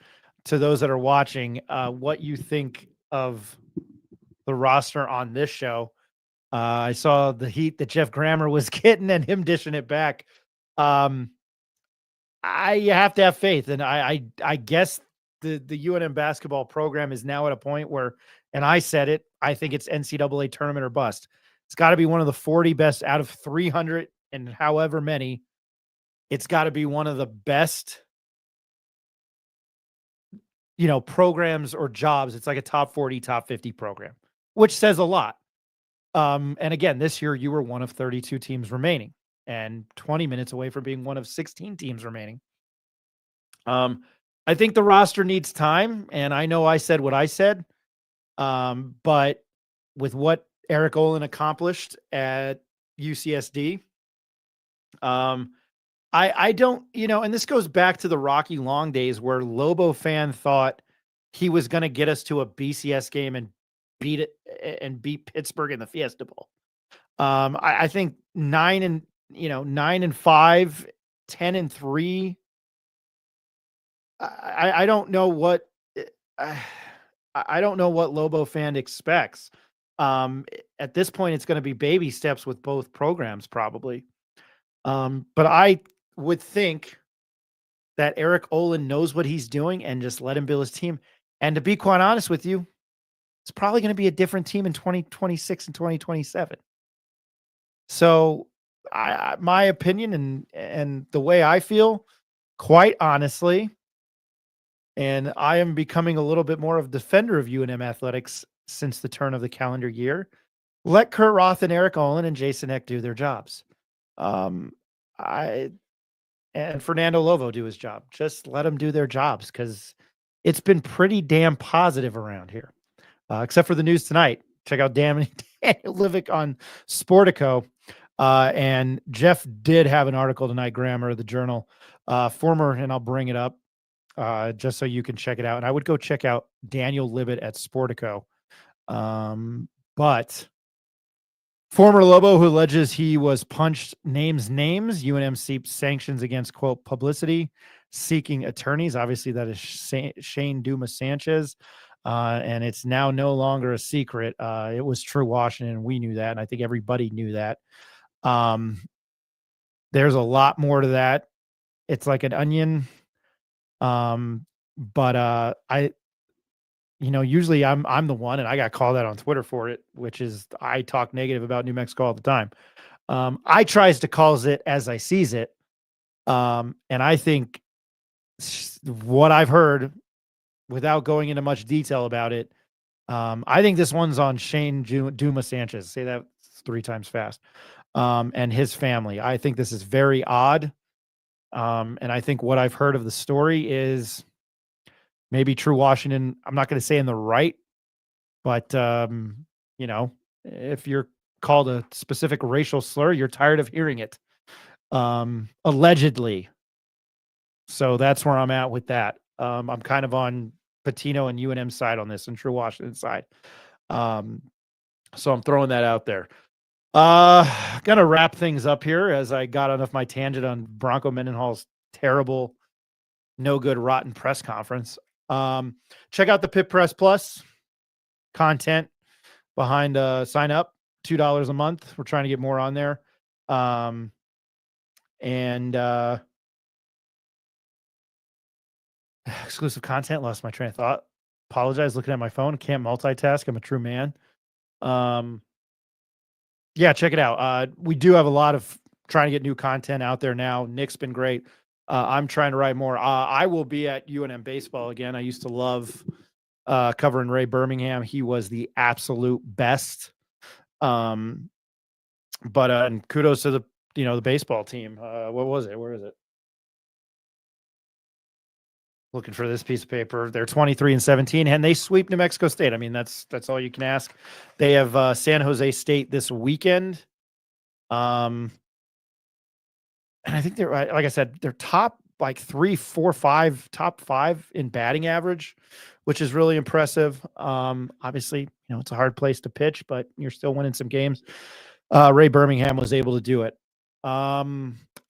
to those that are watching. What you think of the roster on this show? I saw the heat that Jeff Grammer was getting and him dishing it back. You have to have faith, and I guess the UNM basketball program is now at a point where, and I said it, I think it's NCAA tournament or bust. It's got to be one of the 40 best out of 300 and however many. It's got to be one of the best, programs or jobs. It's like a top 40, top 50 program, which says a lot. And again, this year you were one of 32 teams remaining and 20 minutes away from being one of 16 teams remaining. I think the roster needs time, and I know I said what I said, but with what Eric Olin accomplished at UCSD, I don't, and this goes back to the Rocky Long days where Lobo fan thought he was going to get us to a BCS game and beat Pittsburgh in the Fiesta Bowl. I think 9-5, 10-3. I don't know what I don't know what Lobo fan expects. At this point, it's going to be baby steps with both programs, probably. But I would think that Eric Olin knows what he's doing and just let him build his team. And to be quite honest with you, it's probably going to be a different team in 2026 and 2027. So my opinion and the way I feel, quite honestly, and I am becoming a little bit more of a defender of UNM athletics since the turn of the calendar year. Let Kurt Roth and Eric Olin and Jason Eck do their jobs. And Fernando Lobo do his job. Just let them do their jobs because it's been pretty damn positive around here. Except for the news tonight. Check out Daniel Livick on Sportico. And Jeff did have an article tonight, Grammar of the Journal, former, and I'll bring it up just so you can check it out. And I would go check out Daniel Libet at Sportico. But former Lobo who alleges he was punched names. UNM seeks sanctions against, quote, publicity seeking attorneys. Obviously, that is Shane Dumas Sanchez. And it's now no longer a secret. It was true Washington. We knew that. And I think everybody knew that. There's a lot more to that. It's like an onion. But usually I'm the one, and I got called out on Twitter for it, which is I talk negative about New Mexico all the time. I tries to calls it as I sees it. And I think what I've heard, without going into much detail about it, I think this one's on Shane Dumas Sanchez. Say that 3 times fast. And his family. I think this is very odd. And I think what I've heard of the story is maybe true Washington. I'm not going to say in the right, but, if you're called a specific racial slur, you're tired of hearing it. Allegedly. So that's where I'm at with that. I'm kind of on Patino and UNM side on this and true Washington side. So I'm throwing that out there. Gonna wrap things up here as I got off my tangent on Bronco Mendenhall's terrible, no good, rotten press conference. Check out the Pit Press Plus content behind sign up, $2 a month. We're trying to get more on there. And exclusive content, lost my train of thought. Apologize, looking at my phone. Can't multitask. I'm a true man. Yeah, check it out. We do have a lot of trying to get new content out there now. Nick's been great. I'm trying to write more. I will be at UNM baseball again. I used to love covering Ray Birmingham. He was the absolute best. And kudos to the baseball team. What was it? Where is it? Looking for this piece of paper. They're 23-17, and they sweep New Mexico State. I mean, that's all you can ask. They have San Jose State this weekend. And I think they're, like I said, they're top like 3, 4, 5, top 5 in batting average, which is really impressive. Obviously, it's a hard place to pitch, but you're still winning some games. Ray Birmingham was able to do it.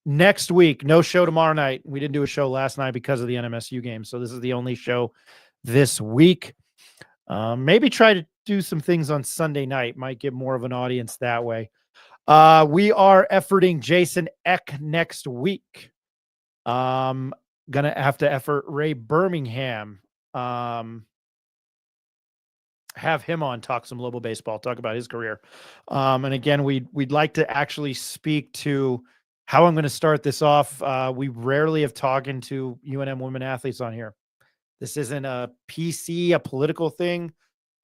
Next week, no show tomorrow night. We didn't do a show last night because of the NMSU game. So this is the only show this week. Maybe try to do some things on Sunday night. Might get more of an audience that way. We are efforting Jason Eck next week. Gonna have to effort Ray Birmingham. Have him on, talk some Lobo baseball, talk about his career. And again, we'd like to actually speak to how I'm going to start this off. We rarely have talking to UNM women athletes on here. This isn't a PC, a political thing.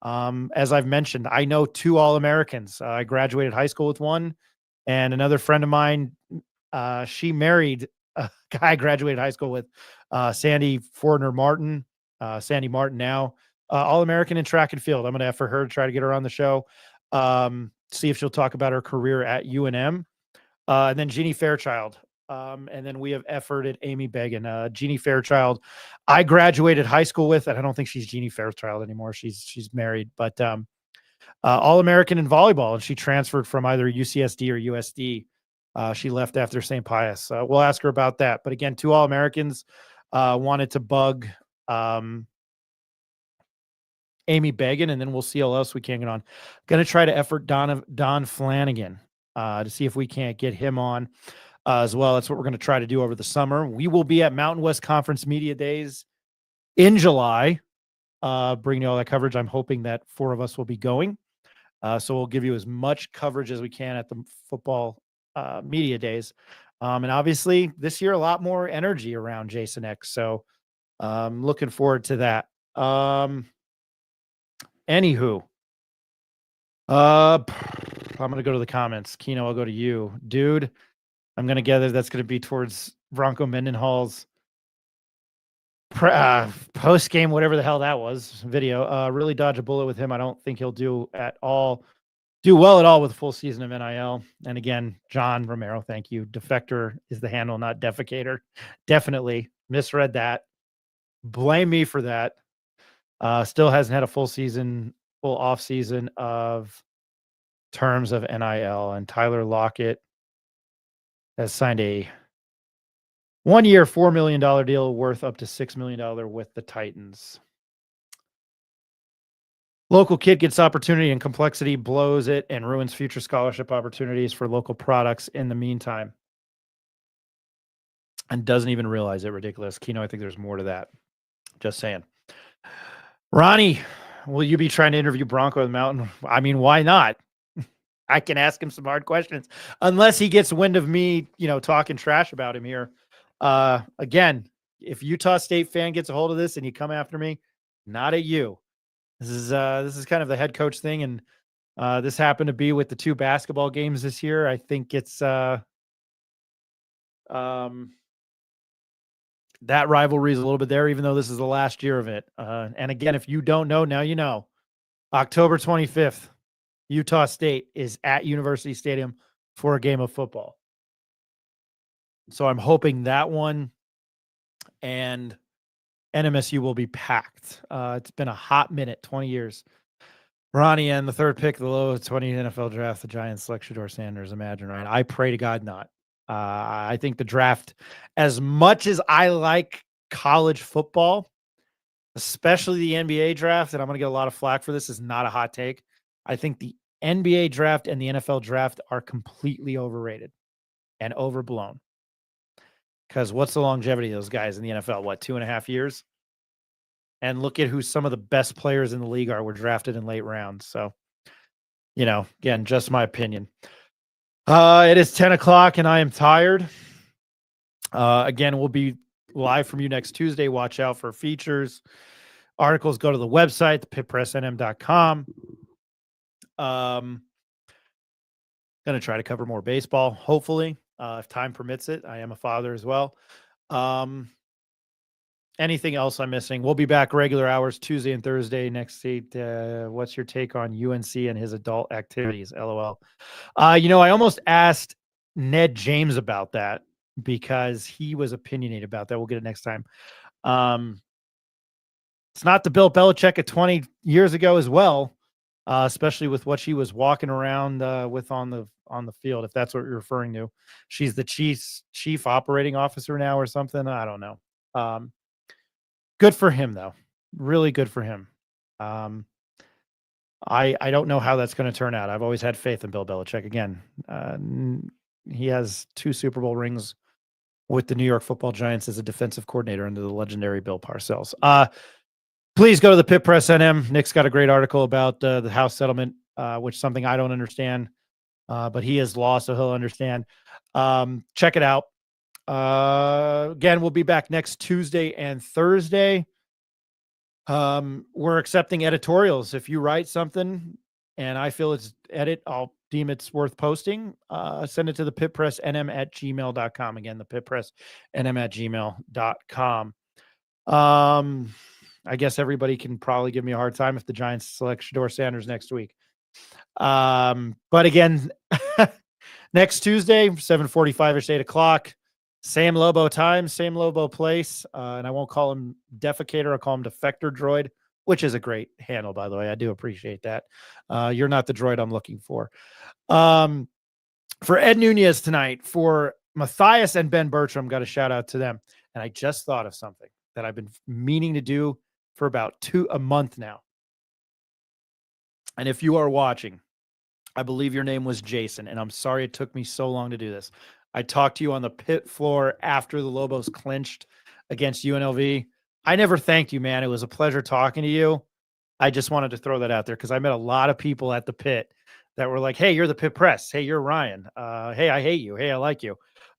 As I've mentioned, I know 2 All-Americans. I graduated high school with one, and another friend of mine, she married a guy I graduated high school with, Sandy Fordner Martin, Sandy Martin now, All-American in track and field. I'm going to effort her to try to get her on the show, see if she'll talk about her career at UNM. And then Jeannie Fairchild. And then we have efforted Amy Began. Jeannie Fairchild, I graduated high school with, and I don't think she's Jeannie Fairchild anymore. She's married, but All-American in volleyball, and she transferred from either UCSD or USD. She left after St. Pius. We'll ask her about that. But again, 2 All-Americans wanted to bug Amy Began, and then we'll see how else we can get on. Going to try to effort Don Flanagan to see if we can't get him on as well. That's what we're going to try to do over the summer. We will be at Mountain West Conference Media Days in July, bringing you all that coverage. I'm hoping that 4 of us will be going. So we'll give you as much coverage as we can at the football media days. And obviously this year, a lot more energy around Jason X. So looking forward to that. Anywho, I'm going to go to the comments. Keno, I'll go to you. Dude, I'm going to gather that's going to be towards Bronco Mendenhall's post game, whatever the hell that was, video. Really dodge a bullet with him. I don't think he'll do well at all with a full season of NIL. And again, John Romero, thank you. Defector is the handle, not defecator. Definitely misread that. Blame me for that. Still hasn't had a full off season of terms of NIL. And Tyler Lockett has signed a 1-year, $4 million deal worth up to $6 million with the Titans. Local kid gets opportunity and complexity, blows it, and ruins future scholarship opportunities for local products in the meantime. And doesn't even realize it. Ridiculous. Keno, I think there's more to that. Just saying. Ronnie, will you be trying to interview Bronco the Mountain? I mean, why not? I can ask him some hard questions. Unless he gets wind of me, talking trash about him here. Again, if Utah State fan gets a hold of this and you come after me, not at you. This is kind of the head coach thing, and this happened to be with the 2 basketball games this year. I think it's that rivalry is a little bit there, even though this is the last year of it. And again, if you don't know, now you know. October 25th, Utah State is at University Stadium for a game of football. So I'm hoping that one and NMSU will be packed. It's been a hot minute, 20 years. Ronnie and the 3rd pick of the low 20 NFL draft, the Giants select Shedeur Sanders. Imagine, right? I pray to God not. I think the draft, as much as I like college football, especially the NBA draft, and I'm going to get a lot of flack for this, is not a hot take. I think the NBA draft and the NFL draft are completely overrated and overblown. Because what's the longevity of those guys in the NFL? 2.5 years? And look at who some of the best players in the league were drafted in late rounds. So, again, just my opinion. It is 10 o'clock and I am tired. Again, we'll be live from you next Tuesday. Watch out for features. Articles, go to the website, thepitpressnm.com. Going to try to cover more baseball, hopefully, if time permits it. I am a father as well. Anything else I'm missing? We'll be back regular hours Tuesday and Thursday next week. What's your take on UNC and his adult activities? LOL. I almost asked Ned James about that because he was opinionated about that. We'll get it next time. It's not the Bill Belichick of 20 years ago as well, especially with what she was walking around with on the field, if that's what you're referring to. She's the chief operating officer now or something. I don't know. Good for him, though. Really good for him. I don't know how that's going to turn out. I've always had faith in Bill Belichick. Again, he has 2 Super Bowl rings with the New York Football Giants as a defensive coordinator under the legendary Bill Parcells. Please go to the Pit Press NM. Nick's got a great article about the House settlement, which is something I don't understand, but he is law, so he'll understand. Check it out. Again, we'll be back next Tuesday and Thursday. We're accepting editorials. If you write something and I feel it's I'll deem it's worth posting. Send it to the pitpressnm@gmail.com. Again, the pitpressnm@gmail.com. I guess everybody can probably give me a hard time if the Giants select Shedeur Sanders next week. But again, next Tuesday, 7:45-ish, 8 o'clock. Same Lobo time, same Lobo place. And I won't call him Defecator. I'll call him Defector Droid, which is a great handle, by the way. I do appreciate that. You're not the droid I'm looking for. For Ed Nunees tonight, for Mathias and Ben Bertram, got a shout out to them. And I just thought of something that I've been meaning to do for about a month now. And if you are watching, I believe your name was Jason, and I'm sorry it took me so long to do this. I talked to you on the pit floor after the Lobos clinched against UNLV. I never thanked you, man. It was a pleasure talking to you. I just wanted to throw that out there because I met a lot of people at the pit that were like, hey, you're the pit press. Hey, you're Ryan. Hey, I hate you. Hey, I like you.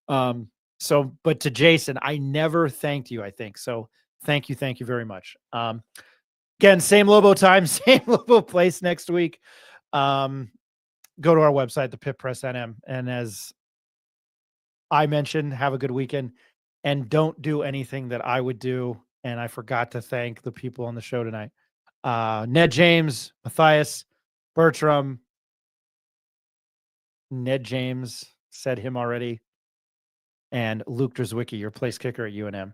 But to Jason, I never thanked you, I think. So thank you very much. Again, same Lobo time, same Lobo place next week. Go to our website, the Pit Press NM. And as I mentioned, have a good weekend and don't do anything that I would do. And I forgot to thank the people on the show tonight. Ned James, Mathias Bertram, Ned James, said him already, and Luke Driswiki, your place kicker at UNM.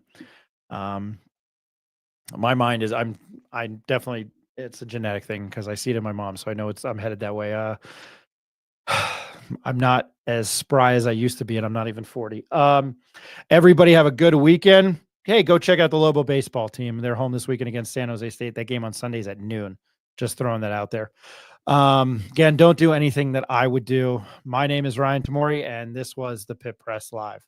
My mind is I definitely, it's a genetic thing because I see it in my mom, so I know I'm headed that way. I'm not as spry as I used to be, and I'm not even 40. Everybody have a good weekend. Hey, go check out the Lobo baseball team. They're home this weekend against San Jose State. That game on Sundays at noon. Just throwing that out there. Again, don't do anything that I would do. My name is Ryan Tamori, and this was the Pit Press Live.